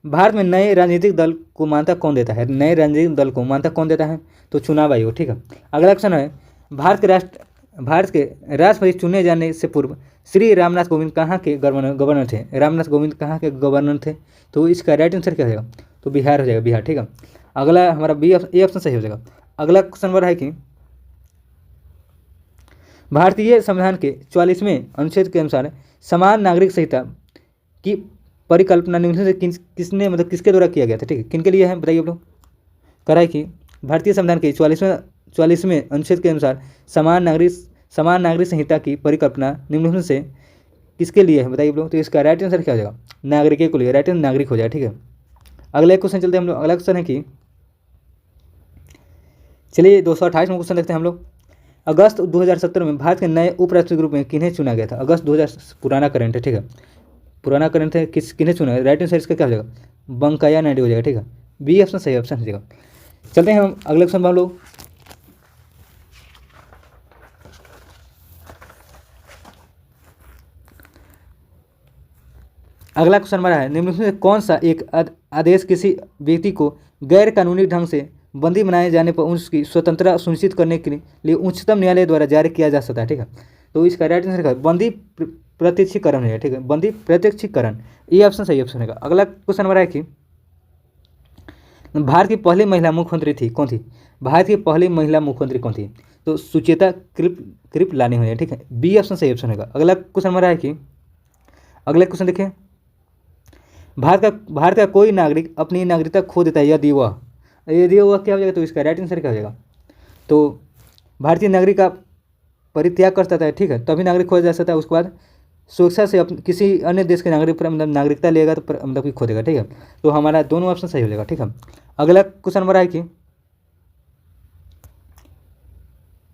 भारत में नए राजनीतिक दल को मान्यता कौन देता है, नए राजनीतिक दल को मान्यता कौन देता है, तो चुनाव आयोग, ठीक है। अगला क्वेश्चन है भारत के राष्ट्रपति चुने जाने से पूर्व श्री रामनाथ कोविंद कहाँ के गवर्नर थे, रामनाथ कोविंद कहाँ के गवर्नर थे, तो इसका राइट आंसर क्या हो जाएगा, तो बिहार हो जाएगा, बिहार, ठीक है। अगला हमारा ए ऑप्शन सही हो जाएगा। अगला क्वेश्चन नंबर है कि भारतीय संविधान के 44वें अनुच्छेद के अनुसार समान नागरिक संहिता की परिकल्पना निम्न से किसके द्वारा किया गया था, ठीक है। किन के लिए है बताइए आप लोग। करा है कि भारतीय संविधान के 44वें अनुच्छेद के अनुसार समान नागरिक संहिता की परिकल्पना निम्न से किसके लिए है बताइए आप लोग, तो इसका राइट आंसर क्या हो जाएगा, नागरिक को लिए, राइट आंसर नागरिक हो जाएगा, ठीक है। अगला क्वेश्चन चलते हैं हम लोग। अगला क्वेश्चन है कि चलिए 228 में क्वेश्चन देखते हैं हम लोग। अगस्त 2017 में भारत के नए उपराष्ट्रपति के रूप में किन्हें चुना गया था, अगस्त 2000 पुराना करंट है, ठीक है, पुराना करंट है, किन्हें चुना है, राइट आंसर इसका क्या हो जाएगा, वेंकैया नायडू हो जाएगा, ठीक है। बी ऑप्शन सही ऑप्शन हो जाएगा। चलते हैं हम अगले क्वेश्चन में हम लोग। अगला क्वेश्चन हमारा है निम्न में कौन सा एक आदेश किसी व्यक्ति को गैर कानूनी ढंग से बंदी बनाए जाने पर उसकी स्वतंत्रता सुनिश्चित करने के लिए उच्चतम न्यायालय द्वारा जारी किया जा सकता है, ठीक है। तो इसका राइट आंसर है बंदी प्रत्यक्षीकरण है, ठीक है, बंदी प्रत्यक्षीकरण, ये ऑप्शन सही ऑप्शन है। अगला क्वेश्चन नंबर है कि भारत की पहली महिला मुख्यमंत्री थी कौन थी, भारत की पहली महिला मुख्यमंत्री कौन थी, तो सुचेता कृपलानी हुई है, ठीक है। बी ऑप्शन सही ऑप्शन है। अगला क्वेश्चन नंबर है कि अगला क्वेश्चन देखिए, भारत का कोई नागरिक अपनी नागरिकता खो देता है यदि वह क्या हो जाएगा, तो इसका राइट आंसर क्या हो जाएगा, तो भारतीय नागरिक का परित्याग कर सकता है, ठीक है, तभी नागरिक खो जा सकता है। उसके बाद सुरक्षा से किसी अन्य देश के नागरिक पर नागरिकता लेगा तो मतलब कि खो देगा, ठीक है। तो हमारा दोनों ऑप्शन सही हो जाएगा, ठीक है। अगला क्वेश्चन नंबर है कि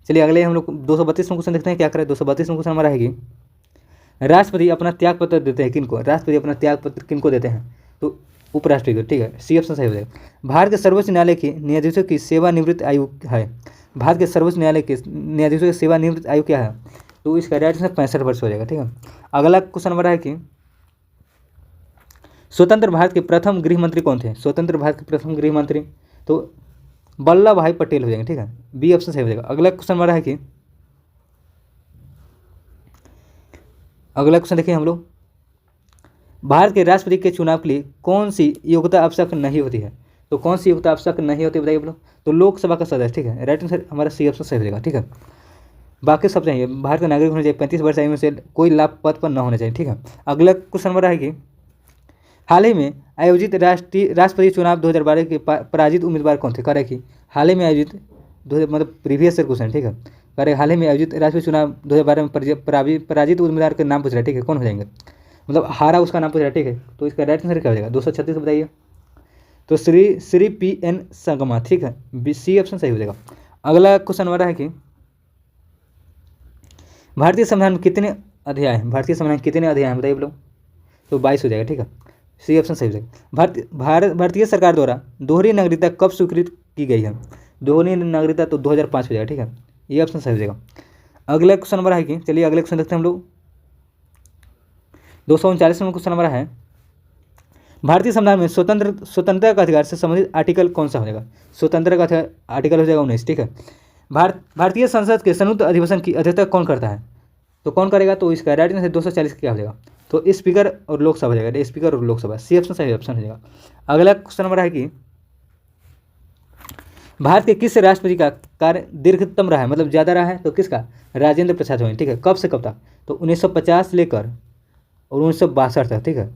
चलिए अगले हम लोग 232 में क्वेश्चन देखते हैं क्या करें। 232 में क्वेश्चन नंबर है कि राष्ट्रपति अपना त्याग पत्र देते हैं किनको, राष्ट्रपति अपना त्याग पत्र किनको देते हैं, तो उपराष्ट्रपति को, ठीक है। सी ऑप्शन सही हो जाएगा। भारत के सर्वोच्च न्यायालय के न्यायाधीशों की सेवानिवृत्त आयु है, भारत के सर्वोच्च न्यायालय के न्यायाधीशों की सेवानिवृत्त आयु क्या है, तो इसका राइट आंसर 65 वर्ष हो जाएगा, ठीक है। अगला क्वेश्चन नंबर है कि स्वतंत्र भारत के प्रथम गृह मंत्री कौन थे, स्वतंत्र भारत के प्रथम गृह मंत्री, तो वल्लभ भाई पटेल हो जाएंगे, ठीक है। बी ऑप्शन सही हो जाएगा। अगला क्वेश्चन नंबर है कि अगला क्वेश्चन देखिए हम लोग, भारत के राष्ट्रपति के चुनाव के लिए कौन सी योग्यता आवश्यक नहीं होती है, तो कौन सी योग्यता आवश्यक नहीं होती बताइए आप लोग, तो लोकसभा का सदस्य, ठीक है। राइट आंसर हमारा सी ऑप्शन सही हो जाएगा, ठीक है। बाकी सब चाहिए, भारत का नागरिक होना चाहिए, 35 वर्ष आयु में से कोई लाभ पद पर न होना चाहिए, ठीक है। अगला क्वेश्चन नंबर है कि हाल ही में आयोजित राष्ट्रपति चुनाव 2012 के पराजित उम्मीदवार कौन थे, कह रहे कि हाल ही में आयोजित मतलब प्रीवियस ईयर क्वेश्चन, ठीक है, कह रहे हाल ही में आयोजित राष्ट्रपति चुनाव 2012 में पराजित उम्मीदवार के नाम पूछ रहा है, ठीक है, कौन हो जाएंगे, मतलब हारा उसका नाम पूछ रहा है, ठीक है। तो इसका राइट आंसर क्या हो जाएगा, 236 बताइए, तो श्री PN संगमा, ठीक है। सी ऑप्शन सही हो जाएगा। अगला क्वेश्चन हमारा है कि भारतीय संविधान में कितने अध्याय हैं, भारतीय संविधान कितने अध्याय हैं बताइए आप लोग, तो 22 हो जाएगा, ठीक है। सी ऑप्शन सही हो जाएगा। भारतीय सरकार द्वारा दोहरी नागरिकता कब स्वीकृत की गई है, दोहरी नागरिकता तो 2005 हो जाएगा, ठीक है। ये ऑप्शन सही हो जाएगा। अगला क्वेश्चन नंबर है कि चलिए अगले क्वेश्चन देखते हैं हम लोग। 239 में क्वेश्चन नंबर है भारतीय संविधान में स्वतंत्रता का अधिकार से संबंधित आर्टिकल कौन सा हो जाएगा, स्वतंत्रता का आर्टिकल हो जाएगा 19, ठीक है। भारतीय संसद के संयुक्त अधिवेशन की अध्यक्षता कौन करता है, तो कौन करेगा, तो इसका राइट आंसर 240 क्या हो जाएगा, तो स्पीकर और लोकसभा हो जाएगा, स्पीकर और लोकसभा, सी ऑप्शन सही ऑप्शन हो जाएगा। अगला क्वेश्चन नंबर है कि भारत के किस राष्ट्रपति का कार्य दीर्घतम रहा है, मतलब ज़्यादा रहा है, तो किसका, राजेंद्र प्रसाद हुए, ठीक है। कब से कब तक, तो 1950 से लेकर और 1962 तक, ठीक है।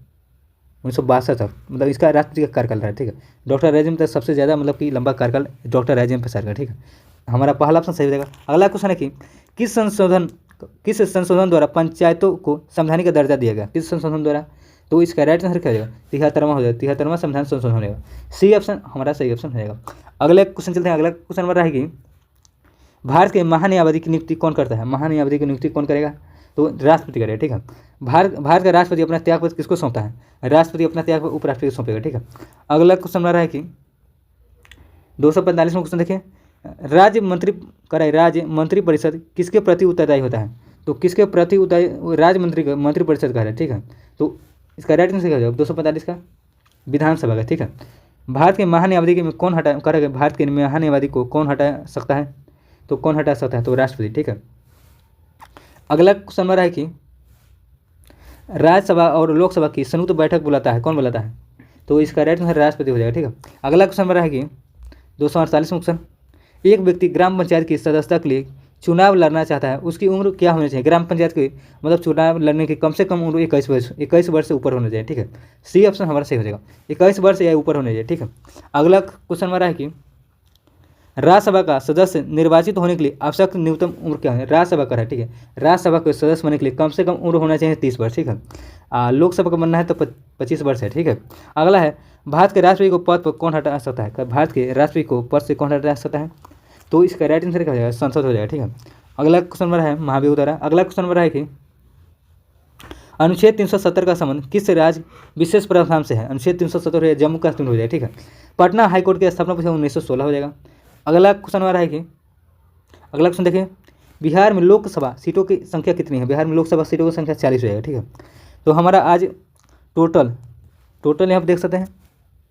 1962 तक मतलब इसका राष्ट्रपति का कार्यकाल रहा है, ठीक है। डॉक्टर राजेंद्र प्रसाद सबसे ज़्यादा मतलब कि लंबा कार्यकाल डॉक्टर राजेंद्र प्रसाद का, ठीक है। हमारा पहला ऑप्शन सही हो जाएगा। अगला क्वेश्चन है कि किस संशोधन द्वारा पंचायतों को संवैधानिक का दर्जा दिया गया, किस संशोधन द्वारा, तो इसका राइट आंसर क्या हो जाएगा, 73वां हो जाएगा, 73वां संविधान संशोधन हो जाएगा। सी ऑप्शन हमारा सही ऑप्शन हो जाएगा। अगले क्वेश्चन चलते हैं। अगला क्वेश्चन नंबर है कि भारत के महान्यायवादी की नियुक्ति कौन करता है, महान्यायवादी की नियुक्ति कौन करेगा, तो राष्ट्रपति करेगा, ठीक है। भारत का राष्ट्रपति अपना त्यागपत्र किसको सौंपता है, राष्ट्रपति अपना त्यागपत्र उपराष्ट्रपति को सौंपेगा, ठीक है। अगला क्वेश्चन नंबर है कि 245वां क्वेश्चन देखिए, राज्य मंत्री परिषद किसके प्रति उत्तरदायी होता है, तो किसके प्रति राज्य मंत्री परिषद का है, ठीक है। तो इसका राइट आंसर क्या हो जाएगा 245 का, विधानसभा का, ठीक है। भारत के महान्यायवादी में कौन हटा करेगा, भारत के महान्यायवादी को कौन हटा सकता है, तो कौन हटा सकता है, तो राष्ट्रपति, ठीक है। अगला क्वेश्चन नंबर है कि राज्यसभा और लोकसभा की संयुक्त बैठक बुलाता है, कौन बुलाता है, तो इसका राइट आंसर राष्ट्रपति हो जाएगा, ठीक है। अगला क्वेश्चन नंबर है कि 248वां क्वेश्चन, एक व्यक्ति ग्राम पंचायत की सदस्यता के लिए चुनाव लड़ना चाहता है, उसकी उम्र क्या होनी चाहिए, ग्राम पंचायत की मतलब चुनाव लड़ने की कम से कम उम्र 21 वर्ष से ऊपर होना चाहिए, ठीक है। सी ऑप्शन हमारा सही हो जाएगा, 21 वर्ष या ऊपर होना चाहिए, ठीक है। अगला क्वेश्चन हमारा है कि राज्यसभा का सदस्य निर्वाचित होने के लिए आवश्यक न्यूनतम उम्र क्या है, राज्यसभा का है, ठीक है। राज्यसभा के सदस्य बनने के लिए कम से कम उम्र होना चाहिए 30 वर्ष, ठीक है। लोकसभा का बनना है तो 25 वर्ष है, ठीक है। अगला है भारत के राष्ट्रपति को पद पर कौन हटा सकता है, भारत के राष्ट्रपति को पद से कौन हटा सकता है, तो इसका राइट आंसर क्या हो जाएगा, संसद हो जाएगा, ठीक है। अगला क्वेश्चन नंबर है महाभियोग द्वारा। अगला क्वेश्चन नंबर है कि अनुच्छेद 370 का संबंध किस राज्य विशेष प्रावधान से है, अनुच्छेद 370 है जम्मू कश्मीर हो जाएगा, ठीक है। पटना हाईकोर्ट की स्थापना 1916 हो जाएगा। अगला क्वेश्चन नंबर है कि अगला क्वेश्चन देखिए, बिहार में लोकसभा सीटों की संख्या कितनी है, बिहार में लोकसभा सीटों की संख्या 40 हो जाएगा, ठीक है। तो हमारा आज टोटल यहाँ पर देख सकते हैं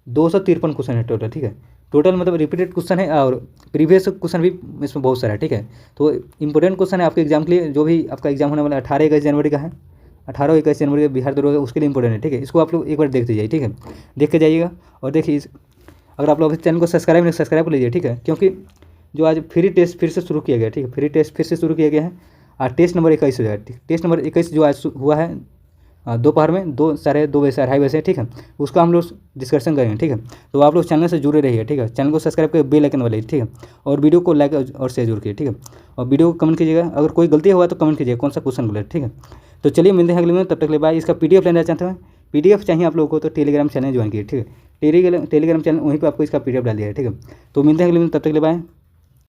253 क्वेश्चन है टोटल, ठीक है। टोटल मतलब रिपीटेड क्वेश्चन है और प्रीवियस क्वेश्चन भी इसमें बहुत सारा है, ठीक है। तो इंपॉर्टेंट क्वेश्चन है आपके एग्जाम के लिए, जो भी आपका एग्जाम होने वाला 18-21 जनवरी का है, 18-21 जनवरी का बिहार दरोगा, उसके लिए इंपॉर्टेंट है, ठीक है। इसको आप लोग एक बार देखते जाइए, ठीक है, देख के जाइएगा। और देखिए अगर आप लोग इस चैनल को सब्सक्राइब नहीं सब्सक्राइब कर लीजिए, ठीक है, क्योंकि जो आज फ्री टेस्ट फिर से शुरू किया गया, ठीक है, फ्री टेस्ट फिर से शुरू किया गया है। और टेस्ट नंबर 21 हो जाएगा, टेस्ट नंबर 21 जो आज हुआ है दोपहर में 2 बजे से 2:30 बजे, ठीक है, उसका हम लोग डिस्कशन करेंगे, ठीक है। तो आप लोग चैनल से जुड़े रहिए, ठीक है, चैनल को सब्सक्राइब कर बेल आइकन वाले, ठीक है, और वीडियो को लाइक और शेयर जरूर कीजिए, ठीक है। और वीडियो को कमेंट कीजिएगा, अगर कोई गलती हुआ तो कमेंट कीजिएगा कौन सा क्वेश्चन गलत, ठीक है। तो चलिए मिलते हैं अगले में, तब तक ले बाय। इसका PDF लेना चाहते हैं, PDF चाहिए आप लोगों को तो टेलीग्राम चैनल ज्वाइन कीजिए, ठीक है। टेलीग्राम चैनल वहीं पर आपको इसका PDF डाल दिया है, ठीक है। तो मिलते हैं अगले में, तब तक ले बाय।